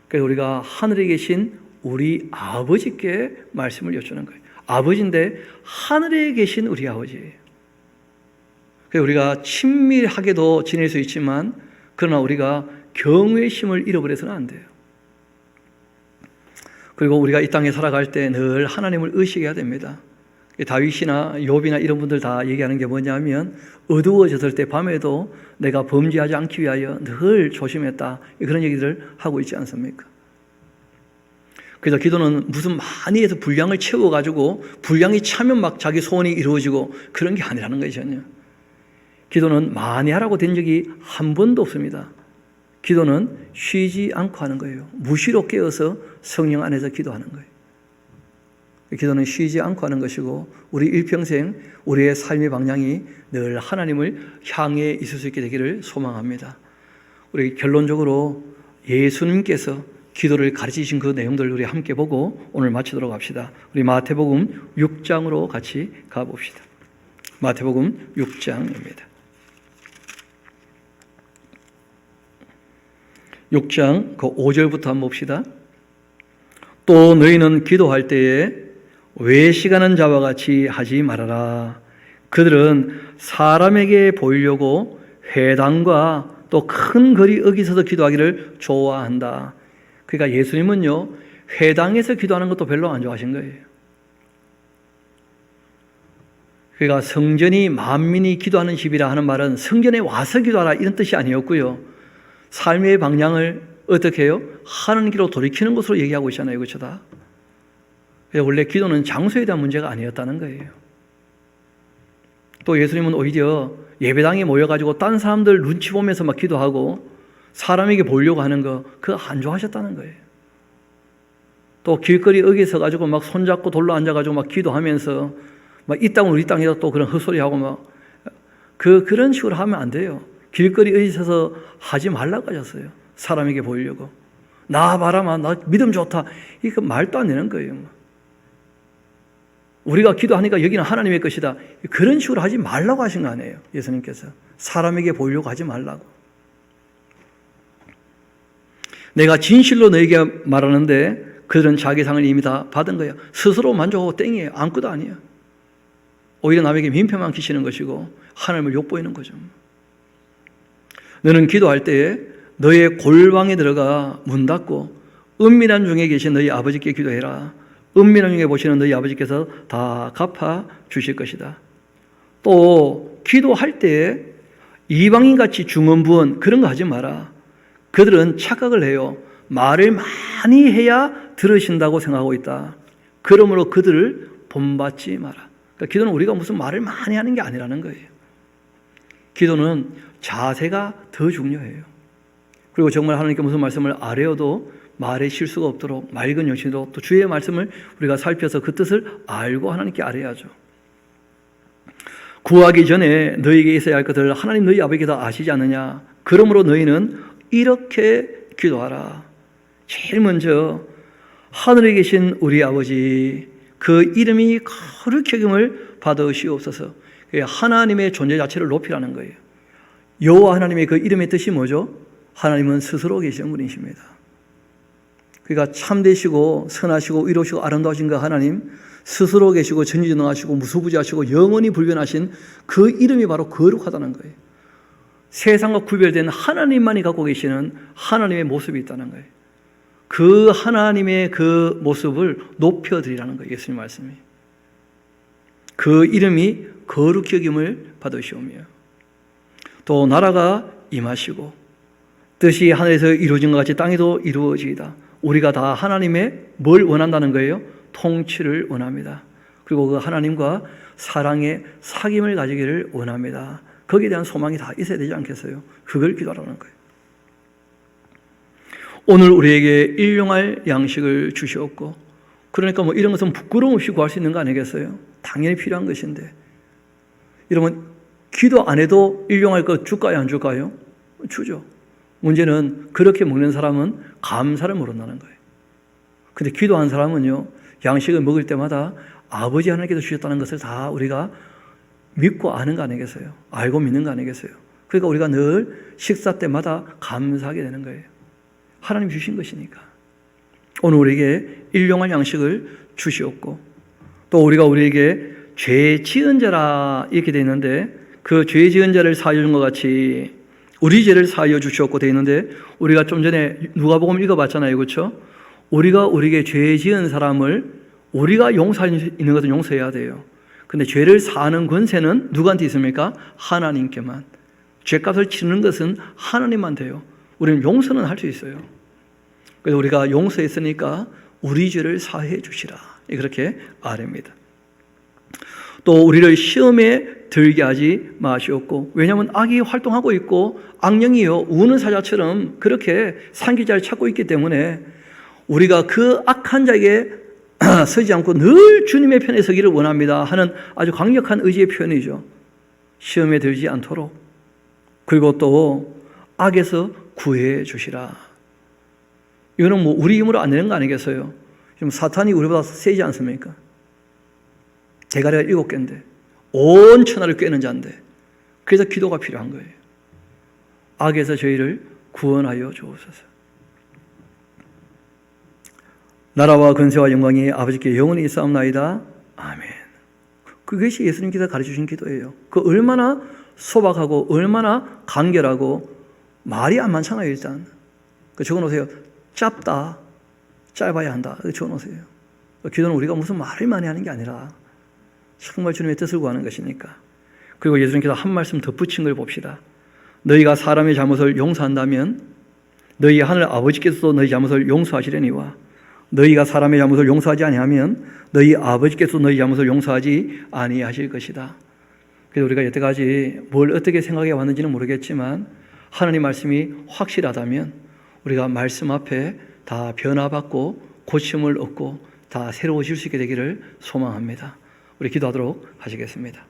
그래서 우리가 하늘에 계신 우리 아버지께 말씀을 여쭈는 거예요. 아버지인데 하늘에 계신 우리 아버지예요. 그래서 우리가 친밀하게도 지낼 수 있지만 그러나 우리가 경외심을 잃어버려서는 안 돼요. 그리고 우리가 이 땅에 살아갈 때 늘 하나님을 의식해야 됩니다. 다윗이나 욥이나 이런 분들 다 얘기하는 게 뭐냐면 어두워졌을 때 밤에도 내가 범죄하지 않기 위하여 늘 조심했다. 그런 얘기들을 하고 있지 않습니까? 그래서 기도는 무슨 많이 해서 분량을 채워가지고 분량이 차면 막 자기 소원이 이루어지고 그런 게 아니라는 거예요, 전혀. 기도는 많이 하라고 된 적이 한 번도 없습니다. 기도는 쉬지 않고 하는 거예요. 무시로 깨어서 성령 안에서 기도하는 거예요. 기도는 쉬지 않고 하는 것이고 우리 일평생 우리의 삶의 방향이 늘 하나님을 향해 있을 수 있게 되기를 소망합니다. 우리 결론적으로 예수님께서 기도를 가르치신 그 내용들을 우리 함께 보고 오늘 마치도록 합시다. 우리 마태복음 6장으로 같이 가봅시다. 마태복음 6장입니다. 6장 그 5절부터 한번 봅시다. 또 너희는 기도할 때에 외식하는 자와 같이 하지 말아라. 그들은 사람에게 보이려고 회당과 또 큰 거리 어기서도 기도하기를 좋아한다. 그러니까 예수님은요 회당에서 기도하는 것도 별로 안 좋아하신 거예요. 그러니까 성전이 만민이 기도하는 집이라 하는 말은 성전에 와서 기도하라 이런 뜻이 아니었고요. 삶의 방향을 어떻게 해요? 하는 길로 돌이키는 것으로 얘기하고 있잖아요. 그렇죠? 다. 원래 기도는 장소에 대한 문제가 아니었다는 거예요. 또 예수님은 오히려 예배당에 모여가지고 딴 사람들 눈치 보면서 막 기도하고 사람에게 보려고 하는 거 그거 안 좋아하셨다는 거예요. 또 길거리 어귀에 서가지고 막 손잡고 돌로 앉아가지고 막 기도하면서 막 이 땅은 우리 땅이다 또 그런 헛소리하고 막 그런 식으로 하면 안 돼요. 길거리 어귀에 서서 하지 말라고 하셨어요. 사람에게 보이려고. 나 봐라, 나 믿음 좋다. 이거 말도 안 되는 거예요. 우리가 기도하니까 여기는 하나님의 것이다. 그런 식으로 하지 말라고 하신 거 아니에요. 예수님께서. 사람에게 보이려고 하지 말라고. 내가 진실로 너에게 말하는데 그들은 자기 상을 이미 다 받은 거야. 스스로 만족하고 땡이에요. 아무것도 아니에요. 오히려 남에게 민폐만 끼치는 것이고 하나님을 욕보이는 거죠. 너는 기도할 때에 너의 골방에 들어가 문 닫고 은밀한 중에 계신 너희 아버지께 기도해라. 은밀한 중에 보시는 너희 아버지께서 다 갚아 주실 것이다. 또 기도할 때에 이방인같이 중언부언 그런 거 하지 마라. 그들은 착각을 해요. 말을 많이 해야 들으신다고 생각하고 있다. 그러므로 그들을 본받지 마라. 그러니까 기도는 우리가 무슨 말을 많이 하는 게 아니라는 거예요. 기도는 자세가 더 중요해요. 그리고 정말 하나님께 무슨 말씀을 아뢰어도 말에 실수가 없도록 맑은 영신으로 또 주의 말씀을 우리가 살펴서 그 뜻을 알고 하나님께 아뢰야죠. 구하기 전에 너희에게 있어야 할 것을 하나님 너희 아버지께서 아시지 않느냐. 그러므로 너희는 이렇게 기도하라. 제일 먼저 하늘에 계신 우리 아버지, 그 이름이 거룩히 여김을 받으시옵소서. 하나님의 존재 자체를 높이라는 거예요. 여호와 하나님의 그 이름의 뜻이 뭐죠? 하나님은 스스로 계시는 분이십니다. 그러니까 참되시고 선하시고 의로우시고 아름다우신 그 하나님, 스스로 계시고 전지전능하시고 무소부지하시고 영원히 불변하신 그 이름이 바로 거룩하다는 거예요. 세상과 구별된 하나님만이 갖고 계시는 하나님의 모습이 있다는 거예요. 그 하나님의 그 모습을 높여드리라는 거예요. 예수님 말씀이. 그 이름이 거룩히 여김을 받으시오며 또 나라가 임하시고 뜻이 하늘에서 이루어진 것 같이 땅에도 이루어지이다. 우리가 다 하나님의 뭘 원한다는 거예요? 통치를 원합니다. 그리고 그 하나님과 사랑의 사귐을 가지기를 원합니다. 거기에 대한 소망이 다 있어야 되지 않겠어요? 그걸 기도하라는 거예요. 오늘 우리에게 일용할 양식을 주시옵고, 그러니까 뭐 이런 것은 부끄러움 없이 구할 수 있는 거 아니겠어요? 당연히 필요한 것인데, 여러분 기도 안 해도 일용할 것 줄까요, 안 줄까요? 주죠. 문제는 그렇게 먹는 사람은 감사를 모른다는 거예요. 근데 기도한 사람은요, 양식을 먹을 때마다 아버지 하나님께서 주셨다는 것을 다 우리가 믿고 아는 거 아니겠어요? 알고 믿는 거 아니겠어요? 그러니까 우리가 늘 식사 때마다 감사하게 되는 거예요. 하나님 주신 것이니까. 오늘 우리에게 일용할 양식을 주시옵고, 또 우리가 우리에게 죄 지은 자라 이렇게 되어 있는데, 그 죄 지은 자를 사하여 준 것 같이 우리 죄를 사하여 주시옵고 되어 있는데, 우리가 좀 전에 누가복음 읽어봤잖아요, 그렇죠? 우리가 우리에게 죄 지은 사람을 우리가 용서할 수 있는 것은 용서해야 돼요. 근데 죄를 사하는 권세는 누구한테 있습니까? 하나님께만. 죄값을 치는 것은 하나님만 돼요. 우리는 용서는 할 수 있어요. 그래서 우리가 용서했으니까 우리 죄를 사해 주시라, 그렇게 아뢰입니다. 또 우리를 시험에 들게 하지 마시옵고, 왜냐하면 악이 활동하고 있고 악령이요 우는 사자처럼 그렇게 상기자를 찾고 있기 때문에 우리가 그 악한 자에게 서지 않고 늘 주님의 편에 서기를 원합니다 하는 아주 강력한 의지의 표현이죠. 시험에 들지 않도록, 그리고 또 악에서 구해 주시라. 이거는 뭐 우리 힘으로 안 되는 거 아니겠어요? 지금 사탄이 우리보다 세지 않습니까? 대가리가 7개인데 온 천하를 꿰는 자인데, 그래서 기도가 필요한 거예요. 악에서 저희를 구원하여 주옵소서. 나라와 권세와 영광이 아버지께 영원히 있사옵나이다. 아멘. 그것이 예수님께서 가르쳐주신 기도예요. 그 얼마나 소박하고 얼마나 간결하고 말이 안 많잖아요. 일단 적어놓으세요. 짧다, 짧아야 한다. 적어놓으세요. 기도는 우리가 무슨 말을 많이 하는 게 아니라 정말 주님의 뜻을 구하는 것이니까. 그리고 예수님께서 한 말씀 덧붙인 걸 봅시다. 너희가 사람의 잘못을 용서한다면 너희 하늘 아버지께서도 너희 잘못을 용서하시려니와, 너희가 사람의 잘못을 용서하지 아니하면 너희 아버지께서도 너희 잘못을 용서하지 아니하실 것이다. 그래서 우리가 여태까지 뭘 어떻게 생각해 왔는지는 모르겠지만 하나님 말씀이 확실하다면 우리가 말씀 앞에 다 변화받고 고침을 얻고 다 새로워질 수 있게 되기를 소망합니다. 우리 기도하도록 하시겠습니다.